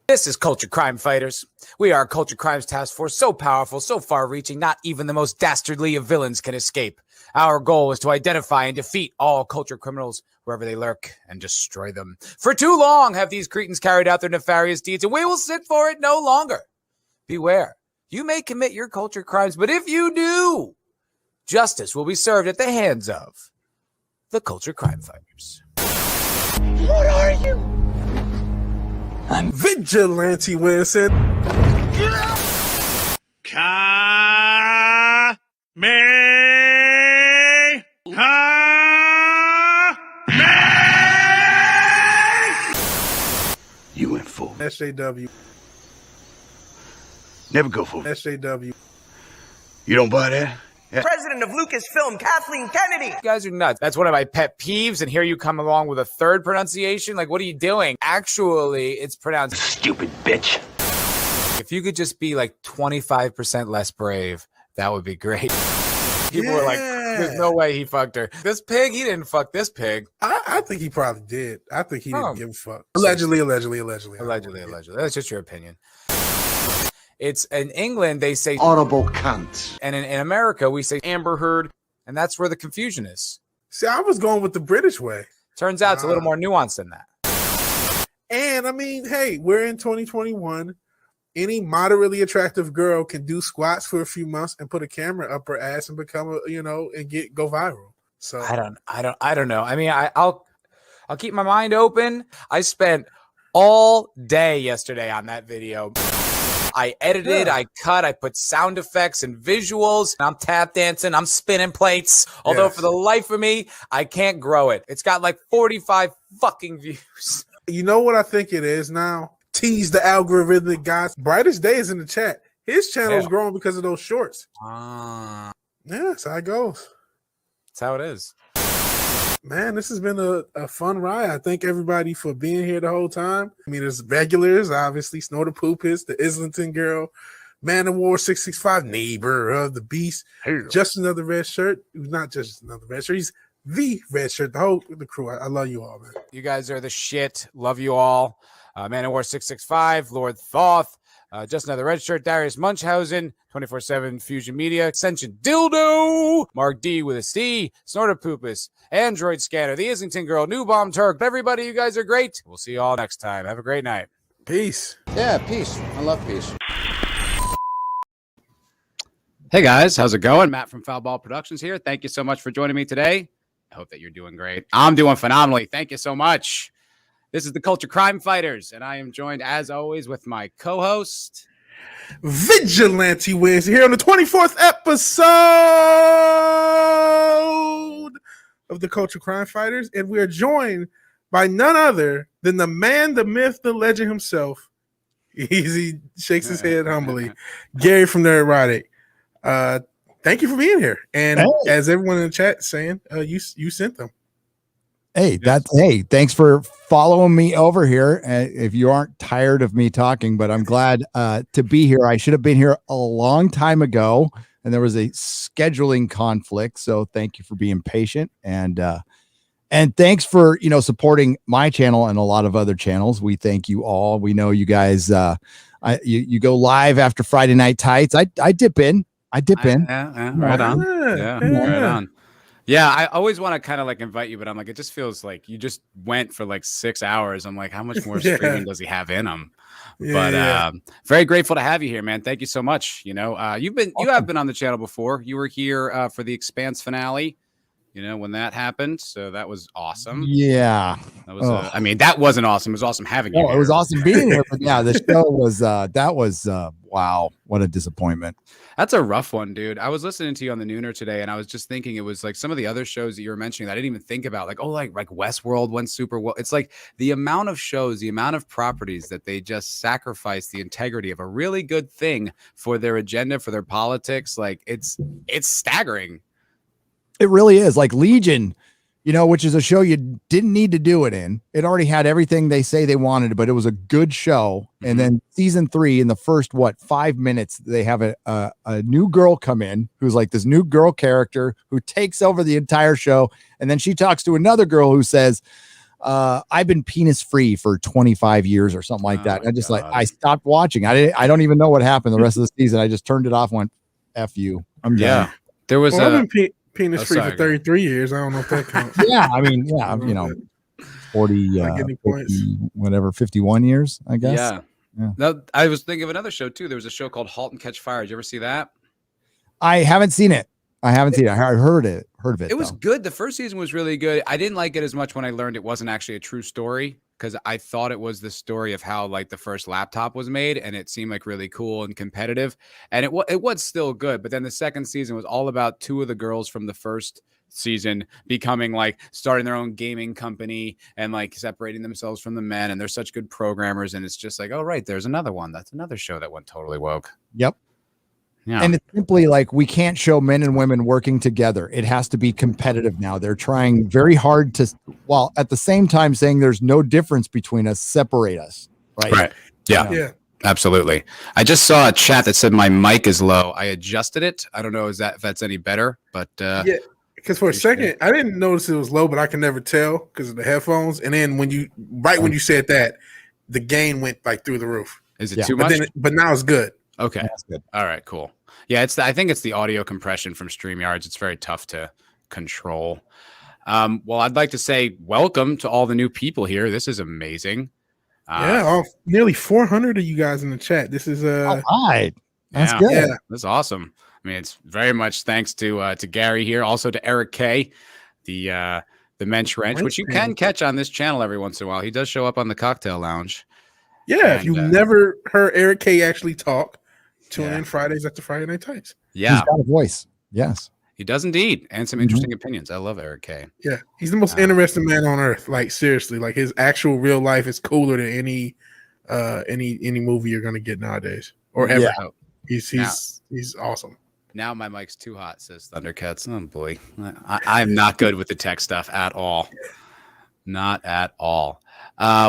This is Culture Crime Fighters. We are a Culture Crimes Task Force so powerful, so far-reaching, not even the most dastardly of villains can escape. Our goal is to identify and defeat all culture criminals wherever they lurk and destroy them. For too long have these cretins carried out their nefarious deeds, and we will sit for it no longer. Beware, you may commit your culture crimes, but if you do, justice will be served at the hands of the Culture Crime Fighters. What are you? I'm Vigilante, Williamson. You went full. SJW. Never go full. SJW. You don't buy that? Yeah. President of Lucasfilm, Kathleen Kennedy. You guys are nuts. That's one of my pet peeves, and here you come along with a third pronunciation. Like, what are you doing? Actually, it's pronounced Stupid bitch. If you could just be like 25% less brave, that would be great. People were like, there's no way he fucked her. This pig, he didn't fuck this pig. I think he probably did. I think he didn't give a fuck. Allegedly. That's just your opinion. It's in England, they say Audible cunt. And in America, we say Amber Heard. And that's where the confusion is. See, I was going with the British way. Turns out it's a little more nuanced than that. And I mean, hey, we're in 2021. Any moderately attractive girl can do squats for a few months and put a camera up her ass and become and go viral. So I don't know. I mean, I'll keep my mind open. I spent all day yesterday on that video. I edited, I cut, I put sound effects and visuals. I'm tap dancing, I'm spinning plates. Although for the life of me, I can't grow it. It's got like 45 fucking views. You know what I think it is now? Tease the algorithmic guys. Brightest Day is in the chat. His channel is growing because of those shorts. Yeah, that's how it goes. That's how it is. Man, this has been a fun ride. I thank everybody for being here the whole time. I mean, there's regulars, obviously. Snorter Poopus, the Islington girl, Man of War 665, Neighbor of the Beast, Just Another Red Shirt. Not just another red shirt. He's the red shirt. The crew. I love you all, man. You guys are the shit. Love you all. Man of War 665, Lord Thoth, Just Another Red Shirt, Darius Munchausen, 24/7 Fusion Media, Ascension Dildo, Mark D with a C, Snorter Poopus, Android Scanner, the Islington Girl, New Bomb Turk. Everybody, you guys are great. We'll see you all next time. Have a great night. Peace. Yeah, peace. I love peace. Hey guys, how's it going? Matt from Foulball Productions here. Thank you so much for joining me today. I hope that you're doing great. I'm doing phenomenally. Thank you so much. This is the Culture Crime Fighters, and I am joined, as always, with my co-host, Vigilante Wins, here on the 24th episode of the Culture Crime Fighters, and we are joined by none other than the man, the myth, the legend himself. He shakes his head humbly. Gary from Nerdrotic. Thank you for being here. And as everyone in the chat saying, you sent them. Hey, thanks for following me over here. If you aren't tired of me talking, but I'm glad to be here. I should have been here a long time ago, and there was a scheduling conflict. So thank you for being patient, and thanks for supporting my channel and a lot of other channels. We thank you all. We know you guys. You go live after Friday Night Tights. I dip in. Right on. Right on. Yeah, I always want to kind of like invite you, but I'm like, it just feels like you just went for like 6 hours. I'm like, how much more streaming does he have in him? But very grateful to have you here, man. Thank you so much. You have been on the channel before. You were here for the Expanse finale. When that happened, so that was awesome. Yeah, that was. I mean, that wasn't awesome. It was awesome having you. It was awesome being here. But yeah, the show was. That was wow. What a disappointment. That's a rough one, dude. I was listening to you on the Nooner today, and I was just thinking it was like some of the other shows that you were mentioning that I didn't even think about. Like, like Westworld went super well. It's like the amount of shows, the amount of properties that they just sacrifice the integrity of a really good thing for their agenda, for their politics. Like it's staggering. It really is. Like Legion which is a show you didn't need to do it in. It already had everything they say they wanted, but it was a good show. Mm-hmm. And then season 3, in the first 5 minutes, they have a new girl come in who's like this new girl character who takes over the entire show. And then she talks to another girl who says, I've been penis free for 25 years or something like that. And I stopped watching. I don't even know what happened the rest of the season. I just turned it off and went, F you. I'm done. There was penis free for 33 years. I don't know if that counts. Yeah, I mean, 40, 50, whatever, 51 years, I guess. Yeah. No, I was thinking of another show too. There was a show called Halt and Catch Fire. Did you ever see that? I haven't seen it. I heard of it. It was good. The first season was really good. I didn't like it as much when I learned it wasn't actually a true story, because I thought it was the story of how like the first laptop was made, and it seemed like really cool and competitive, and it was still good. But then the second season was all about 2 of the girls from the first season becoming like starting their own gaming company and like separating themselves from the men, and they're such good programmers, and it's just like, oh right, there's another one. That's another show that went totally woke. Yep. Yeah. And it's simply like, we can't show men and women working together. It has to be competitive now. They're trying very hard to, while at the same time saying there's no difference between us, separate us. Right. Yeah. Absolutely. I just saw a chat that said my mic is low. I adjusted it. I don't know if that's any better, but because for a second I didn't notice it was low, but I can never tell because of the headphones. And then when you said that, the gain went like through the roof. Is it too much? But now it's good. Okay. That's good. All right, cool. Yeah, I think it's the audio compression from StreamYards. It's very tough to control. Well, I'd like to say welcome to all the new people here. This is amazing. Nearly 400 of you guys in the chat. This is all right. That's good. Yeah, that's awesome. I mean, it's very much thanks to Gary here, also to Eric K, the Mensch Wrench, which you can catch on this channel every once in a while. He does show up on the Cocktail Lounge. Yeah, and if you've never heard Eric K actually talk, tune in Fridays after Friday Night Tights. Yeah. He's got a voice. Yes. He does indeed. And some interesting opinions. I love Eric K. Yeah. He's the most interesting man on earth. Like, seriously. Like, his actual real life is cooler than any movie you're gonna get nowadays. Or ever. Yeah. He's awesome. Now my mic's too hot, says Thundercats. Oh boy. I'm not good with the tech stuff at all. Not at all.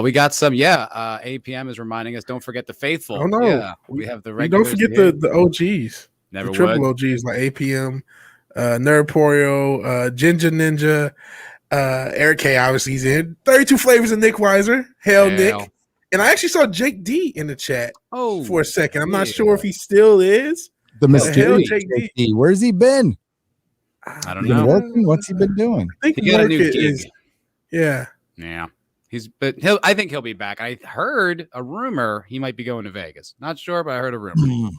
We got some, APM is reminding us, don't forget the faithful. Oh no, yeah, we have the regulars. Don't forget the OGs. Never the triple OGs like APM, Nerdporio, Ginger Ninja, Eric K. Obviously he's in 32 Flavors of Nick Weiser. Hell Nick. And I actually saw Jake D in the chat for a second. I'm not sure if he still is. The mysterious Jake D. Where's he been? I don't know. Working? What's he been doing? I think he got a new gig. Yeah. I think he'll be back. I heard a rumor he might be going to Vegas. Not sure, but I heard a rumor.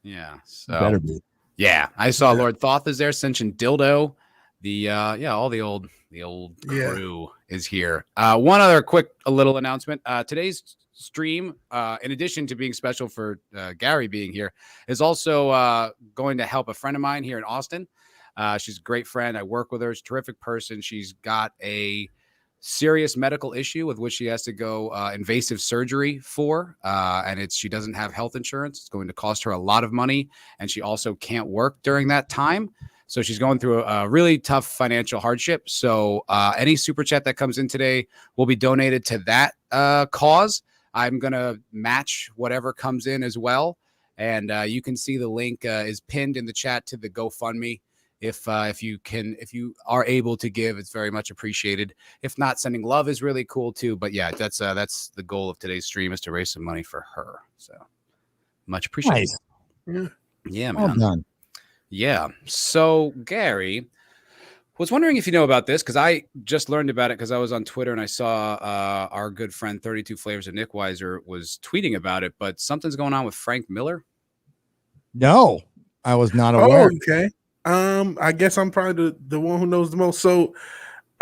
Yeah. So better be. Yeah. I saw Lord Thoth is there, Sentient Dildo. All the old crew is here. One other quick little announcement. Today's stream, in addition to being special for Gary being here, is also going to help a friend of mine here in Austin. She's a great friend. I work with her. She's a terrific person. She's got a serious medical issue with which she has to go invasive surgery for. And she doesn't have health insurance. It's going to cost her a lot of money. And she also can't work during that time. So she's going through a really tough financial hardship. So any super chat that comes in today will be donated to that cause. I'm going to match whatever comes in as well. And you can see the link is pinned in the chat to the GoFundMe. If you are able to give, it's very much appreciated. If not, sending love is really cool too. But yeah, that's the goal of today's stream, is to raise some money for her. So much appreciated. Nice. Yeah, man. Well done. Yeah. So Gary, was wondering if you know about this, because I just learned about it because I was on Twitter and I saw our good friend 32 Flavors of Nick Weiser was tweeting about it. But something's going on with Frank Miller. No, I was not aware. Oh, okay. I guess I'm probably the one who knows the most. So,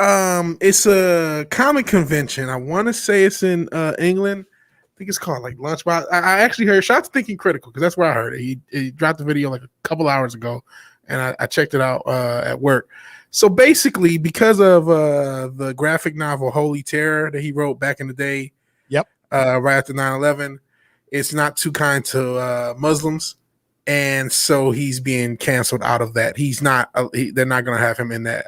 it's a comic convention. I want to say it's in England. I think it's called like Lunchbox. I actually heard shots Thinking Critical, because that's where I heard it. He dropped the video like a couple hours ago, and I checked it out at work. So basically, because of the graphic novel Holy Terror that he wrote back in the day, right after 9/11, it's not too kind to Muslims. And so he's being canceled out of that. He's not. They're not going to have him in that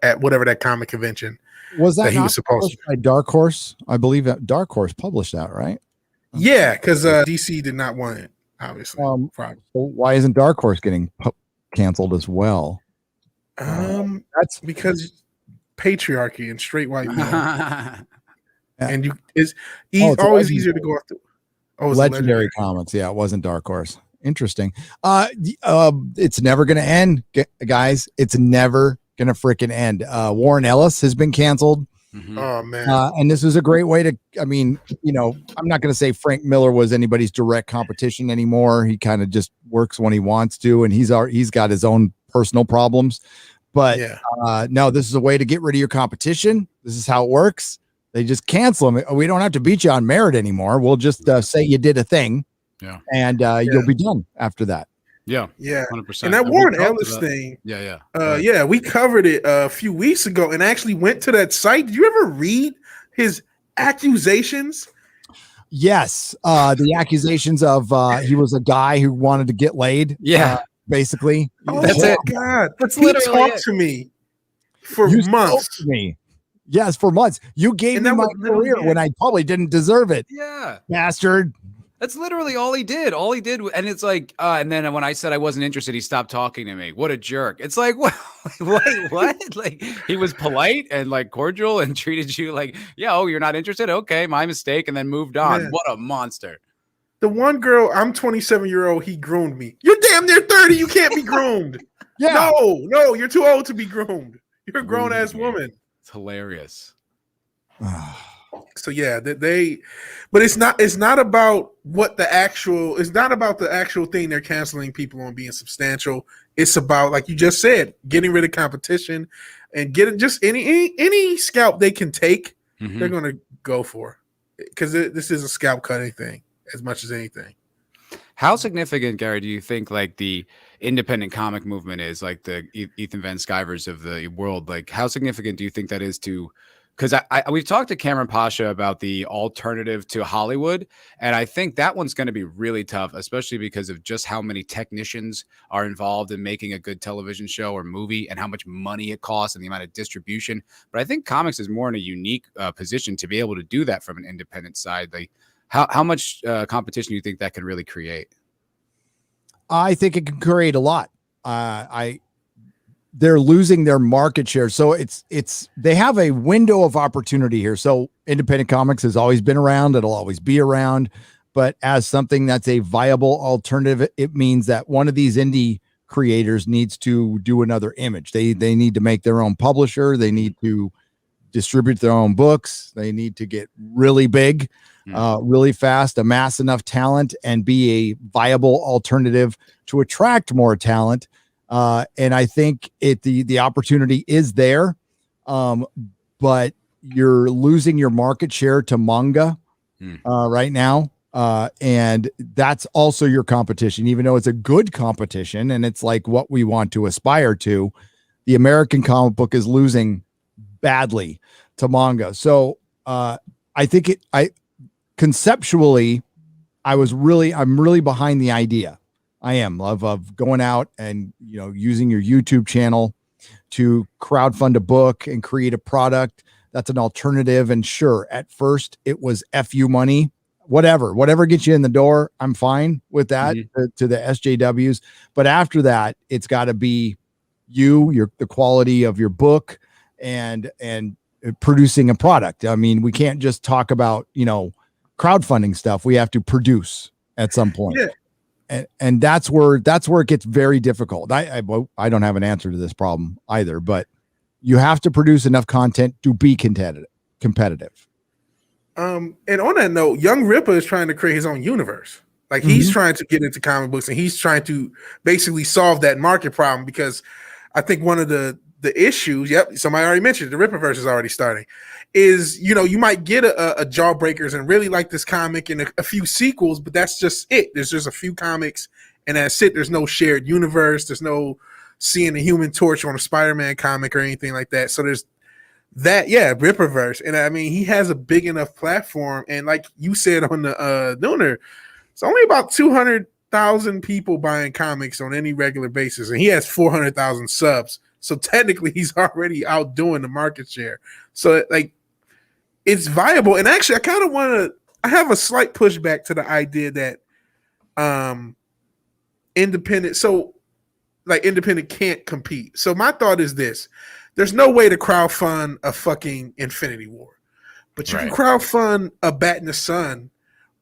at whatever that comic convention Was that he not was supposed published by Dark Horse? I believe that Dark Horse published that, right? Yeah, because DC did not want it, obviously. So why isn't Dark Horse getting canceled as well? That's because patriarchy and straight white men. And it's always easier to go after. Oh, Legendary Comics. Yeah, it wasn't Dark Horse. Interesting. It's never going to end, guys. It's never going to freaking end. Warren Ellis has been canceled. Mm-hmm. Oh man. And this is a great way to, I mean, I'm not going to say Frank Miller was anybody's direct competition anymore. He kind of just works when he wants to, and he's got his own personal problems. But no, this is a way to get rid of your competition. This is how it works. They just cancel them. We don't have to beat you on merit anymore. We'll just say you did a thing, and you'll be done after that. Yeah, 100%. And that Warren Ellis thing, we covered it a few weeks ago, and actually went to that site. Did you ever read his accusations? Yes, the accusations of he was a guy who wanted to get laid. Yeah, basically. Oh, that's it. God, he talked to me for months. To me. Yes, for months. You gave me my career when I probably didn't deserve it. Yeah, bastard. That's literally all he did. And it's like, and then when I said I wasn't interested, he stopped talking to me. What a jerk! It's like, wait, what? Like, he was polite and like cordial and treated you like, you're not interested. Okay, my mistake, and then moved on. Man. What a monster! The one girl, I'm 27-year-old. He groomed me. You're damn near 30. You can't be groomed. No, you're too old to be groomed. You're a grown ass woman. It's hilarious. So yeah, but it's not about the actual thing they're canceling people on being substantial. It's about, like you just said, getting rid of competition and getting just any scalp they can take. Mm-hmm. They're gonna go for, because this is a scalp cutting thing as much as anything. How significant, Gary, do you think like the independent comic movement is, like the Ethan Van Skyvers of the world? Like, how significant do you think that is to? Because we've talked to Cameron Pasha about the alternative to Hollywood, and I think that one's going to be really tough, especially because of just how many technicians are involved in making a good television show or movie, and how much money it costs, and the amount of distribution. But I think comics is more in a unique position to be able to do that from an independent side. Like, how much competition do you think that can really create? I think it can create a lot. They're losing their market share. So they have a window of opportunity here. So independent comics has always been around. It'll always be around, but as something that's a viable alternative, it means that one of these indie creators needs to do another image. They need to make their own publisher. They need to distribute their own books. They need to get really big, really fast, amass enough talent, and be a viable alternative to attract more talent. And I think the opportunity is there, but you're losing your market share to manga right now. And that's also your competition, even though it's a good competition and it's like what we want to aspire to. The American comic book is losing badly to manga. So I think conceptually, I'm really behind the idea. I am of going out and, using your YouTube channel to crowdfund a book and create a product that's an alternative. And sure, at first it was FU money, whatever gets you in the door. I'm fine with that to the SJWs. But after that, it's got to be the quality of your book and producing a product. I mean, we can't just talk about, crowdfunding stuff. We have to produce at some point. Yeah. And that's where it gets very difficult. I don't have an answer to this problem either, but you have to produce enough content to be competitive. And on that note, Young Ripper is trying to create his own universe. Like he's trying to get into comic books, and he's trying to basically solve that market problem, because I think one of the issues, somebody already mentioned it, the Ripperverse is already starting, is, you might get a Jawbreakers and really like this comic and a few sequels, but that's just it. There's just a few comics and that's it. There's no shared universe. There's no seeing the Human Torch on a Spider-Man comic or anything like that. So there's that, Ripperverse. And I mean, he has a big enough platform. And like you said on the Nooner, it's only about 200,000 people buying comics on any regular basis. And he has 400,000 subs. So technically, he's already outdoing the market share. So like, it's viable. And actually, I kind of want to. I have a slight pushback to the idea that independent. So like independent can't compete. So my thought is this: there's no way to crowdfund a fucking Infinity War, but you can crowdfund a Bat in the Sun,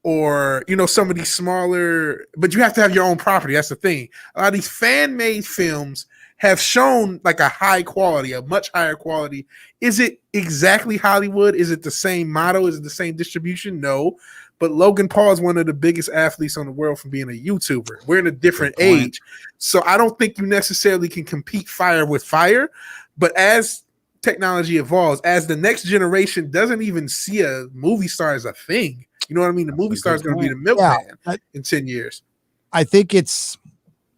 or some of these smaller. But you have to have your own property. That's the thing. A lot of these fan-made films have shown like a high quality, a much higher quality. Is it exactly Hollywood? Is it the same model? Is it the same distribution? No. But Logan Paul is one of the biggest athletes on the world from being a YouTuber. We're in a different age. So I don't think you necessarily can compete fire with fire. But as technology evolves, as the next generation doesn't even see a movie star as a thing, you know what I mean? The movie star is going to be the milkman in 10 years. I think it's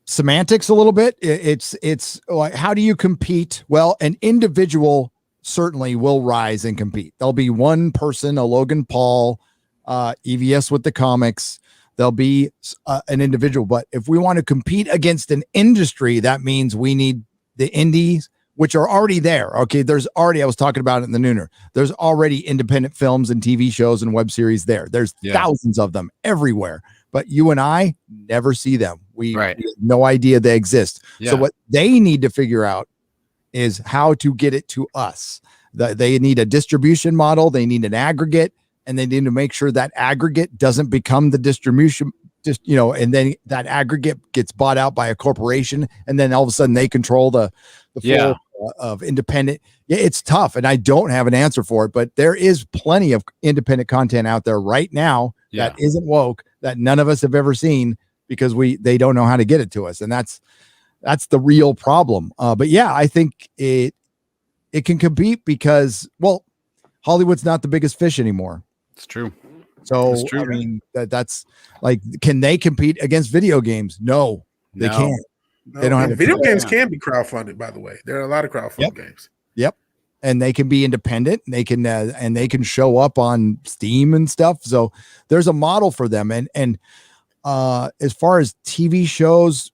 semantics a little bit. It's like, how do you compete? Well, an individual certainly will rise and compete. There'll be one person, a Logan Paul, EVS with the comics. There'll be an individual. But if we want to compete against an industry, that means we need the indies, which are already there. Okay, there's already, I was talking about it in the Nooner, there's already independent films and TV shows and web series there. There's thousands of them everywhere. But you and I never see them. We have no idea they exist. So what they need to figure out is how to get it to us. They need a distribution model. They need an aggregate, and they need to make sure that aggregate doesn't become the distribution, and then that aggregate gets bought out by a corporation, and then all of a sudden they control the flow of independent. Yeah, it's tough, and I don't have an answer for it, but there is plenty of independent content out there right now that isn't woke, that none of us have ever seen, because they don't know how to get it to us. And that's the real problem. But yeah, I think it can compete because, well, Hollywood's not the biggest fish anymore. It's true. So I mean, that's like, can they compete against video games? No, they can't. No, they don't have video games can be crowdfunded, by the way. There are a lot of crowdfunded games. Yep. And they can be independent, and they can show up on Steam and stuff. So there's a model for them. And as far as TV shows,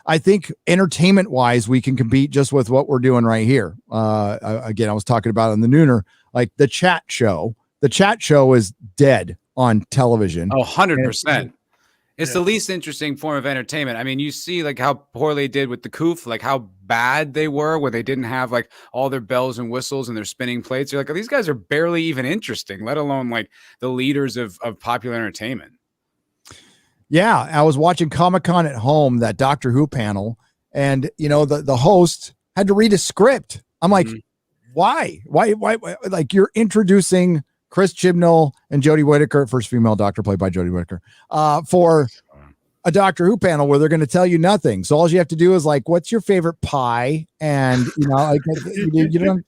I think entertainment wise, we can compete just with what we're doing right here. Again, I was talking about on the Nooner, like the chat show. The chat show is dead on television. 100%. It's the least interesting form of entertainment. I mean, you see like how poorly they did with the Koof, like how bad they were where they didn't have like all their bells and whistles and their spinning plates. You're like, these guys are barely even interesting, let alone like the leaders of popular entertainment. Yeah, I was watching Comic-Con at home, that Doctor Who panel, and the host had to read a script. I'm like, why? Like, you're introducing Chris Chibnall and Jodie Whittaker, first female doctor played by Jodie Whittaker, for a Doctor Who panel where they're going to tell you nothing. So all you have to do is like, what's your favorite pie? And like, you don't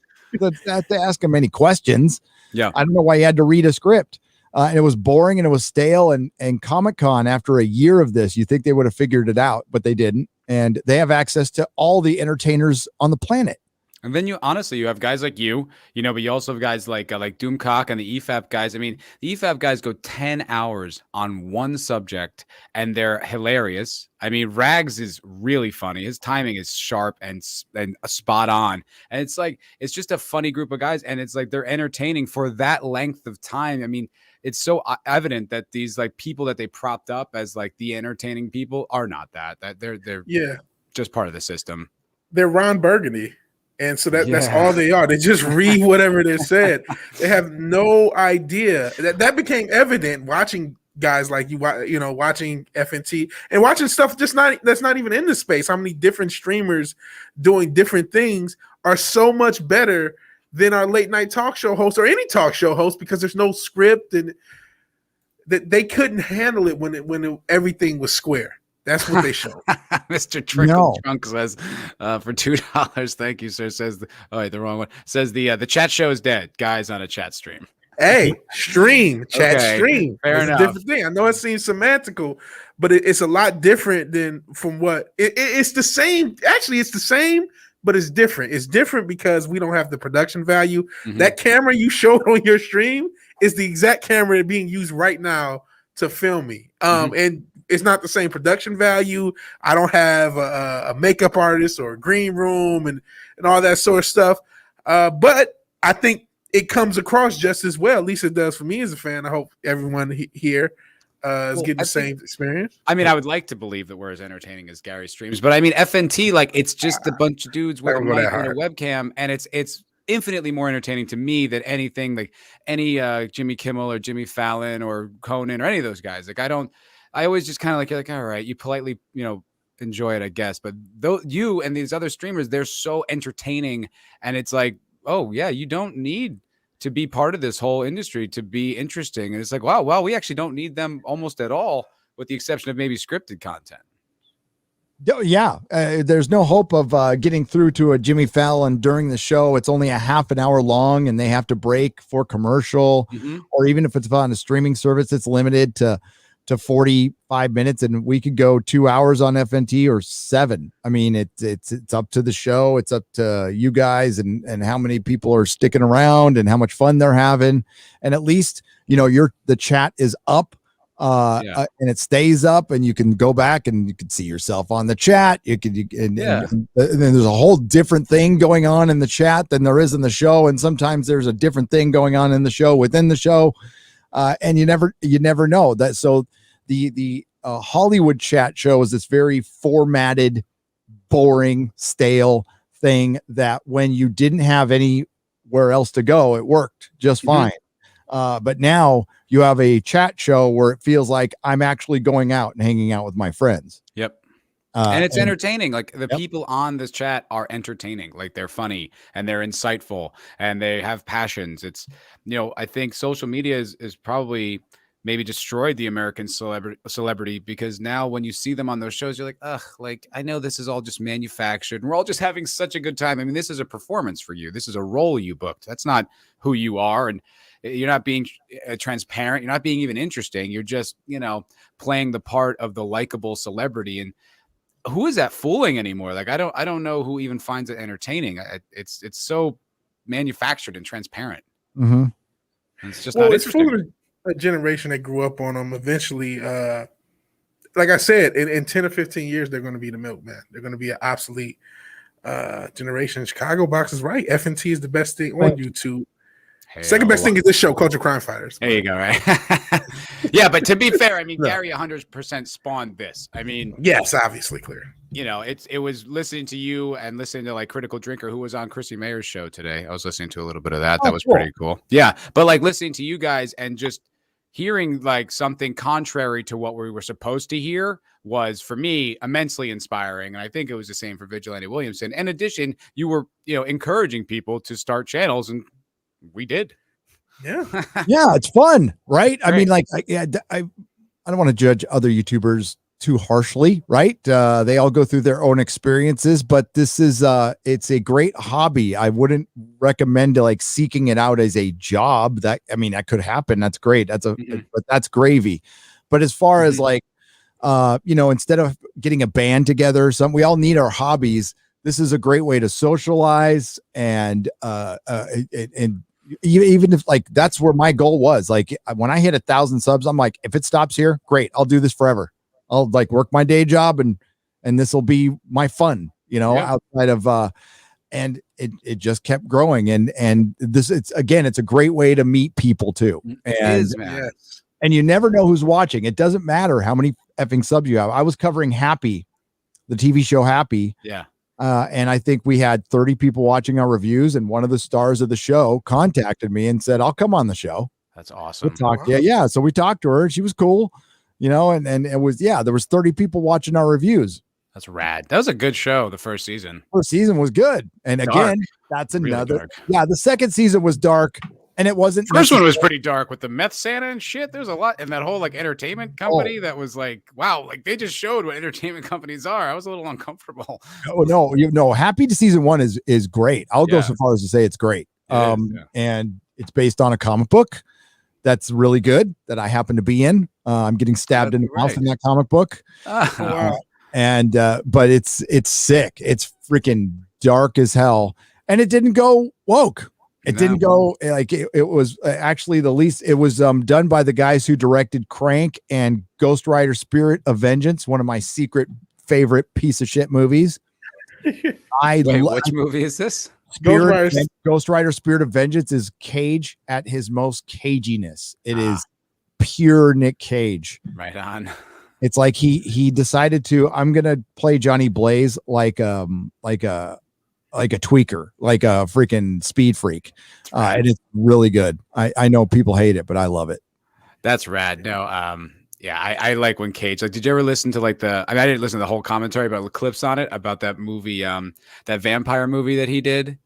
have to ask them any questions. Yeah, I don't know why you had to read a script. And it was boring and it was stale. And Comic-Con, after a year of this, you think they would have figured it out, but they didn't. And they have access to all the entertainers on the planet. And then you have guys like you, but you also have guys like Doomcock and the EFAP guys. I mean, the EFAP guys go 10 hours on one subject and they're hilarious. I mean, Rags is really funny. His timing is sharp and spot on. And it's like, it's just a funny group of guys. And it's like, they're entertaining for that length of time. I mean, it's so evident that these like people that they propped up as like the entertaining people are not that they're just part of the system. They're Ron Burgundy. And so that's all they are. They just read whatever they said. They have no idea. That became evident watching guys like watching FNT and watching stuff that's not even in the space. How many different streamers doing different things are so much better than our late night talk show host or any talk show host, because there's no script, and that they couldn't handle it when everything was square. That's what they show. Mr. Trickle Trunk says for $2. Thank you, sir. Says the wrong one. Says the chat show is dead. Guys on a chat stream. Hey, stream, chat stream. Fair enough. A different thing. I know it seems semantical, but it's a lot different than from what it's the same. Actually, it's the same, but it's different. It's different because we don't have the production value. Mm-hmm. That camera you showed on your stream is the exact camera being used right now to film me. And it's not the same production value. I don't have a makeup artist or a green room and all that sort of stuff. But I think it comes across just as well. At least it does for me as a fan. I hope everyone here is getting the same experience. I mean, I would like to believe that we're as entertaining as Gary's streams, but I mean, FNT, like, it's just a bunch of dudes with a mic and a webcam, and it's infinitely more entertaining to me than anything like any Jimmy Kimmel or Jimmy Fallon or Conan or any of those guys. Like, I always just kind of like, you're like, all right, you politely, enjoy it, I guess. But though you and these other streamers, they're so entertaining, and it's like, oh yeah, you don't need to be part of this whole industry to be interesting. And it's like, wow, well, we actually don't need them almost at all, with the exception of maybe scripted content. Yeah, there's no hope of getting through to a Jimmy Fallon during the show. It's only a half an hour long, and they have to break for commercial, or even if it's on a streaming service, it's limited to 45 minutes, and we could go 2 hours on FNT or 7. I mean, it's up to the show. It's up to you guys and how many people are sticking around and how much fun they're having. And at least, the chat is up. And it stays up, and you can go back and you can see yourself on the chat. And then there's a whole different thing going on in the chat than there is in the show. And sometimes there's a different thing going on in the show within the show. And you never know that. So the Hollywood chat show is this very formatted, boring, stale thing that when you didn't have anywhere else to go, it worked just fine. But now you have a chat show where it feels like I'm actually going out and hanging out with my friends. Yep. And it's entertaining. Like, the people on this chat are entertaining. Like, they're funny and they're insightful and they have passions. It's, I think social media is probably maybe destroyed the American celebrity, because now when you see them on those shows, you're like, ugh, like, I know this is all just manufactured and we're all just having such a good time. I mean, this is a performance for you. This is a role you booked. That's not who you are. And you're not being transparent. You're not being even interesting. You're just, playing the part of the likable celebrity. And who is that fooling anymore? Like, I don't know who even finds it entertaining. It's so manufactured and transparent. Mm-hmm. It's just not interesting. It's a generation that grew up on them. Eventually, like I said, in 10 or 15 years, they're going to be the milkman. They're going to be an obsolete generation. Chicago Box is right. FNT is the best thing on YouTube. Second best thing is this show, Culture Crime Fighters. There you go, right? Yeah, but to be fair, I mean, Gary 100% spawned this. I mean, yes, obviously clear. It was listening to you and listening to like Critical Drinker, who was on Chrissy Mayer's show today. I was listening to a little bit of that. That was pretty cool. Yeah, but like listening to you guys and just hearing like something contrary to what we were supposed to hear was, for me, immensely inspiring. And I think it was the same for Vigilante Williamson. In addition, you were, encouraging people to start channels, and we did. Yeah. Yeah, it's fun, right? I mean, like, I don't want to judge other YouTubers too harshly, right? They all go through their own experiences, but this is it's a great hobby. I wouldn't recommend to like seeking it out as a job. That could happen. That's great. But that's gravy. But as far as like instead of getting a band together or something, we all need our hobbies. This is a great way to socialize and even if like that's where my goal was. Like, when I hit 1,000 subs, I'm like, if it stops here, great, I'll do this forever. I'll like work my day job and this will be my fun, outside of and it just kept growing. And this, it's a great way to meet people too. And you never know who's watching. It doesn't matter how many effing subs you have. I was covering Happy, the TV show Happy. Yeah. And I think we had 30 people watching our reviews, and one of the stars of the show contacted me and said, I'll come on the show. That's awesome. We'll talk. Wow. Yeah. So we talked to her, and she was cool, and it was, there was 30 people watching our reviews. That's rad. That was a good show. The first season was good. And dark. Again, that's another, really the second season was dark. And it wasn't. First one was pretty dark with the meth Santa and shit. There's a lot, and that whole like entertainment company that was like, wow, like they just showed what entertainment companies are. I was a little uncomfortable. Oh no, Happy to season 1 is great. I'll go so far as to say it's great. And it's based on a comic book that's really good that I happen to be in. I'm getting stabbed in the mouth in that comic book. But it's sick. It's freaking dark as hell, and it didn't go woke. It didn't go like it was actually the least. It was done by the guys who directed Crank and Ghost Rider Spirit of Vengeance, one of my secret favorite piece of shit movies. Which movie is this? Ghost Rider Spirit of Vengeance is Cage at his most caginess. It is pure Nick Cage. Right on. It's like he decided to, I'm gonna play Johnny Blaze like a tweaker, like a freaking speed freak. And it's really good. I know people hate it, but I love it. That's rad. No, yeah, I like when Cage, like, did you ever listen to like I didn't listen to the whole commentary, but the clips on it about that movie, that vampire movie that he did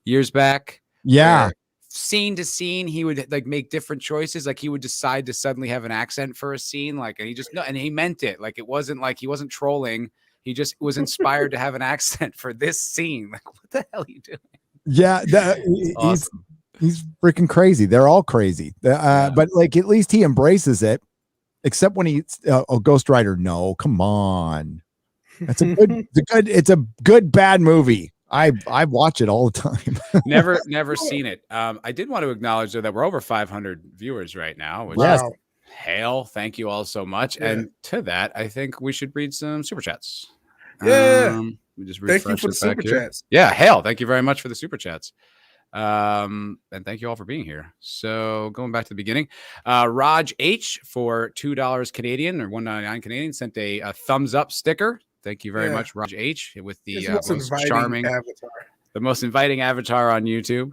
years back. Yeah. Scene to scene, he would like make different choices. Like he would decide to suddenly have an accent for a scene, like, and he meant it. Like it wasn't like he wasn't trolling. He just was inspired to have an accent for this scene. Like, what the hell are you doing? Yeah, Awesome. he's freaking crazy. They're all crazy. But like at least he embraces it. Except when he's Ghost Rider. No, come on. That's it's a good bad movie. I watch it all the time. never seen it. I did want to acknowledge though that we're over 500 viewers right now, which Yes. is hail. Thank you all so much. Yeah. And to that, I think we should read some super chats. Yeah. We just thank you for the super chats. Yeah, hail. Thank you very much for the super chats. And thank you all for being here. So going back to the beginning, Raj H for $2 Canadian or $1.99 Canadian sent a thumbs up sticker. Thank you very much, Raj H, with the most charming avatar, the most inviting avatar on YouTube.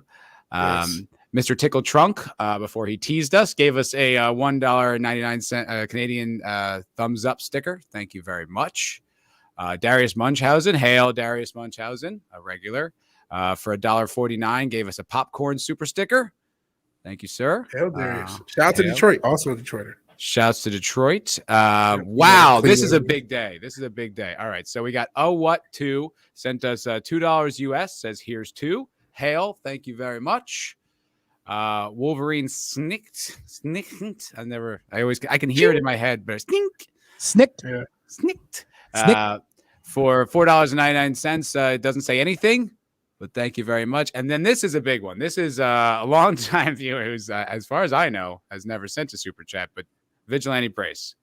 Yes. Mr. Tickle Trunk, before he teased us, gave us a $1.99 Canadian thumbs up sticker. Thank you very much. Darius Munchausen, hail Darius Munchausen, a regular. For $1.49, gave us a popcorn super sticker. Thank you, sir. Hail Darius. Shout out to Detroit, also a Detroiter. Shouts to Detroit. Wow, this is a big day. This is a big day. All right, so we got What2 sent us $2 US. Says here's two. Hail, thank you very much. Wolverine snicked. I can hear it in my head, but snicked. Yeah. Snicked. For $4.99. It doesn't say anything. But thank you very much. And then this is a big one. This is a longtime viewer who's, as far as I know, has never sent a super chat. But Vigilante Brace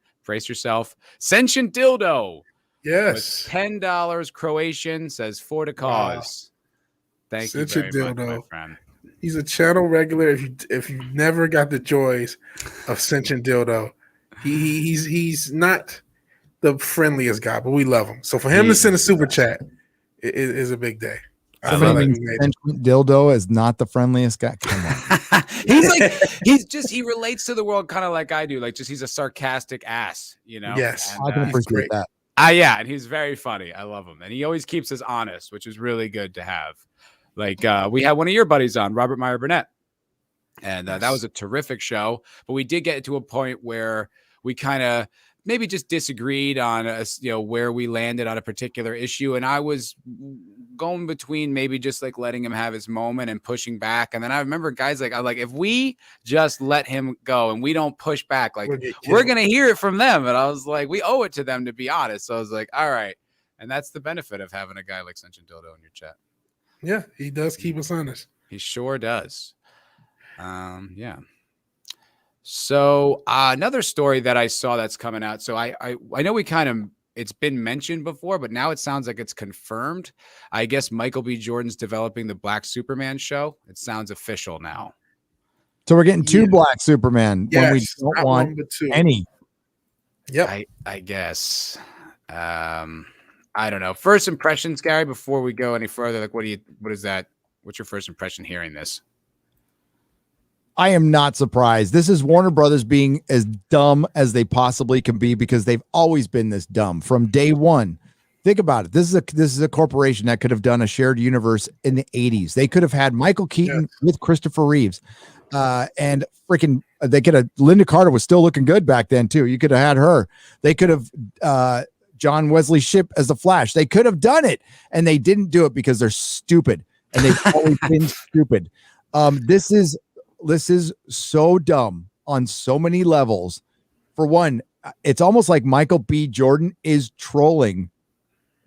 yourself. Sentient Dildo. Yes. $10 Croatian says for the cause. Thank Sentient you very Dildo. much, my friend. He's a channel regular. If you never got the joys of Sentient Dildo, he's not the friendliest guy, but we love him. So for him to send a super chat is a big day. I love it. Dildo is not the friendliest guy. Come on. He relates to the world kind of like I do. Like just he's a sarcastic ass, you know? Yes. I can appreciate that. Yeah, and he's very funny. I love him. And he always keeps us honest, which is really good to have. Like we had one of your buddies on, Robert Meyer Burnett. And that was a terrific show. But we did get to a point where we kind of maybe just disagreed on where we landed on a particular issue. And I was going between maybe just like letting him have his moment and pushing back. And then I remember guys if we just let him go and we don't push back, like we're going to hear it from them. And I was like, we owe it to them to be honest. So I was like, all right. And that's the benefit of having a guy like Sentient Dildo in your chat. Yeah, he does keep us honest. He sure does. Yeah. So another story that I saw that's coming out. So I know it's been mentioned before, but now it sounds like it's confirmed. I guess Michael B. Jordan's developing the Black Superman show. It sounds official now. So we're getting two Black Superman when we don't want any. Yep. I guess. I don't know. First impressions, Gary, before we go any further, like what is that? What's your first impression hearing this? I am not surprised. This is Warner Brothers being as dumb as they possibly can be because they've always been this dumb from day one. Think about it. This is a corporation that could have done a shared universe in the 80s. They could have had Michael Keaton with Christopher Reeves. And freaking Linda Carter was still looking good back then too. You could have had her. They could have John Wesley Shipp as the Flash. They could have done it and they didn't do it because they're stupid and they've always been stupid. This is so dumb on so many levels. For one, it's almost like Michael B. Jordan is trolling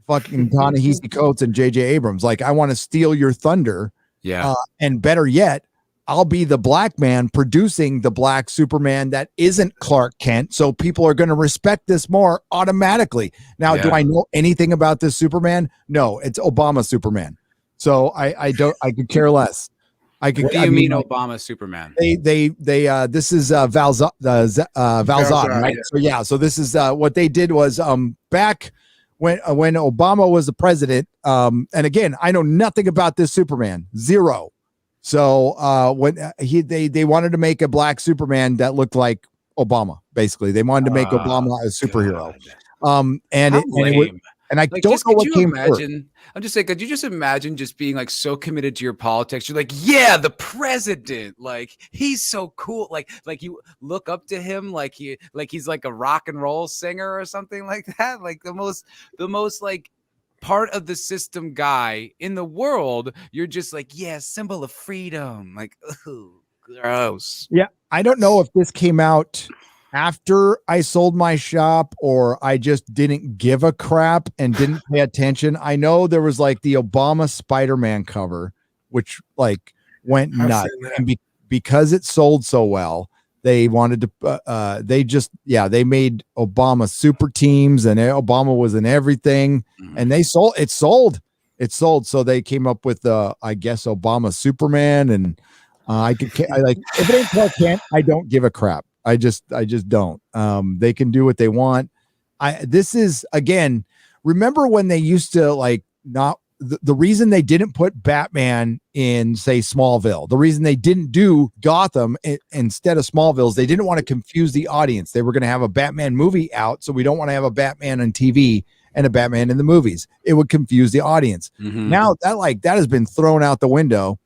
fucking Ta-Nehisi Coates and J.J. Abrams. Like, I want to steal your thunder Yeah. And better yet, I'll be the black man producing the black Superman that isn't Clark Kent. So people are going to respect this more automatically. Now, do I know anything about this Superman? No, it's Obama Superman. So I could care less. What do you mean Obama Superman? This is Valzad, right? Yeah. So yeah, so this is what they did was back when Obama was the president. And again, I know nothing about this Superman, zero. So when they wanted to make a black Superman that looked like Obama, basically, they wanted to make Obama a superhero. And I don't know what came first. I'm just saying, could you just imagine just being like so committed to your politics? You're like, yeah, the president, like he's so cool. Like you look up to him like he's like a rock and roll singer or something like that. Like the most like part of the system guy in the world. You're just like, yeah, symbol of freedom. Like, ooh, gross. Yeah, I don't know if this came out after I sold my shop or I just didn't give a crap and didn't pay attention. I know there was like the Obama Spider-Man cover, which like went nuts. And because it sold so well, they wanted to, they made Obama super teams and Obama was in everything and it sold. So they came up with I guess Obama Superman and if it ain't Clark Kent, I don't give a crap. I just don't. They can do what they want. This is again, remember when they used to like not the reason they didn't put Batman in say Smallville, the reason they didn't do Gotham instead of Smallville is they didn't want to confuse the audience. They were going to have a Batman movie out. So we don't want to have a Batman on TV and a Batman in the movies. It would confuse the audience. Now that has been thrown out the window.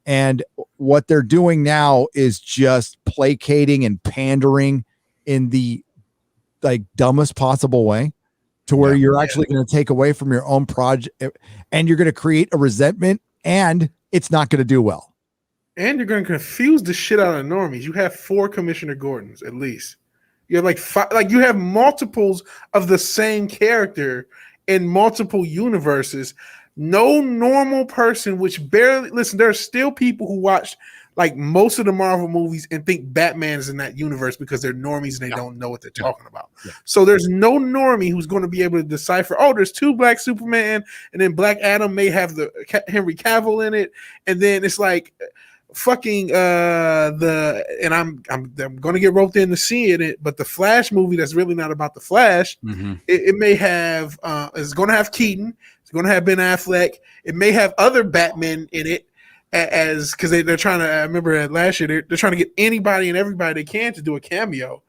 And what they're doing now is just placating and pandering in the like dumbest possible way to where you're actually going to take away from your own project and you're going to create a resentment and it's not going to do well. And you're going to confuse the shit out of normies. You have 4 Commissioner Gordons at least. You have like 5, like you have multiples of the same character in multiple universes. No normal person, which barely listen, there are still people who watch like most of the Marvel movies and think Batman is in that universe because they're normies and they don't know what they're talking about. So there's no normie who's going to be able to decipher, oh, there's 2 black Superman, and then Black Adam may have the Henry Cavill in it, and then it's like fucking I'm going to get roped in to see it, but the Flash movie that's really not about the Flash, it may have it's going to have Keaton. Going to have Ben Affleck. It may have other Batmen in it, as because they're trying to. I remember last year they're trying to get anybody and everybody they can to do a cameo.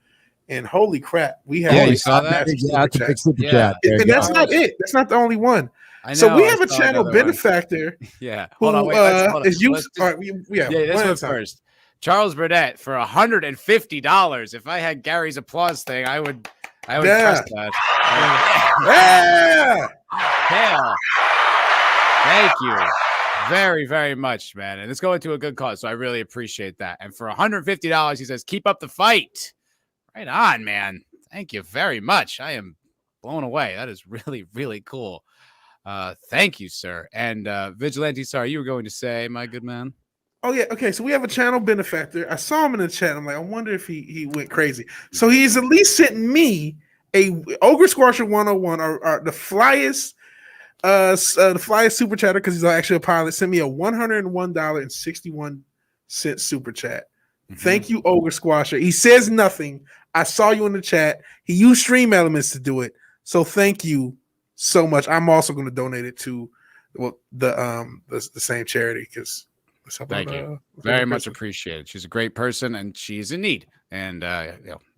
And holy crap, we have you saw that. And that's not it. That's not the only one. So we have a channel benefactor. Hold on, wait. This one first. Charles Burnett for $150. If I had Gary's applause thing, I would press that. Hell. Thank you very, very much, man. And it's going to a good cause, so I really appreciate that. And for $150, he says, keep up the fight. Right on, man. Thank you very much. I am blown away. That is really, really cool. Thank you, sir. And Vigilante, sorry, you were going to say, my good man? Oh, yeah. Okay, so we have a channel benefactor. I saw him in the chat. I'm like, I wonder if he went crazy. So he's at least sent me a Ogre Squasher 101 or the flyest super chatter, because he's actually a pilot, sent me a $101.61 super chat. Thank you, Ogre Squasher. He says nothing. I saw you in the chat. He used Stream Elements to do it. So thank you so much. I'm also going to donate it to the same charity because thank you. Very much appreciated. She's a great person and she's in need. And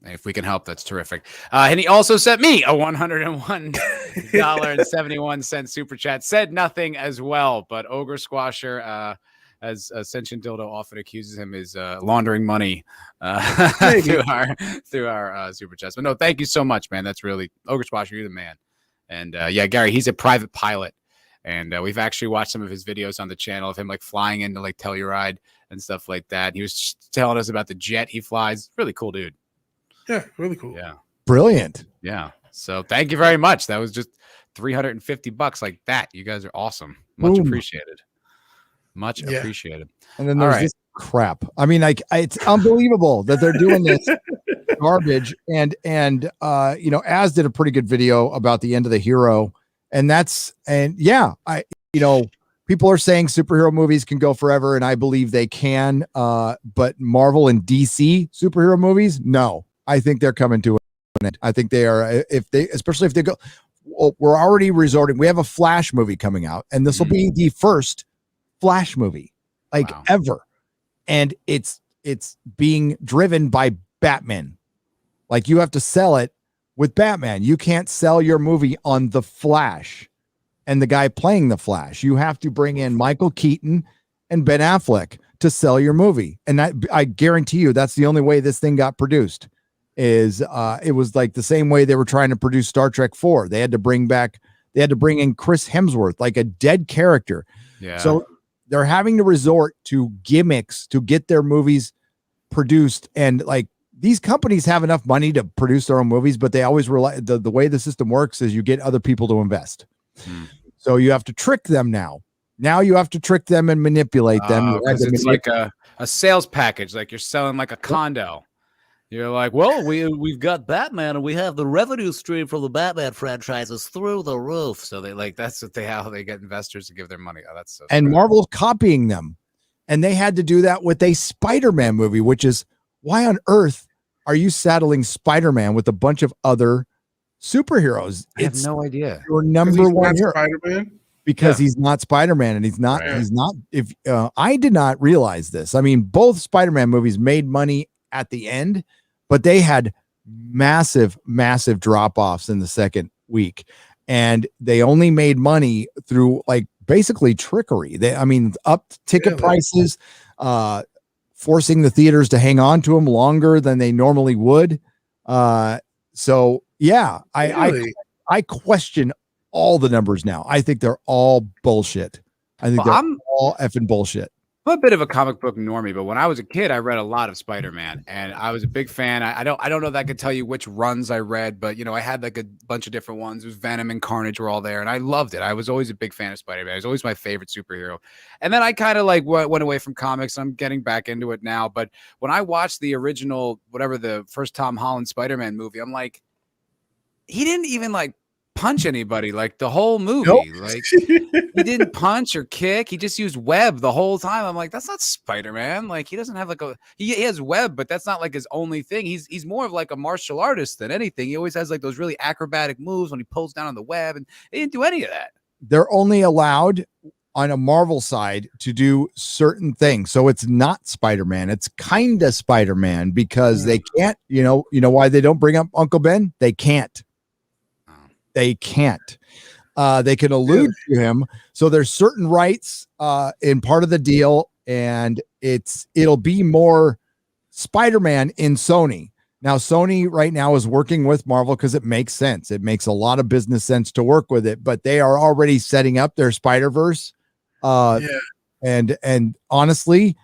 if we can help, that's terrific. And he also sent me a $101.71 super chat. Said nothing as well, but Ogre Squasher, as Ascension Dildo often accuses him, is laundering money through our super chats. But no, thank you so much, man. That's really Ogre Squasher. You're the man. And Gary, he's a private pilot. And we've actually watched some of his videos on the channel of him like flying into like Telluride and stuff like that. He was telling us about the jet he flies. Really cool dude. Yeah, really cool. Yeah. Brilliant. Yeah. So thank you very much. That was just $350 like that. You guys are awesome. Much appreciated. Much Yeah. appreciated. And then All there's right. this crap. I mean, like it's unbelievable that they're doing this garbage. And Az did a pretty good video about the end of the hero. And people are saying superhero movies can go forever, and I believe they can. But Marvel and DC superhero movies, no. I think they're coming to an end. I think they are, especially if they go. Well, we're already resorting. We have a Flash movie coming out, and this will be the first Flash movie ever, and it's being driven by Batman. Like, you have to sell it with Batman. You can't sell your movie on the Flash and the guy playing the Flash. You have to bring in Michael Keaton and Ben Affleck to sell your movie. And I guarantee you that's the only way this thing got produced. It was like the same way they were trying to produce Star Trek 4. They had to bring in Chris Hemsworth, like a dead character. Yeah. So they're having to resort to gimmicks to get their movies produced. And like, these companies have enough money to produce their own movies, but they always rely, the way the system works is you get other people to invest. So you have to trick them now. Now you have to trick them and manipulate them. It's like a sales package. Like you're selling like a condo. You're like, well, we've got Batman and we have the revenue stream from the Batman franchises through the roof. So that's how they get investors to give their money. Oh, that's so and Marvel's copying them. And they had to do that with a Spider-Man movie, which is, why on earth are you saddling Spider-Man with a bunch of other superheroes? I have no idea. Your number one hero. Spider-Man? Because he's not Spider-Man, and he's not. If I did not realize this. I mean, both Spider-Man movies made money at the end, but they had massive drop-offs in the second week, and they only made money through like basically trickery. Up ticket prices, forcing the theaters to hang on to them longer than they normally would. So yeah, I question all the numbers now. I think they're all bullshit. I think they're all effing bullshit. I'm a bit of a comic book normie, but when I was a kid, I read a lot of Spider-Man, and I was a big fan. I don't know that I could tell you which runs I read, but I had like a bunch of different ones. It was Venom and Carnage were all there, and I loved it. I was always a big fan of Spider-Man. It was always my favorite superhero. And then I kind of like went away from comics. I'm getting back into it now, but when I watched the original, whatever the first Tom Holland Spider-Man movie, I'm like, he didn't even like punch anybody like the whole movie. Nope. Like he didn't punch or kick. He just used web the whole time. I'm like, that's not Spider-Man. Like he doesn't have like he has web, but that's not like his only thing. He's more of like a martial artist than anything. He always has like those really acrobatic moves when he pulls down on the web, and he didn't do any of that. They're only allowed on a Marvel side to do certain things. So it's not Spider-Man. It's kind of Spider-Man because they can't, you know why they don't bring up Uncle Ben? They can't. They can't. They can allude to him. So there's certain rights in part of the deal, and it'll be more Spider-Man in Sony. Now, Sony right now is working with Marvel because it makes sense. It makes a lot of business sense to work with it, but they are already setting up their Spider-Verse. And honestly,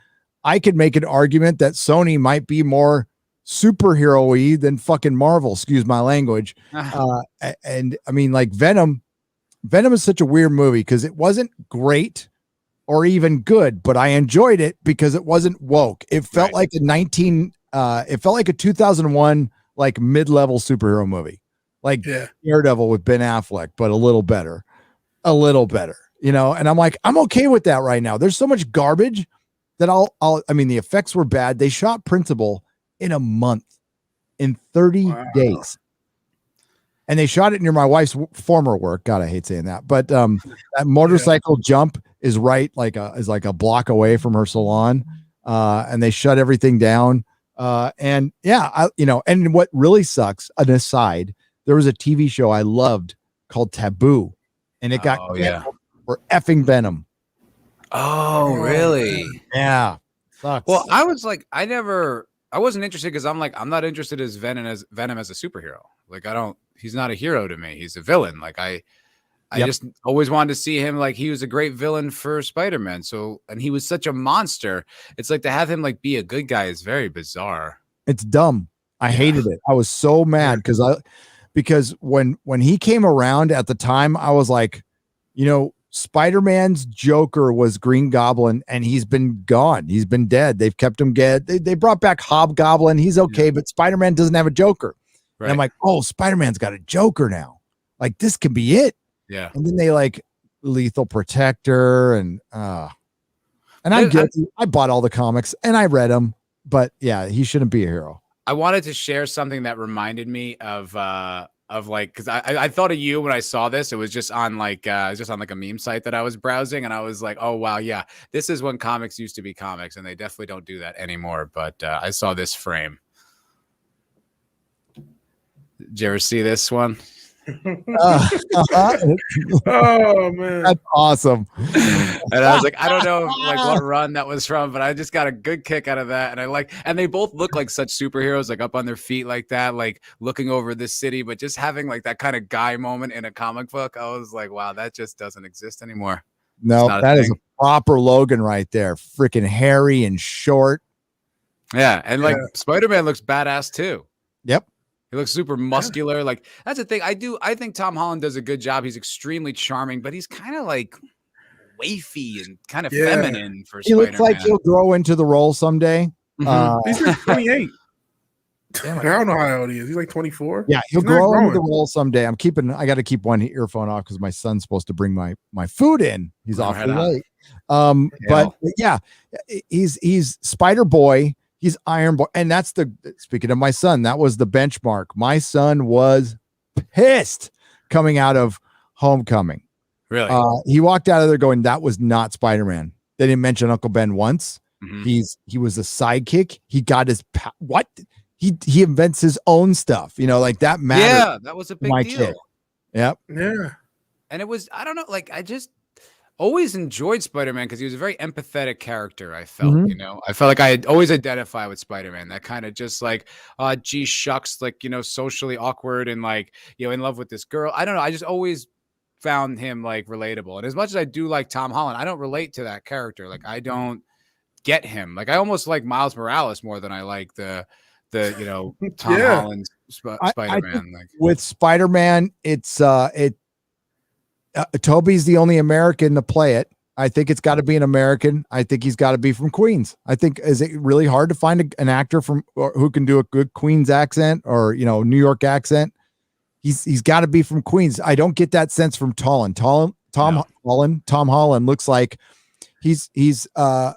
I could make an argument that Sony might be more superhero-y than fucking Marvel, excuse my language. And I mean, like Venom is such a weird movie because it wasn't great or even good, but I enjoyed it because it wasn't woke. It felt like it felt like a 2001 like mid-level superhero movie, like Daredevil with Ben Affleck, but a little better, and I'm like, I'm okay with that right now. There's so much garbage that I mean, the effects were bad. They shot Principal in a month, in 30 days. And they shot it near my wife's former work. God, I hate saying that. But that motorcycle jump is like a block away from her salon. And they shut everything down. And what really sucks, an aside, there was a TV show I loved called Taboo, and it got canceled for effing Venom. Oh, really? Yeah. Sucks. Well, I was like, I wasn't interested because I'm like, I'm not interested as Venom as a superhero. Like, he's not a hero to me. He's a villain. Like I just always wanted to see him. Like he was a great villain for Spider-Man. And he was such a monster. It's like to have him like be a good guy is very bizarre. It's dumb. I hated it. I was so mad because when he came around at the time, I was like, Spider-Man's Joker was Green Goblin, and he's been gone. He's been dead. They've kept him dead. They brought back Hobgoblin. He's okay, but Spider-Man doesn't have a Joker. Right. And I'm like, oh, Spider-Man's got a Joker now. Like, this could be it. Yeah. And then they like Lethal Protector and I'm guilty. I bought all the comics and I read them, but yeah, he shouldn't be a hero. I wanted to share something that reminded me of like, because I thought of you when I saw this. It was just on like a meme site that I was browsing, and I was like, oh wow, yeah, this is when comics used to be comics, and they definitely don't do that anymore. But I saw this frame. Did you ever see this one? Oh man, that's awesome. And I was like, I don't know like what run that was from, but I just got a good kick out of that. And they both look like such superheroes, like up on their feet like that, like looking over this city, but just having like that kind of guy moment in a comic book. I was like, wow, that just doesn't exist anymore. No, that is a proper Logan right there. Freaking hairy and short. Yeah, and like Spider-Man looks badass too. Yep. He looks super muscular. Yeah. Like that's the thing. I think Tom Holland does a good job. He's extremely charming, but he's kind of like wafy and kind of feminine for Spider-Man. He looks like he'll grow into the role someday. He's like 28. Damn, I don't know how old he is. He's like 24. Yeah, he'll grow into the role someday. I got to keep one earphone off because my son's supposed to bring my food in. He's awfully late. But yeah, he's Spider Boy. He's Iron Boy. And that's speaking of my son, that was the benchmark. My son was pissed coming out of Homecoming. Really? He walked out of there going, that was not Spider-Man. They didn't mention Uncle Ben once. Mm-hmm. He was a sidekick. He got his what? He invents his own stuff. You know, like that mattered. Yeah, that was a big deal. Kid. Yep. Yeah. And it was, I don't know, like I just always enjoyed Spider-Man because he was a very empathetic character. I felt, you know, I felt like I had always identified with Spider-Man. That kind of just like, gee shucks, like, you know, socially awkward and like, you know, in love with this girl. I don't know. I just always found him like relatable. And as much as I do like Tom Holland, I don't relate to that character. Like I don't get him. Like I almost like Miles Morales more than I like the you know, Tom Holland Spider-Man. Like with Spider-Man, it's Toby's the only American to play it. I think it's got to be an American. I think he's got to be from Queens. I think is it really hard to find an actor who can do a good Queens accent or, you know, New York accent. He's got to be from Queens. I don't get that sense from Tom Holland looks like he's from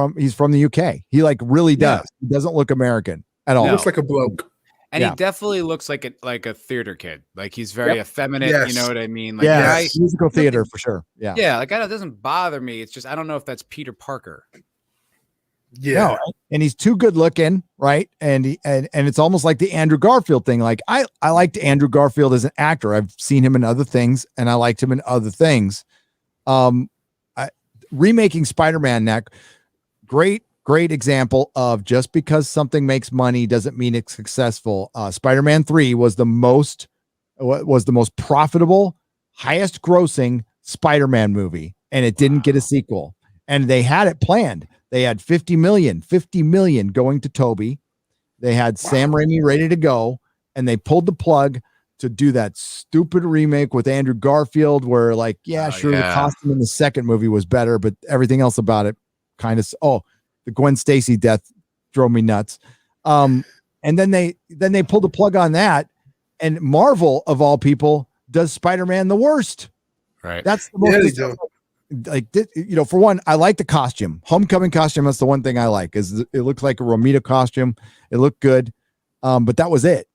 the UK. He like really does. He doesn't look American at all. He looks like a bloke. And he definitely looks like a theater kid. Like he's very effeminate. You know what I mean? Like musical theater for sure. Yeah. Yeah. Like it doesn't bother me. It's just I don't know if that's Peter Parker. Yeah. No, and he's too good looking, right? And it's almost like the Andrew Garfield thing. Like I liked Andrew Garfield as an actor. I've seen him in other things, and I liked him in other things. Remaking Spider-Man, great example of just because something makes money doesn't mean it's successful. Spider-Man 3 was the most profitable, highest grossing Spider-Man movie, and it didn't get a sequel. And they had it planned. They had 50 million going to Toby. They had Sam Raimi ready to go, and they pulled the plug to do that stupid remake with Andrew Garfield where like, the costume in the second movie was better, but everything else about it kind of, the Gwen Stacy death drove me nuts. And then they pulled the plug on that, and Marvel of all people does Spider-Man the worst. Right. That's the most you know, for one, I like the costume. Homecoming costume. That's the one thing I like is it looks like a Romita costume. It looked good. But that was it.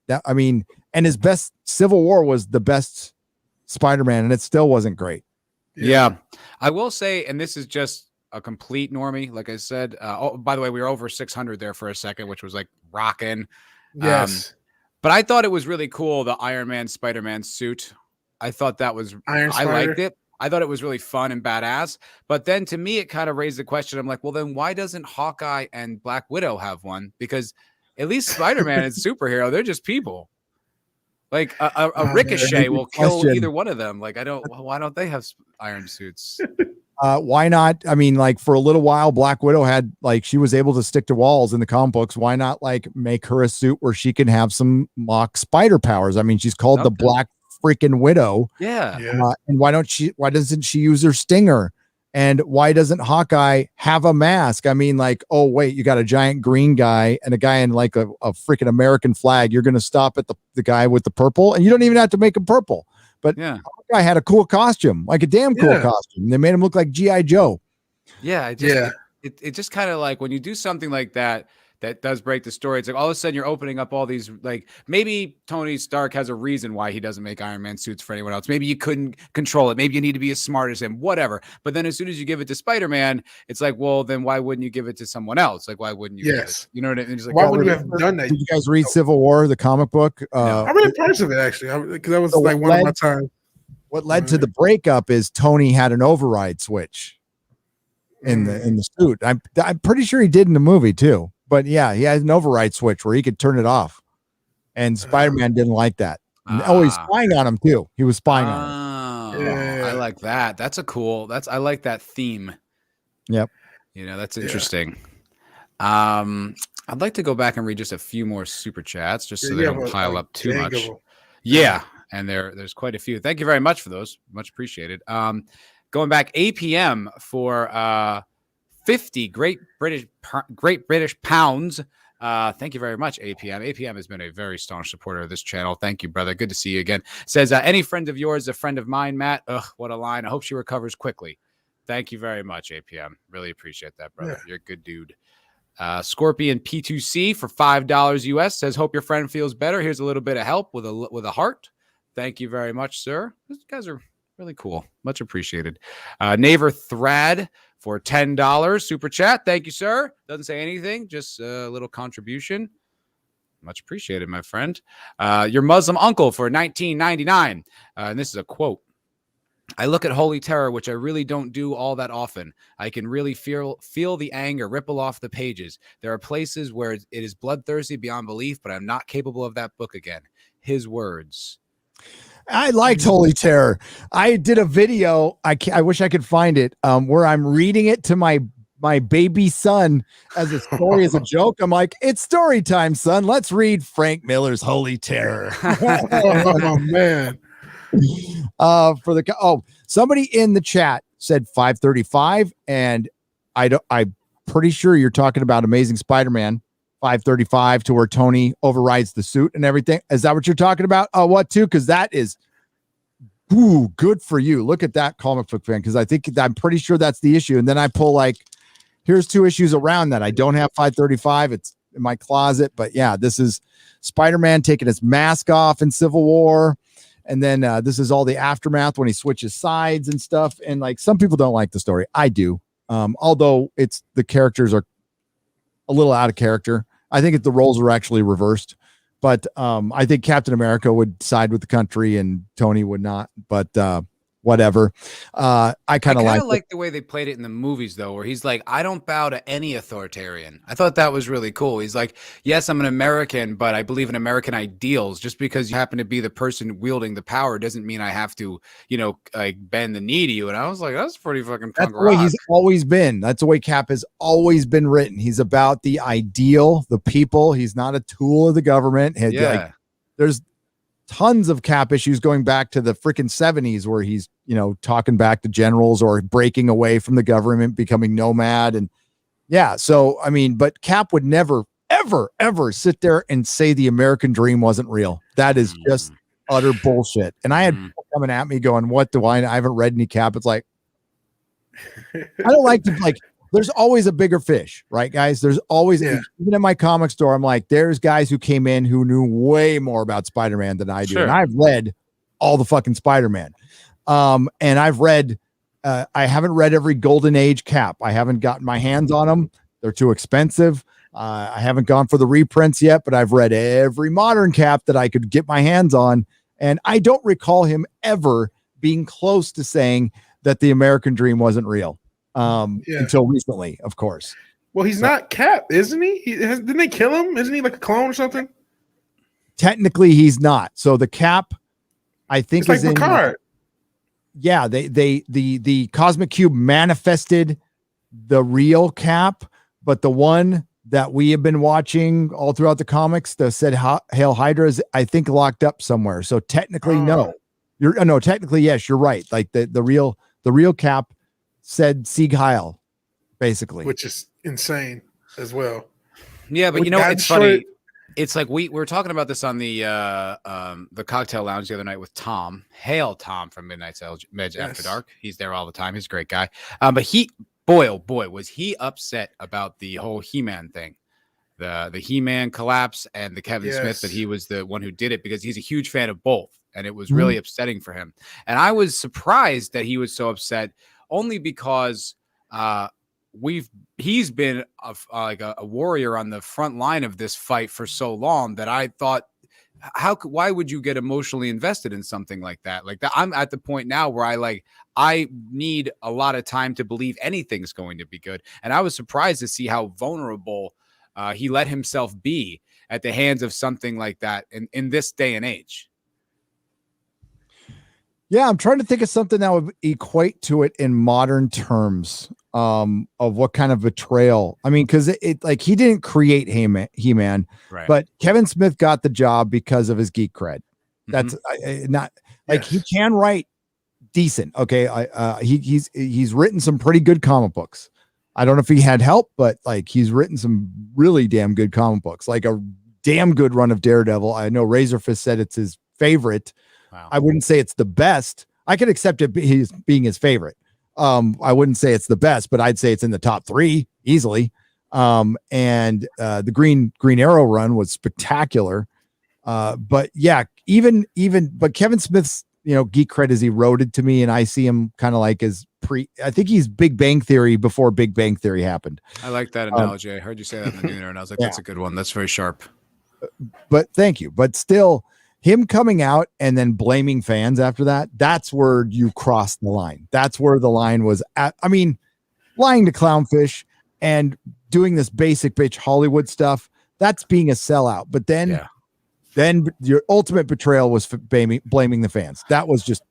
And his best Civil War was the best Spider-Man, and it still wasn't great. Yeah. I will say, and this is just a complete normie, like I said. By the way, we were over 600 there for a second, which was like rocking. Yes. But I thought it was really cool, the Iron Man Spider-Man suit. I thought that was I liked it. I thought it was really fun and badass. But then to me, it kind of raised the question. I'm like, well, then why doesn't Hawkeye and Black Widow have one? Because at least Spider-Man is superhero. They're just people. Like a ricochet will kill either one of them. Like why don't they have iron suits? Why not? I mean, like for a little while, Black Widow had like she was able to stick to walls in the comic books. Why not like make her a suit where she can have some mock spider powers? I mean, she's called the Black freaking widow. Yeah. And why doesn't she use her stinger? And why doesn't Hawkeye have a mask? I mean, like, oh wait, you got a giant green guy and a guy in like a freaking American flag. You're going to stop at the guy with the purple, and you don't even have to make him purple. But Hawkeye had a cool costume, like a damn cool costume. They made him look like G.I. Joe. Yeah. It just kind of like when you do something like that does break the story. It's like all of a sudden you're opening up all these, like maybe Tony Stark has a reason why he doesn't make Iron Man suits for anyone else. Maybe you couldn't control it. Maybe you need to be as smart as him, whatever. But then as soon as you give it to Spider-Man, it's like, well, then why wouldn't you give it to someone else? Like, why wouldn't you? Yes. You know what I mean? It's like, why would you have done that? Did you guys read Civil War, the comic book? I read parts of it actually, because that was like one of my time. What led to the breakup is Tony had an override switch in the suit. I'm pretty sure he did in the movie too. But yeah, he had an override switch where he could turn it off. And Spider-Man didn't like that. He's spying on him too. He was spying on him. I like that. That's I like that theme. Yep. You know, that's interesting. I'd like to go back and read just a few more super chats just so they don't pile up too much. Yeah. And there's quite a few. Thank you very much for those. Much appreciated. Going back, APM for 50 great British pounds. Thank you very much, APM. APM has been a very staunch supporter of this channel. Thank you, brother. Good to see you again. Says, any friend of yours, a friend of mine, Matt. Ugh, what a line. I hope she recovers quickly. Thank you very much, APM. Really appreciate that, brother. Yeah. You're a good dude. Scorpion P2C for $5 US says, hope your friend feels better. Here's a little bit of help with a heart. Thank you very much, sir. These guys are really cool. Much appreciated. Naver Thrad for $10 super chat. Thank you, sir. Doesn't say anything, just a little contribution. Much appreciated, my friend. Your Muslim uncle for $19.99. And this is a quote. I look at Holy Terror, which I really don't do all that often. I can really feel the anger ripple off the pages. There are places where it is bloodthirsty beyond belief, but I'm not capable of that book again. His words. I liked Holy Terror. I did a video. I wish I could find it, where I'm reading it to my baby son as a story, as a joke. I'm like, it's story time, son. Let's read Frank Miller's Holy Terror. Oh man. Somebody in the chat said 535, and I'm pretty sure you're talking about Amazing Spider-Man 535, to where Tony overrides the suit and everything. Is that what you're talking about? What too? Because that is good for you. Look at that, comic book fan, because I'm pretty sure that's the issue. And then I pull like, here's two issues around that. I don't have 535. It's in my closet, but yeah, this is Spider-Man taking his mask off in Civil War. And then this is all the aftermath when he switches sides and stuff. And like, some people don't like the story. I do. Although the characters are a little out of character. I think the roles were actually reversed, but I think Captain America would side with the country and Tony would not, but whatever. I kind of like the way they played it in the movies though, where he's like, I don't bow to any authoritarian. I thought that was really cool. He's like, yes, I'm an American, but I believe in American ideals. Just because you happen to be the person wielding the power doesn't mean I have to, like bend the knee to you. And I was like, that's pretty fucking punk rock. That's the way he's always been. That's the way Cap has always been written. He's about the ideal, the people. He's not a tool of the government. Like, there's tons of Cap issues going back to the freaking 70s where he's, talking back to generals or breaking away from the government, becoming nomad. And yeah, so, I mean, but Cap would never, ever, ever sit there and say the American dream wasn't real. That is just utter bullshit. And I had people coming at me going, what do I haven't read any Cap. It's like, I don't like to there's always a bigger fish, right, guys? There's always, even in my comic store, I'm like, there's guys who came in who knew way more about Spider-Man than I do. Sure. And I've read all the fucking Spider-Man. And I've read, I haven't read every Golden Age Cap. I haven't gotten my hands on them. They're too expensive. I haven't gone for the reprints yet, but I've read every modern Cap that I could get my hands on. And I don't recall him ever being close to saying that the American dream wasn't real. Until recently, of course. Well, he's not Cap, isn't he? Didn't they kill him? Isn't he like a clone or something? Technically, he's not. So the Cap, I think, it's like Picard. The Cosmic Cube manifested the real Cap, but the one that we have been watching all throughout the comics that said Hail Hydra is, I think, locked up somewhere. So technically, no. You're no, technically, yes, you're right. Like the real Cap said Sieg Heil, basically. which is insane as well. Yeah, but With you know, God it's funny. destroyed- It's like we were talking about this on the cocktail lounge the other night with Tom. Hail Tom from Midnight Meds After Dark. He's there all the time. He's a great guy. But boy, oh boy, was he upset about the whole He-Man thing. The He-Man collapse and the Kevin Smith, that he was the one who did it, because he's a huge fan of both. And it was really upsetting for him. And I was surprised that he was so upset, only because he's been like a warrior on the front line of this fight for so long that I thought, why would you get emotionally invested in something like that? Like that, I'm at the point now where I need a lot of time to believe anything's going to be good. And I was surprised to see how vulnerable he let himself be at the hands of something like that in this day and age. Yeah, I'm trying to think of something that would equate to it in modern terms, of what kind of betrayal. I mean, because it like he didn't create He-Man, right? But Kevin Smith got the job because of his geek cred. That's not like he can write decent. Okay, he's written some pretty good comic books. I don't know if he had help, but like he's written some really damn good comic books, like a damn good run of Daredevil. I know Razorfist said it's his favorite. Wow. I wouldn't say it's the best. I could accept it being his favorite. I wouldn't say it's the best, but I'd say it's in the top 3 easily. And the Green Arrow run was spectacular. But yeah, but Kevin Smith's, geek cred is eroded to me, and I see him kind of like as I think he's Big Bang Theory before Big Bang Theory happened. I like that analogy. I heard you say that in the dinner, and I was like, that's a good one. That's very sharp. But thank you. But still, him coming out and then blaming fans after that's where you cross the line. That's where the line was at. I mean, lying to Clownfish and doing this basic bitch Hollywood stuff, that's being a sellout. But then your ultimate betrayal was blaming the fans. That was just,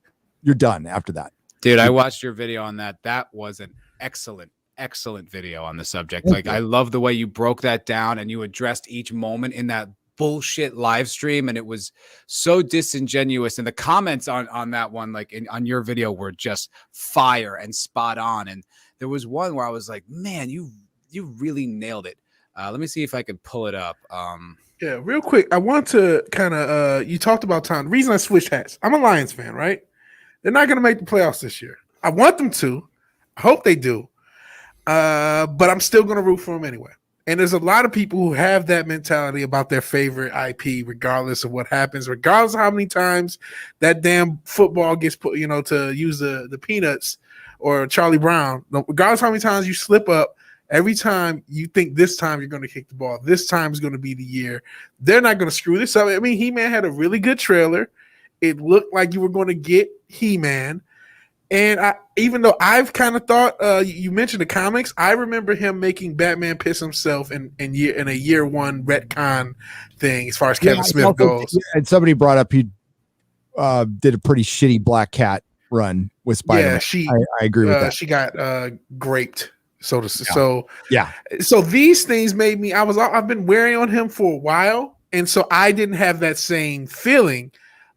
you're done after that. Dude, I watched your video on that. That was an excellent video on the subject. Like, I love the way you broke that down and you addressed each moment in that bullshit live stream, and it was so disingenuous. And the comments on that one, like on your video, were just fire and spot on. And there was one where I was like, man, you really nailed it. Let me see if I can pull it up. Yeah, real quick, I want to kind of you talked about Tom. The reason I switched hats, I'm a Lions fan, right? They're not going to make the playoffs this year. I want them to. I hope they do. But I'm still going to root for them anyway. And there's a lot of people who have that mentality about their favorite IP, regardless of what happens, regardless of how many times that damn football gets put, to use the Peanuts or Charlie Brown. Regardless of how many times you slip up, every time you think this time you're going to kick the ball, this time is going to be the year. They're not going to screw this up. I mean, He-Man had a really good trailer. It looked like you were going to get He-Man. And even though I've kind of thought, you mentioned the comics, I remember him making Batman piss himself in a year one retcon thing as far as Kevin Smith goes. And somebody brought up he did a pretty shitty Black Cat run with Spider-Man. Yeah, I agree with that. She got graped, so to yeah. So these things made me. I've been wearing on him for a while, and so I didn't have that same feeling.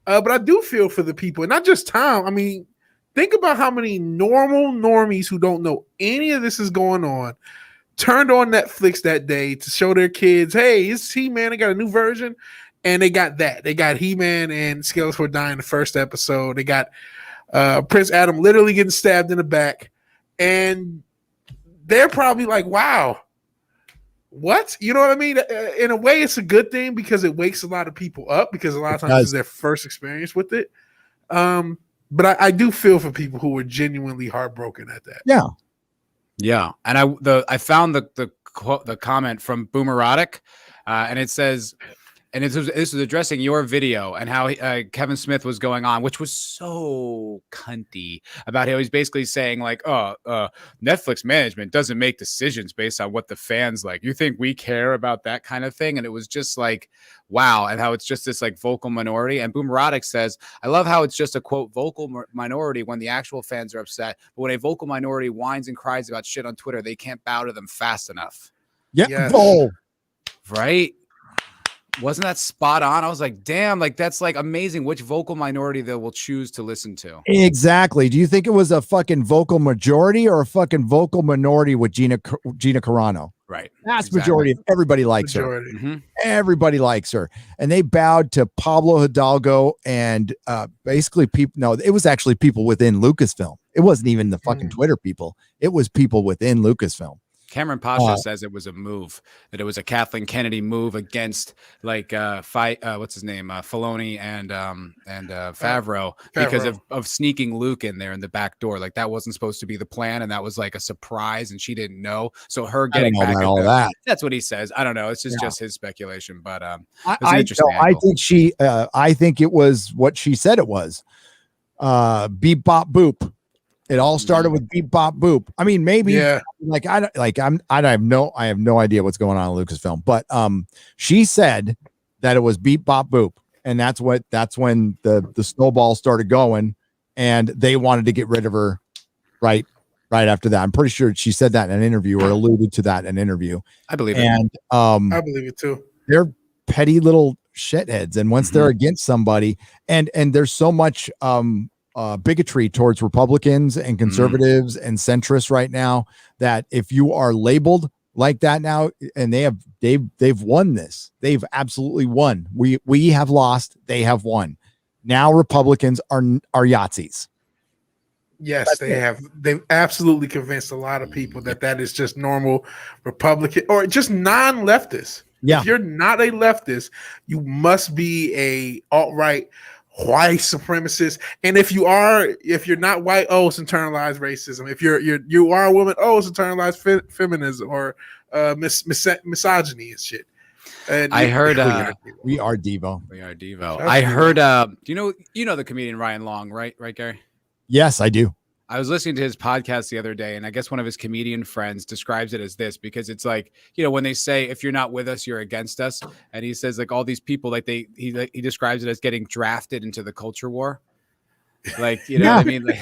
But I do feel for the people, and not just Tom. I mean, think about how many normies who don't know any of this is going on turned on Netflix that day to show their kids, hey, it's He-Man. They got a new version. And they got that. They got He-Man and Skeletor dying in the first episode. They got Prince Adam literally getting stabbed in the back. And they're probably like, wow, what? You know what I mean? In a way, it's a good thing because it wakes a lot of people up because a lot of times it's their first experience with it. But I do feel for people who were genuinely heartbroken at that. Yeah. Yeah. And I found the comment from Boomerotic, and it says, and this was addressing your video and how Kevin Smith was going on, which was so cunty about how he's basically saying like, Netflix management doesn't make decisions based on what the fans like. You think we care about that kind of thing? And it was just like, wow. And how it's just this like vocal minority. And Boomerotic says, I love how it's just a quote vocal minority when the actual fans are upset. But when a vocal minority whines and cries about shit on Twitter, they can't bow to them fast enough. Yeah. Yes. Oh. Right. Wasn't that spot on? I was like, damn, like that's like amazing which vocal minority they will choose to listen to. Exactly. Do you think it was a fucking vocal majority or a fucking vocal minority with Gina Carano? Right. Vast majority of everybody likes her. Majority. Mm-hmm. Everybody likes her. And they bowed to Pablo Hidalgo and basically people. No, it was actually people within Lucasfilm. It wasn't even the fucking Twitter people. It was people within Lucasfilm. Cameron Pasha says it was a move, that it was a Kathleen Kennedy move against like what's his name, Filoni and Favreau, because of sneaking Luke in there in the back door. Like that wasn't supposed to be the plan, and that was like a surprise, and she didn't know. So her getting back at all that. That's what he says. I don't know. It's just his speculation, but I think it was what she said it was. Beep bop boop. It all started with beep bop boop. I mean, maybe like I have no idea what's going on in Lucasfilm, but she said that it was beep bop boop, and that's when the snowball started going, and they wanted to get rid of her right after that. I'm pretty sure she said that in an interview or alluded to that in an interview. I believe it. And I believe it too. They're petty little shitheads, and once they're against somebody, and there's so much bigotry towards Republicans and conservatives and centrists right now, that if you are labeled like that now, and they've won this, they've absolutely won. We have lost, they have won. Now Republicans are Yahtzees. Yes, they've absolutely convinced a lot of people that is just normal Republican or just non-leftist. Yeah. If you're not a leftist, you must be a alt-right white supremacist. And if you're not white, it's internalized racism. If you are a woman, it's internalized feminism or misogyny and shit. And I heard we are Devo. We are Devo. I heard you know the comedian Ryan Long, right, Gary? Yes, I do. I was listening to his podcast the other day, and I guess one of his comedian friends describes it as this, because it's like, when they say, if you're not with us, you're against us. And he says like all these people, like he describes it as getting drafted into the culture war. Like, what I mean? Like,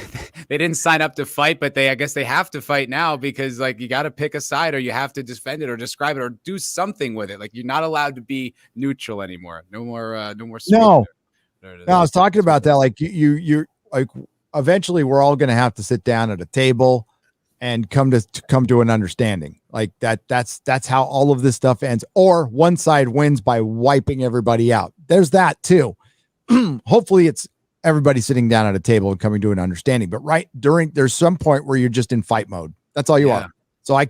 they didn't sign up to fight, but I guess they have to fight now, because like you got to pick a side, or you have to defend it or describe it or do something with it. Like you're not allowed to be neutral anymore. No more. No, I was talking about that. Like you're like, eventually we're all going to have to sit down at a table and come to an understanding. Like that's how all of this stuff ends, or one side wins by wiping everybody out. There's that too. Hopefully it's everybody sitting down at a table and coming to an understanding, but there's some point where you're just in fight mode. That's all you are. So I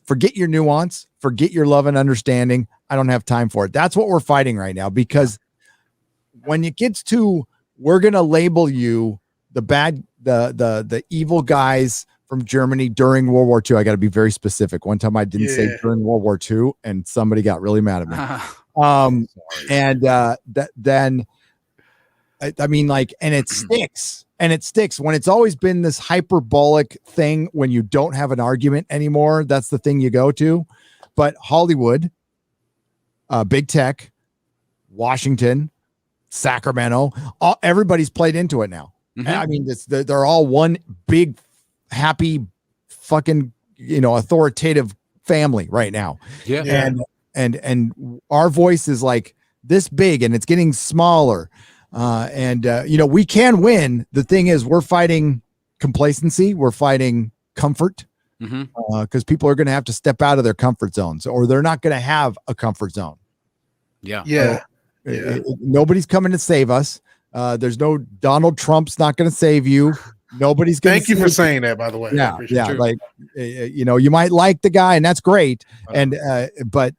forget your nuance, forget your love and understanding. I don't have time for it. That's what we're fighting right now, because when it gets to, we're going to label you the evil guys from Germany during World War II. I got to be very specific. One time I didn't say during World War II, and somebody got really mad at me. Then I mean, like, and it sticks when it's always been this hyperbolic thing when you don't have an argument anymore. That's the thing you go to. But Hollywood, big tech, Washington, Sacramento, everybody's played into it now. I mean, they're all one big, happy, fucking, authoritative family right now. Yeah. And our voice is like this big, and it's getting smaller. We can win. The thing is, we're fighting complacency. We're fighting comfort, because people are going to have to step out of their comfort zones, or they're not going to have a comfort zone. Yeah. Nobody's coming to save us. There's no Donald Trump's not going to save you. Nobody's going to. Thank you for saying that, by the way. Yeah. Like, you might like the guy, and that's great. But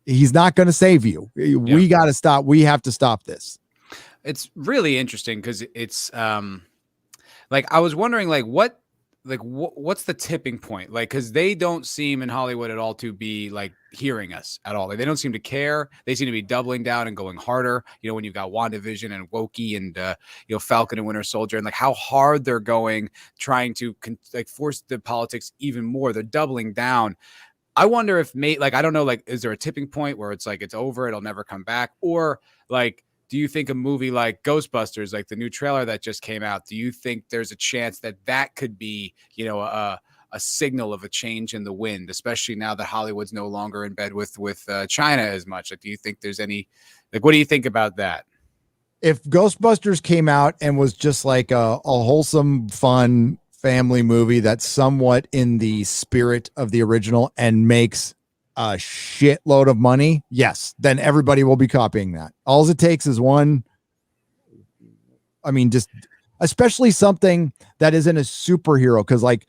he's not going to save you. We got to stop. We have to stop this. It's really interesting, because it's like, I was wondering what's the tipping point? Like, because they don't seem in Hollywood at all to be like hearing us at all. Like, they don't seem to care. They seem to be doubling down and going harder. When you've got WandaVision and Loki and Falcon and Winter Soldier, and like how hard they're going, trying to force the politics even more. They're doubling down. I wonder if I don't know, like, is there a tipping point where it's like it's over, it'll never come back, or like, do you think a movie like Ghostbusters, like the new trailer that just came out, do you think there's a chance that could be, a a signal of a change in the wind, especially now that Hollywood's no longer in bed with China as much. Like, do you think there's any, like, what do you think about that? If Ghostbusters came out and was just like a wholesome, fun family movie that's somewhat in the spirit of the original and makes a shitload of money, yes, then everybody will be copying that. All it takes is one. I mean, just especially something that isn't a superhero, because like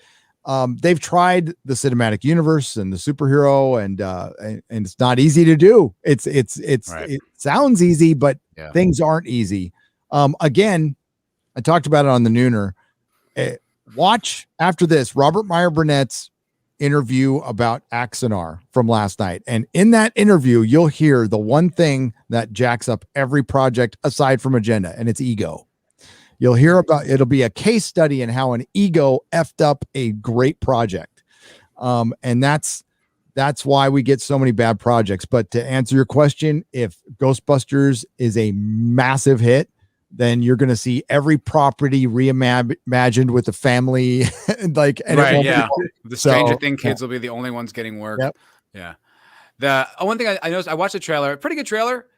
they've tried the cinematic universe and the superhero, and it's not easy to do. It's Right. It sounds easy, but Yeah. things aren't easy. Again, I talked about it on the Nooner. Watch after this Robert Meyer Burnett's interview about Axanar from last night. And in that interview, you'll hear the one thing that jacks up every project aside from agenda, and it's ego. You'll hear about, it'll be a case study in how an ego effed up a great project. And that's why we get so many bad projects. But to answer your question, if Ghostbusters is a massive hit, then you're going to see every property reimagined with the family. Like, and Right, it won't yeah. be The Stranger so, Thing kids will be the only ones getting work. Yep. Yeah. The one thing I noticed, I watched the trailer, pretty good trailer.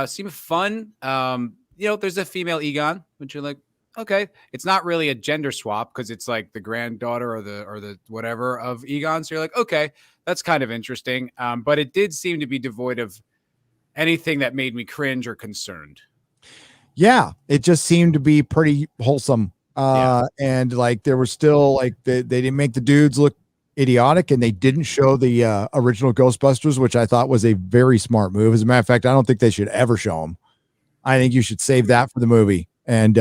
Seemed fun. There's a female Egon, which you're like, okay, it's not really a gender swap because it's like the granddaughter or the whatever of Egon. So you're like, okay, that's kind of interesting. But it did seem to be devoid of anything that made me cringe or concerned. Yeah, it just seemed to be pretty wholesome. And like there was still like they didn't make the dudes look idiotic, and they didn't show the original Ghostbusters, which I thought was a very smart move. As a matter of fact, I don't think they should ever show them. I think you should save that for the movie. And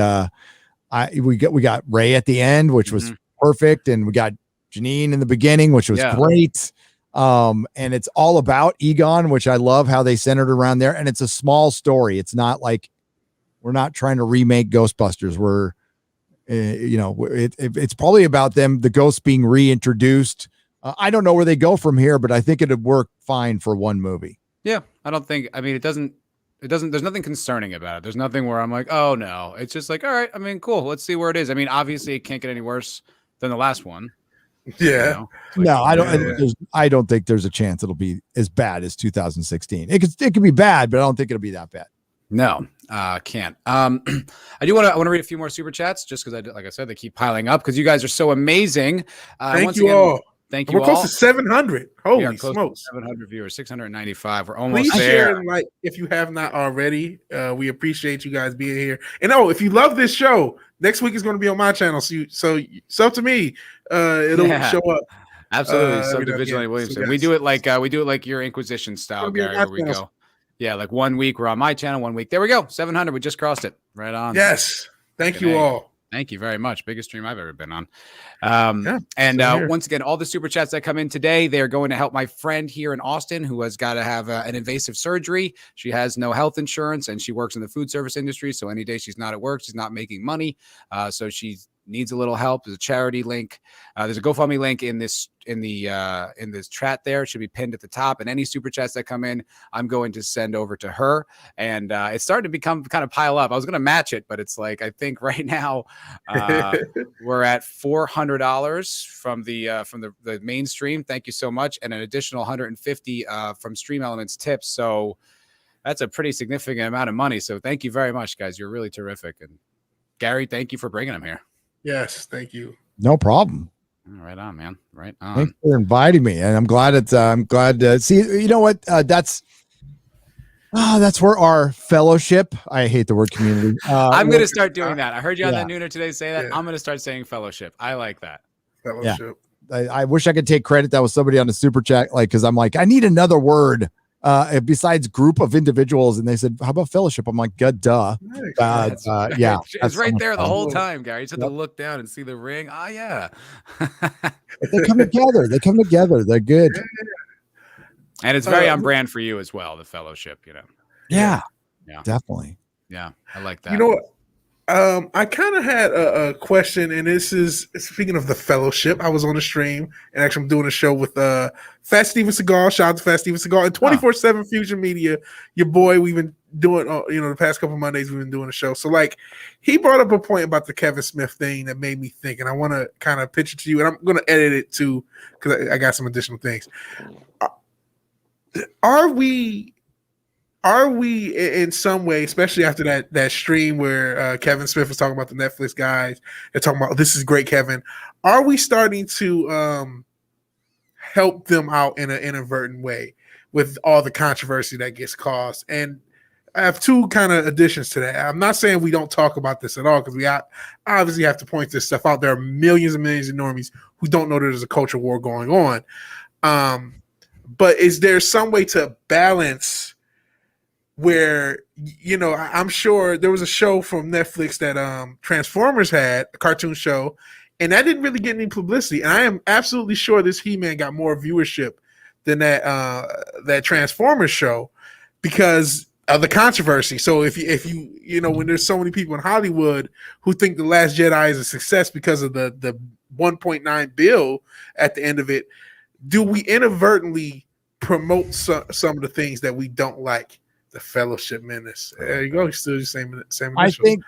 we got Ray at the end, which was perfect, and we got Janine in the beginning, which was great. And it's all about Egon, which I love how they centered around there. And it's a small story. It's not like we're not trying to remake Ghostbusters. We're, it's probably about them, the ghosts being reintroduced. I don't know where they go from here, but I think it'd work fine for one movie. Yeah, it doesn't, there's nothing concerning about it. There's nothing where I'm like, oh no, it's just like, all right, I mean, cool. Let's see where it is. I mean, obviously it can't get any worse than the last one. Yeah. No, I don't think there's a chance it'll be as bad as 2016. It could be bad, but I don't think it'll be that bad. No, can't. I want to read a few more super chats just because like I said, they keep piling up because you guys are so amazing. Thank you all. Thank you. We're close to 700. Holy smokes! 700 viewers, 695. We're almost Please there. share and like if you have not already. We appreciate you guys being here. And if you love this show, next week is going to be on my channel. So sub to me. It'll show up. Absolutely. Sub to Vigilante Williamson. We do it like your Inquisition style, Gary. Where we go. Yeah, like 1 week we're on my channel, 1 week. There we go. 700. We just crossed it. Right on. Yes. Thank you all. Thank you very much. Biggest stream I've ever been on. Once again, all the super chats that come in today, they're going to help my friend here in Austin who has got to have an invasive surgery. She has no health insurance and she works in the food service industry. So any day she's not at work, she's not making money. So she's needs a little help. There's a charity link. There's a GoFundMe link in this chat there. It should be pinned at the top. And any super chats that come in, I'm going to send over to her. And it's starting to become kind of pile up. I was going to match it, but it's like I think right now we're at $400 from the mainstream. Thank you so much, and an additional 150 from Stream Elements tips. So that's a pretty significant amount of money. So thank you very much, guys. You're really terrific. And Gary, thank you for bringing them here. Yes, thank you. No problem. Right on, man. Right on. Thanks for inviting me, and I'm glad to see. You know what? That's where our fellowship. I hate the word community. I'm going to start doing that. I heard you on Yeah. that Nooner today say that. Yeah. I'm going to start saying fellowship. I like that. Fellowship. I wish I could take credit. That was somebody on the super chat, because I'm like, I need another word besides group of individuals, and they said, how about fellowship? I'm like, good, duh. Nice. Yeah, It's right there the whole fun. time, Gary. You just have to look down and see the ring. Oh, yeah. they come together. They're good. And it's very on brand for you as well, the fellowship, Yeah, Yeah. definitely. Yeah, I like that. You know what? I kind of had a question, and this is speaking of the Fellowship. I was on a stream, and actually I'm doing a show with Fat Steven Seagal. Shout out to Fat Steven Seagal and 24/7 Fusion Media. Your boy, we've been doing, the past couple of Mondays we've been doing a show. So like, he brought up a point about the Kevin Smith thing that made me think, and I want to kind of pitch it to you, and I'm going to edit it too because I got some additional things. Are we in some way, especially after that stream where Kevin Smith was talking about the Netflix guys, they're talking about, this is great, Kevin. Are we starting to help them out in an inadvertent way with all the controversy that gets caused? And I have two kind of additions to that. I'm not saying we don't talk about this at all, because we obviously have to point this stuff out. There are millions and millions of normies who don't know there's a culture war going on. But is there some way to balance where, I'm sure there was a show from Netflix that Transformers had, a cartoon show, and that didn't really get any publicity. And I am absolutely sure this He-Man got more viewership than that Transformers show because of the controversy. So if you when there's so many people in Hollywood who think The Last Jedi is a success because of the 1.9 bill at the end of it, do we inadvertently promote some of the things that we don't like? The Fellowship Menace. There you go. He's still the same initials. I think,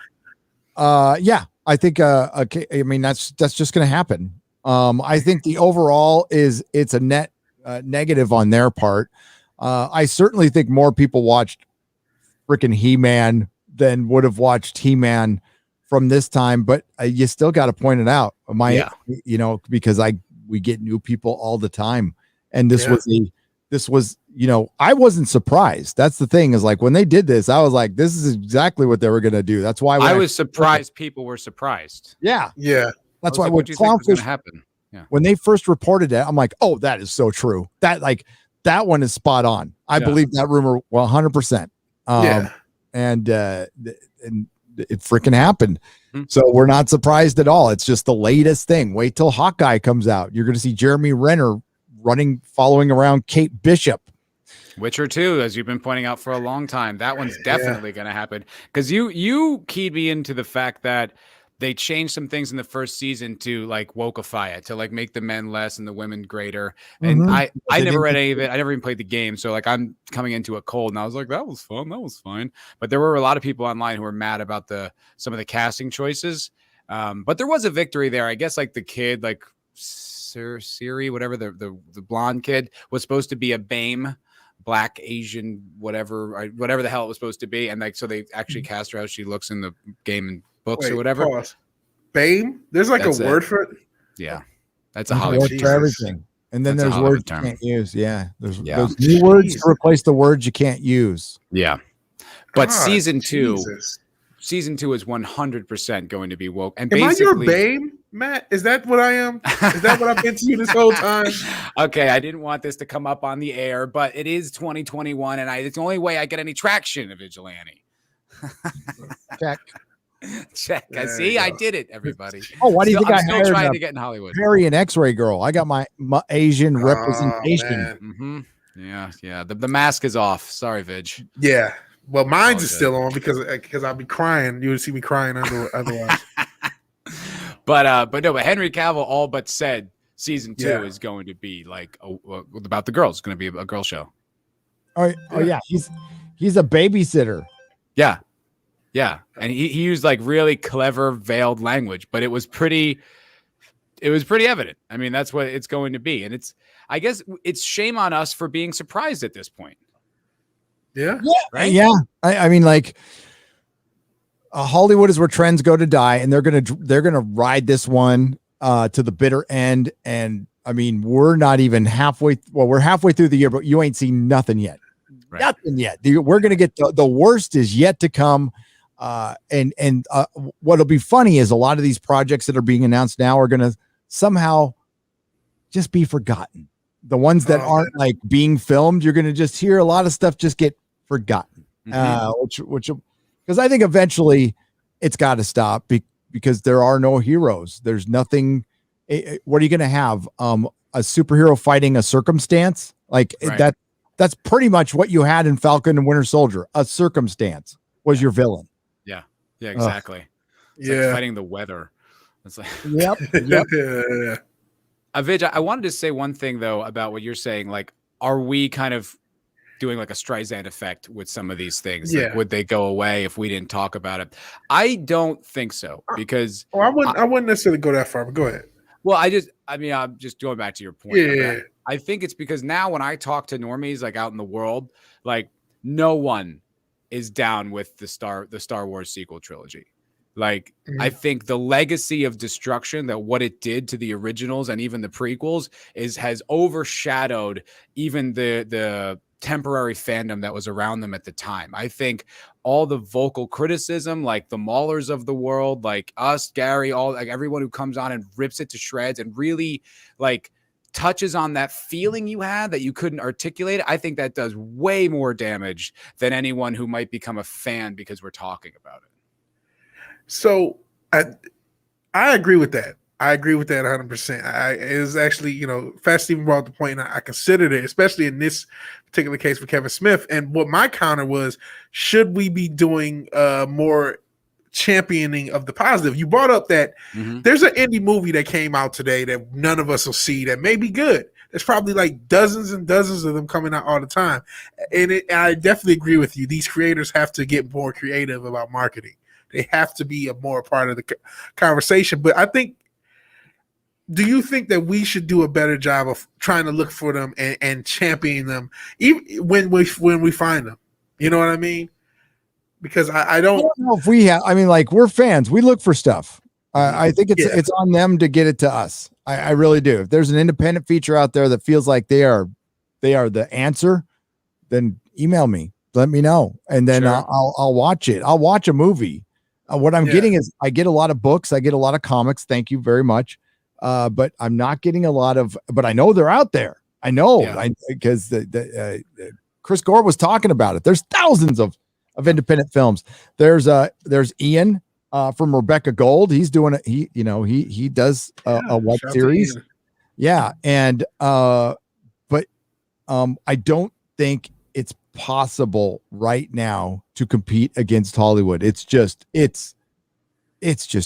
I think, okay. I mean, that's just going to happen. I think the overall it's a net negative on their part. I certainly think more people watched freaking He-Man than would have watched He-Man from this time, but you still got to point it out. Because we get new people all the time. And this was, I wasn't surprised. That's the thing, is like when they did this, I was like, this is exactly what they were going to do. That's why I was surprised people were surprised. Yeah. That's why what you think was going to happen. Yeah. When they first reported it, I'm like, oh, that is so true. That one is spot on. I believe that rumor 100%. And it freaking happened. Mm-hmm. So we're not surprised at all. It's just the latest thing. Wait till Hawkeye comes out. You're going to see Jeremy Renner following around Kate Bishop. Witcher 2, as you've been pointing out for a long time. That one's definitely going to happen. Because you keyed me into the fact that they changed some things in the first season to like wokeify it, to like make the men less and the women greater. And I never read any of it. I never even played the game. So like I'm coming into it cold, and I was like, that was fun. That was fine. But there were a lot of people online who were mad about some of the casting choices. But there was a victory there. I guess like the kid, like Siri, whatever, the blonde kid was supposed to be a BAME, Black Asian, whatever the hell it was supposed to be. And like, so they actually cast her how she looks in the game and books or whatever. Pause. BAME? There's like a word for it. Yeah. That's a Hollywood for everything. And then there's words you can't use. Yeah. There's new words to replace the words you can't use. Yeah. But season two is 100% going to be woke. And am I your BAME, Matt? Is that what I am? Is that what I've been to you this whole time? Okay, I didn't want this to come up on the air, but it is 2021, and it's the only way I get any traction in Vigilante. Check. I see. I did it, everybody. Oh, why do you think I'm I still hired trying to get in Hollywood? Harry and X-Ray Girl. I got my Asian representation. Yeah. The mask is off. Sorry, Vig. Yeah. Well, mine's is still on because I'll be crying. You would see me crying otherwise. But Henry Cavill all but said season 2 is going to be like about the girls. It's going to be a girl show. Oh yeah. He's a babysitter. Yeah. And he used like really clever veiled language, but it was pretty evident. I mean, that's what it's going to be. And I guess it's shame on us for being surprised at this point. Yeah. Right. Yeah. I mean, like, Hollywood is where trends go to die, and they're gonna ride this one to the bitter end. And I mean, we're not even halfway. Well, we're halfway through the year, but you ain't seen nothing yet. Right. Nothing yet. We're gonna get the worst is yet to come. And what'll be funny is a lot of these projects that are being announced now are gonna somehow just be forgotten. The ones that aren't like being filmed, you're gonna just hear a lot of stuff just get forgotten. Which because I think eventually it's got to stop because there are no heroes. There's nothing. What are you going to have? A superhero fighting a circumstance like that. That's pretty much what you had in Falcon and Winter Soldier. A circumstance was your villain. Yeah, exactly. It's like fighting the weather. It's like, Yep. Yeah. Vij, I wanted to say one thing though about what you're saying. Like, are we kind of doing like a Streisand effect with some of these things? Like, would they go away if we didn't talk about it? I don't think so, because I wouldn't necessarily go that far, but go ahead. well, I'm just going back to your point. Yeah. I think it's because now when I talk to normies like out in the world, like no one is down with the Star Wars sequel trilogy. Like, I think the legacy of destruction, that what it did to the originals and even the prequels has overshadowed even the temporary fandom that was around them at the time. I think all the vocal criticism, like the Maulers of the world, like us, Gary, all like everyone who comes on and rips it to shreds and really like touches on that feeling you had that you couldn't articulate, I think that does way more damage than anyone who might become a fan because we're talking about it. So I agree with that. I agree with that 100%. It was actually, Fast Steven brought up the point, and I considered it, especially in this particular case for Kevin Smith. And what my counter was, should we be doing more championing of the positive? You brought up that there's an indie movie that came out today that none of us will see that may be good. There's probably like dozens and dozens of them coming out all the time. And I definitely agree with you. These creators have to get more creative about marketing. They have to be a more part of the conversation. But I think, do you think that we should do a better job of trying to look for them and championing them even when we find them? You know what I mean? Because I don't know if we have. I mean, like, we're fans. We look for stuff. I think it's on them to get it to us. I really do. If there's an independent feature out there that feels like they are the answer, then email me. Let me know, and then I'll watch it. I'll watch a movie. What I'm getting is I get a lot of books. I get a lot of comics. Thank you very much. But I'm not getting a lot of, but I know they're out there. I know because Chris Gore was talking about it. There's thousands of independent films. There's Ian from Rebecca Gold. He's doing it. He does a web series. Yeah. And, but I don't think it's possible right now to compete against Hollywood. It's just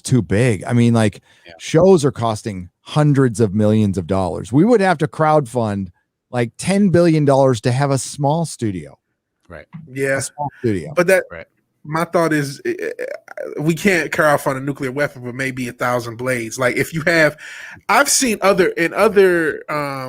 too big. I mean, like, shows are costing hundreds of millions of dollars. We would have to crowdfund like $10 billion to have a small studio. Right. Yeah. A small studio. But my thought is, we can't crowdfund a nuclear weapon, but maybe 1,000 blades. Like, if you have, I've seen the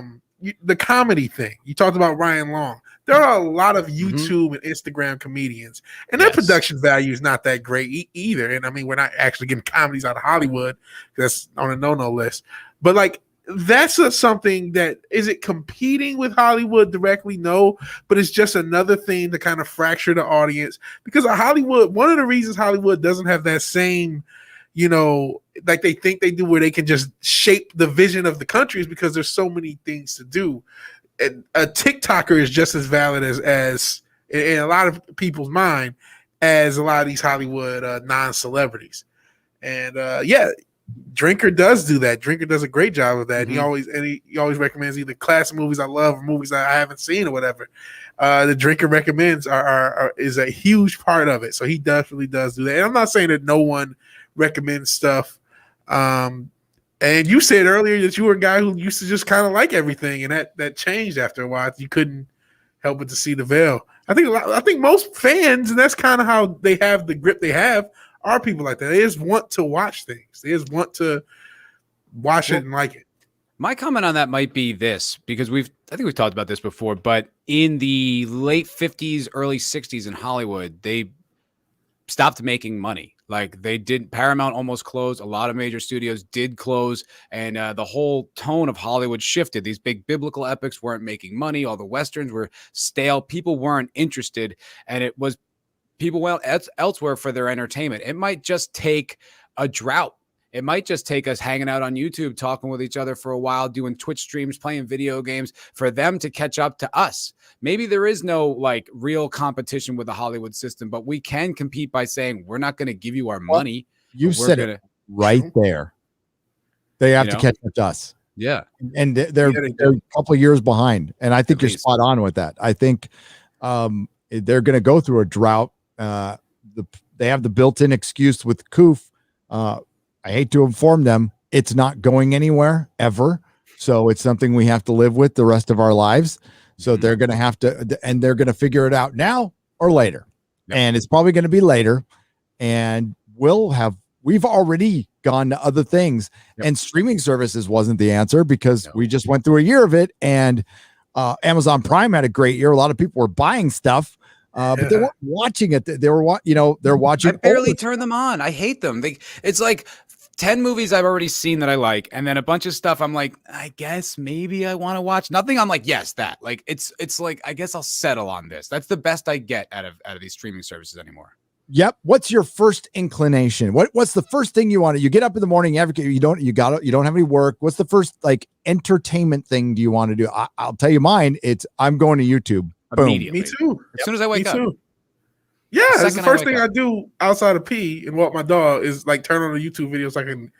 comedy thing. You talked about Ryan Long. There are a lot of YouTube and Instagram comedians, and their production value is not that great either. And I mean, we're not actually getting comedies out of Hollywood. That's on a no-no list. But like, that's something that, is it competing with Hollywood directly? No, but it's just another thing to kind of fracture the audience, because Hollywood, one of the reasons Hollywood doesn't have that same, like they think they do, where they can just shape the vision of the country, is because there's so many things to do. And a TikToker is just as valid as in a lot of people's mind as a lot of these Hollywood non-celebrities. And Drinker does do that. Drinker does a great job of that. He always recommends either classic movies I love or movies I haven't seen or whatever. The Drinker recommends is a huge part of it. So he definitely does do that. And I'm not saying that no one recommends stuff. And you said earlier that you were a guy who used to just kind of like everything, and that changed after a while. You couldn't help but to see the veil. I think most fans, and that's kind of how they have the grip they have, are people like that. They just want to watch things. They just want to watch it and like it. My comment on that might be this, because I think we've talked about this before, but in the late 50s, early 60s in Hollywood, they stopped making money. Like, Paramount almost closed. A lot of major studios did close, and the whole tone of Hollywood shifted. These big biblical epics weren't making money. All the Westerns were stale. People weren't interested, and it was people went elsewhere for their entertainment. It might just take a drought. It might just take us hanging out on YouTube, talking with each other for a while, doing Twitch streams, playing video games, for them to catch up to us. Maybe there is no like real competition with the Hollywood system, but we can compete by saying, we're not going to give you our money. You said it right there. They have to catch up to us. Yeah. And they're a couple of years behind. And I think you're spot on with that. I think they're going to go through a drought. They have the built-in excuse with Koof I hate to inform them, it's not going anywhere ever. So it's something we have to live with the rest of our lives. So they're going to have to, and they're going to figure it out now or later. Yep. And it's probably going to be later. And we've already gone to other things. Yep. And streaming services wasn't the answer because we just went through a year of it. And Amazon Prime had a great year. A lot of people were buying stuff. But they weren't watching it. They're watching. I barely turn them on. I hate them. It's like 10 movies I've already seen that I like, and then a bunch of stuff I'm like, I guess maybe I want to watch. Nothing I'm like, yes, that. Like it's like I guess I'll settle on this. That's the best I get out of these streaming services anymore. Yep. What's your first inclination? What's the first thing you want to? You get up in the morning, you don't have any work. What's the first like entertainment thing do you want to do? I'll tell you mine. I'm going to YouTube. Boom. Immediately. Me too. As soon as I wake up. Yeah, it's the first thing I I do outside of pee and walk my dog is like turn on a YouTube video so I can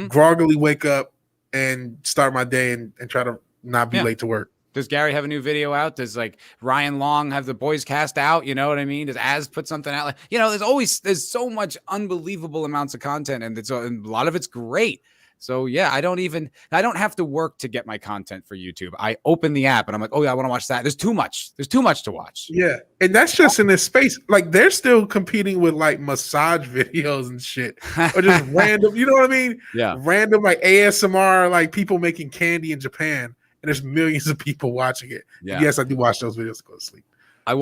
groggily wake up and start my day and try to not be late to work. Does Gary have a new video out? Does like Ryan Long have the boys cast out? You know what I mean? Does Az put something out? Like, you know, there's so much unbelievable amounts of content, and a lot of it's great. So yeah, I don't have to work to get my content for YouTube. I open the app and I'm like, oh yeah, I want to watch that. There's too much to watch. Yeah. And that's just in this space. Like they're still competing with like massage videos and shit. Or just random, you know what I mean? Yeah. Random like ASMR, like people making candy in Japan. And there's millions of people watching it. Yeah. Yes, I do watch those videos to go to sleep. I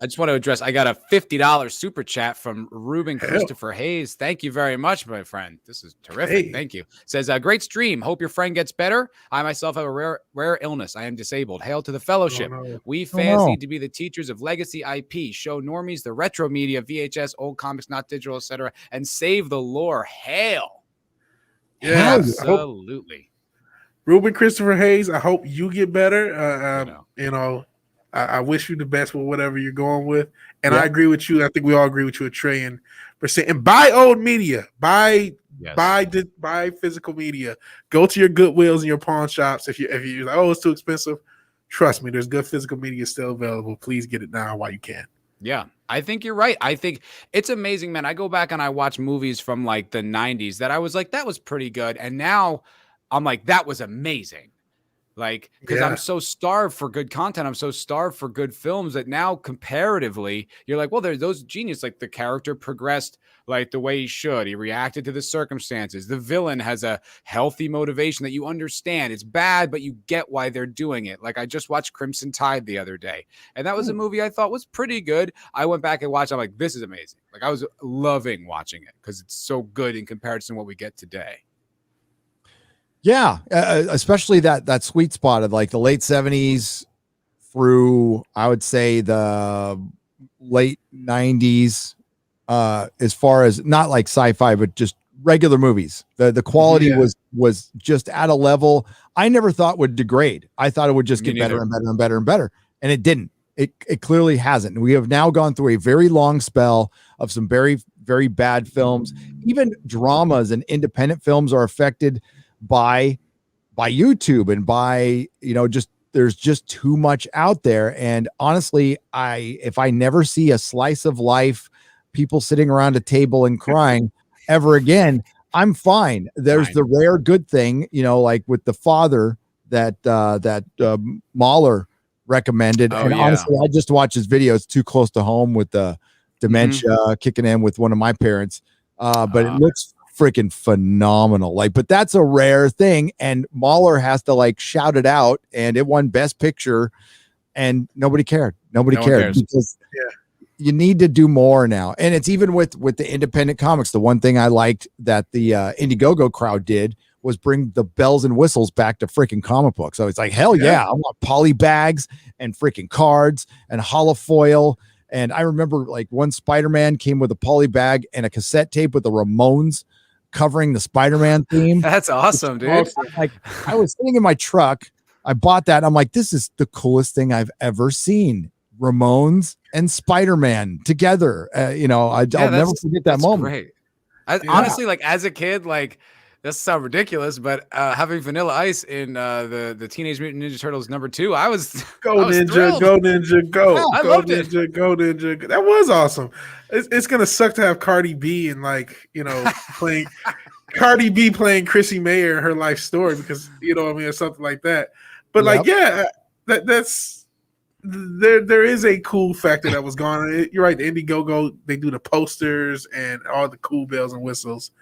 just want to address. I got a $50 super chat from Ruben Christopher Hayes. Thank you very much, my friend. This is terrific. Hey. Thank you. Says, great stream. Hope your friend gets better. I myself have a rare illness. I am disabled. Hail to the fellowship. Oh, no. We fans need to be the teachers of legacy IP. Show normies the retro media, VHS, old comics, not digital, etc., and save the lore. Hail. Yeah, absolutely. Ruben Christopher Hayes, I hope you get better. I wish you the best with whatever you're going with. And I agree with you. I think we all agree with you a trillion %. And buy old media. Buy physical media. Go to your Goodwills and your pawn shops. If you're like, oh, it's too expensive, trust me, there's good physical media still available. Please get it now while you can. Yeah, I think you're right. I think it's amazing, man. I go back and I watch movies from like the 90s that I was like, that was pretty good. And now I'm like, that was amazing. Like, because I'm so starved for good content. I'm so starved for good films that now comparatively, you're like, well, there's those genius. Like the character progressed like the way he should. He reacted to the circumstances. The villain has a healthy motivation that you understand. It's bad, but you get why they're doing it. Like I just watched Crimson Tide the other day, and that was a movie I thought was pretty good. I went back and watched. I'm like, this is amazing. Like I was loving watching it because it's so good in comparison to what we get today. Yeah, especially that sweet spot of like the late 70s through, I would say, the late 90s, as far as not like sci-fi, but just regular movies. The quality was just at a level I never thought would degrade. I thought it would just get better and better and better and better, and it didn't. It clearly hasn't. We have now gone through a very long spell of some very, very bad films. Even dramas and independent films are affected by YouTube and by, just there's just too much out there. And honestly, if I never see a slice of life, people sitting around a table and crying ever again, I'm fine. There's the rare good thing, like with The Father that Mahler recommended. Honestly, I just watch his videos too close to home with the dementia kicking in with one of my parents. But it looks freaking phenomenal. But that's a rare thing, and Mahler has to shout it out, and it won Best Picture, and nobody cared. Nobody cared because you need to do more now. And it's even with the independent comics. The one thing I liked that the Indiegogo crowd did was bring the bells and whistles back to freaking comic books. So it's like, hell yeah, I want poly bags and freaking cards and holofoil. And I remember one Spider-Man came with a poly bag and a cassette tape with the Ramones covering the Spider-Man theme. That's awesome, dude. I was sitting in my truck. I bought that. I'm like, this is the coolest thing I've ever seen. Ramones and Spider-Man together. I'll never forget that moment. Great. Honestly, as a kid, That sounds ridiculous, but having Vanilla Ice in the Teenage Mutant Ninja Turtles #2, I was Go I was Ninja, thrilled. go Ninja, go! Yeah, I go loved Ninja, it. Go Ninja! That was awesome. It's gonna suck to have Cardi B and playing Cardi B playing Chrissy Mayer in her life story because or something like that. But that's there is a cool factor that was going on. You're right. The Indiegogo, they do the posters and all the cool bells and whistles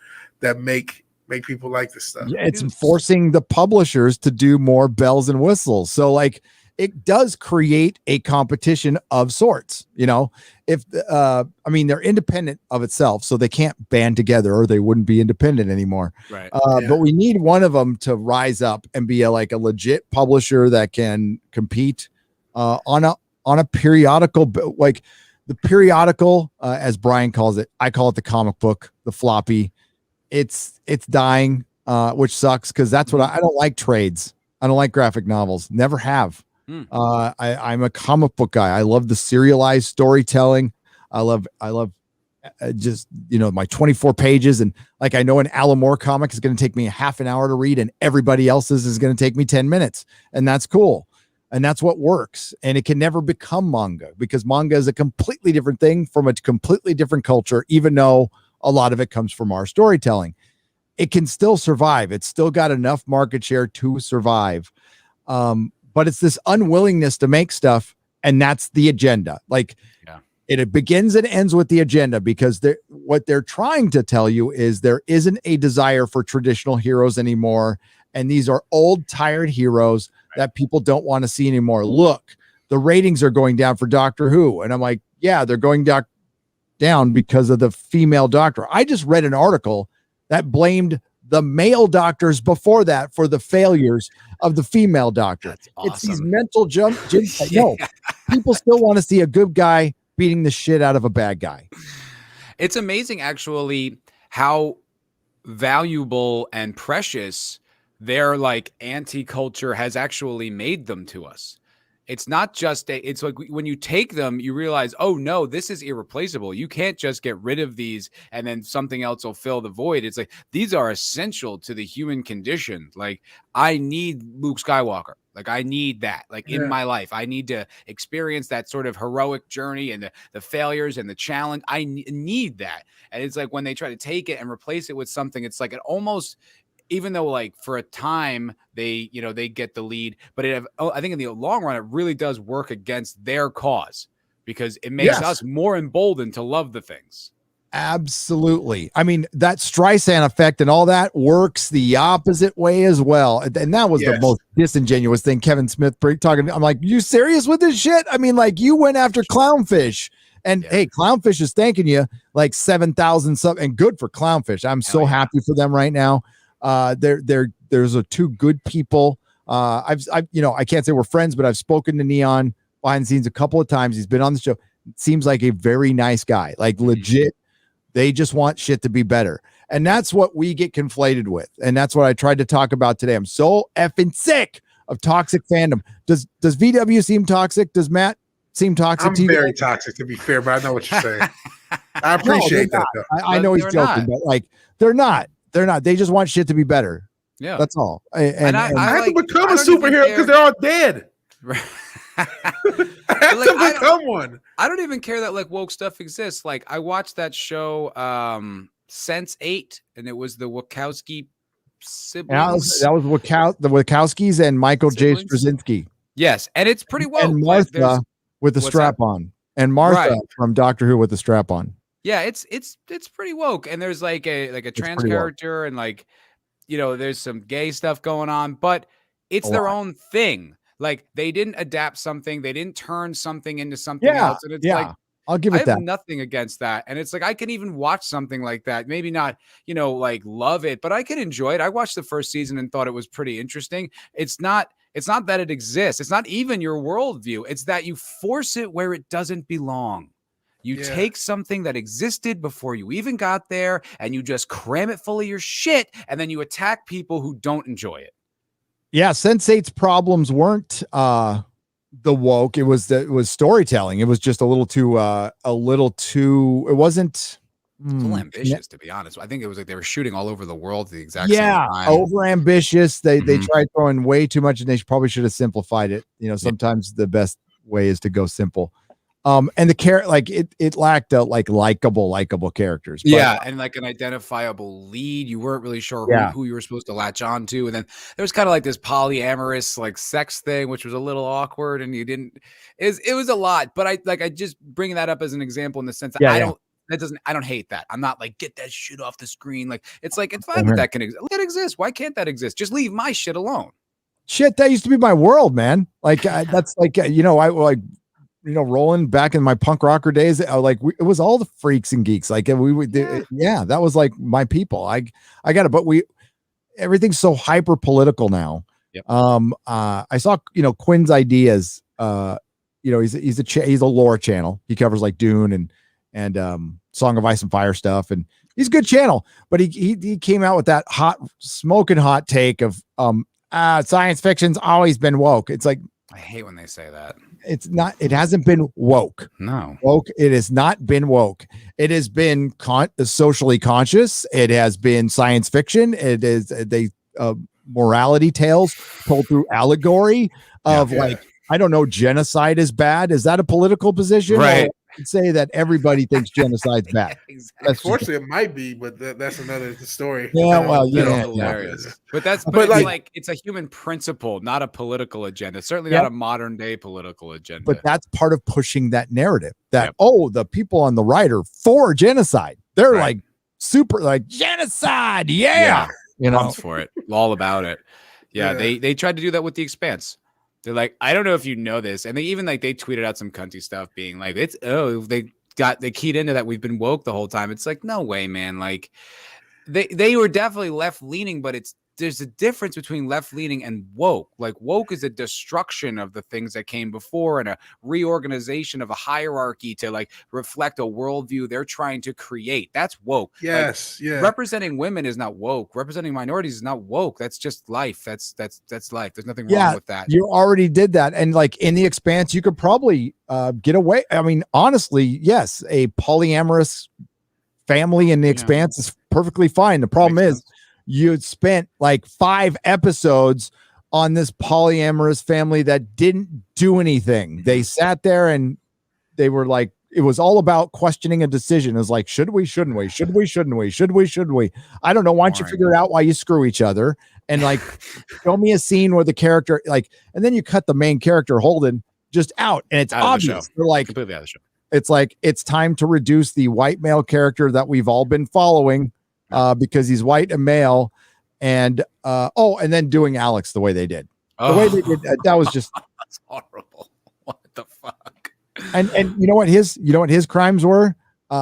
that make people like this stuff. Yeah, it's forcing the publishers to do more bells and whistles. So like it does create a competition of sorts. If they're independent of itself, so they can't band together or they wouldn't be independent anymore. Right. But we need one of them to rise up and be a legit publisher that can compete on a periodical, like the periodical, as Brian calls it. I call it the comic book, the floppy. It's dying, which sucks because that's what I don't like trades. I don't like graphic novels. Never have. I'm a comic book guy. I love the serialized storytelling. I love just my 24 pages, and like I know an Alan Moore comic is going to take me half an hour to read, and everybody else's is going to take me 10 minutes, and that's cool. And that's what works. And it can never become manga because manga is a completely different thing from a completely different culture, even though a lot of it comes from our storytelling. It can still survive. It's still got enough market share to survive. But it's this unwillingness to make stuff. And that's the agenda. It begins and ends with the agenda because what they're trying to tell you is there isn't a desire for traditional heroes anymore. And these are old, tired heroes that people don't want to see anymore. Look, the ratings are going down for Doctor Who. And I'm like, yeah, they're going down because of the female doctor. I just read an article that blamed the male doctors before that for the failures of the female doctor. That's awesome. It's these mental jumps. No, people still want to see a good guy beating the shit out of a bad guy. It's amazing, actually, how valuable and precious their anti-culture has actually made them to us. It's not just it's like when you take them, you realize, oh no, this is irreplaceable. You can't just get rid of these and then something else will fill the void. It's like, these are essential to the human condition. Like, I need Luke Skywalker. Like, I need that, in my life. I need to experience that sort of heroic journey and the failures and the challenge. I need that. And it's like when they try to take it and replace it with something, it's like it almost, even though for a time they get the lead, but I think in the long run, it really does work against their cause because it makes us more emboldened to love the things. Absolutely. I mean, that Streisand effect and all that works the opposite way as well. And that was the most disingenuous thing. Kevin Smith talking. I'm like, you serious with this shit? I mean, you went after Clownfish. And hey, Clownfish is thanking you 7,000 sub, and good for Clownfish. I'm so happy for them right now. There's two good people. I can't say we're friends, but I've spoken to Neon behind the scenes a couple of times. He's been on the show. Seems like a very nice guy, legit. They just want shit to be better. And that's what we get conflated with. And that's what I tried to talk about today. I'm so effing sick of toxic fandom. Does VW seem toxic? Does Matt seem toxic to you? I'm very toxic, to be fair, but I know what you're saying. I appreciate that, though. I know he's joking, but they're not. They're not. They just want shit to be better. Yeah, that's all. And I have to become a superhero because they're all dead. I have to become one. I don't even care that woke stuff exists. I watched that show Sense8, and it was the Wachowski siblings. That was the Wachowskis and Michael siblings? J. Straczynski. Yes, and it's pretty woke. And Martha with the strap on. And Martha from Doctor Who with the strap on. Yeah, it's pretty woke, and there's a trans character, and there's some gay stuff going on, but it's their own thing. They didn't adapt something, they didn't turn something into something else, and it's I'll give it I that. have nothing against that, and it's I can even watch something like that. Maybe not, love it, but I can enjoy it. I watched the first season and thought it was pretty interesting. It's not that it exists. It's not even your worldview. It's that you force it where it doesn't belong. You take something that existed before you even got there and you just cram it full of your shit, and then you attack people who don't enjoy it. Yeah, Sense8's problems weren't the woke. It was storytelling. It was just a little too it wasn't It's a little Mm. ambitious, to be honest. I think it was like they were shooting all over the world at the exact Yeah, same time. over ambitious. They Mhm. tried throwing way too much, and they probably should have simplified it. You know, sometimes the best way is to go simple. And the like it lacked like likable characters. But, Yeah, and like an identifiable lead. You weren't really sure who you were supposed to latch on to. And then there was kind of like this polyamorous like sex thing, which was a little awkward, and you didn't it was a lot. But I just bring that up as an example in the sense that I don't hate that. I'm not like, get that shit off the screen. Like, it's like, it's fine that can exist. Let it exist. Why can't that exist? Just leave my shit alone. Shit, that used to be my world, man. Like, that's like, I like, rolling back in my punk rocker days, it was all the freaks and geeks. Like, we would, that was like my people. I got it, but everything's so hyper political now. Yep. I saw, Quinn's ideas. He's a lore channel. He covers like Dune and Song of Ice and Fire stuff, and he's a good channel. But he came out with that smoking hot take of science fiction's always been woke. It's like, I hate when they say that. It's not. It hasn't been woke. No, woke. It has not been woke. It has been socially conscious. It has been science fiction. It is morality tales told through allegory of I don't know, genocide is bad. Is that a political position? Right. I'd say that everybody thinks genocide's bad. Exactly. Unfortunately, it might be, but that's another story. Yeah, well, hilarious. But it's like it's a human principle, not a political agenda. Certainly not a modern day political agenda. But that's part of pushing that narrative. That the people on the right are for genocide. They're like super like genocide. Yeah. Comes for it, all about it. Yeah, they tried to do that with The Expanse. They're like, I don't know if you know this, and they even like they tweeted out some cunty stuff, being like, they keyed into that we've been woke the whole time. It's like, no way, man. Like they were definitely left leaning, but there's a difference between left leaning and woke. Like woke is a destruction of the things that came before and a reorganization of a hierarchy to like reflect a worldview they're trying to create. That's woke. Yes, like, representing women is not woke. Representing minorities is not woke. That's just life. That's life. There's nothing wrong with that. You already did that, and like in The Expanse, you could probably get away. I mean, honestly, yes, a polyamorous family in The Expanse is perfectly fine. The problem is you spent like 5 episodes on this polyamorous family that didn't do anything. They sat there and they were like, it was all about questioning a decision. It was like, should we, shouldn't we? Should we, shouldn't we? Should we, shouldn't we? I don't know. Why don't you figure it out why you screw each other? And like, show me a scene where the character, like, and then you cut the main character, Holden, just out. And it's obvious. They're like, completely out of the show. It's like, it's time to reduce the white male character that we've all been following because he's white and male. And and then doing Alex the way they did. The way they did that was just that's horrible. What the fuck? And you know what his crimes were?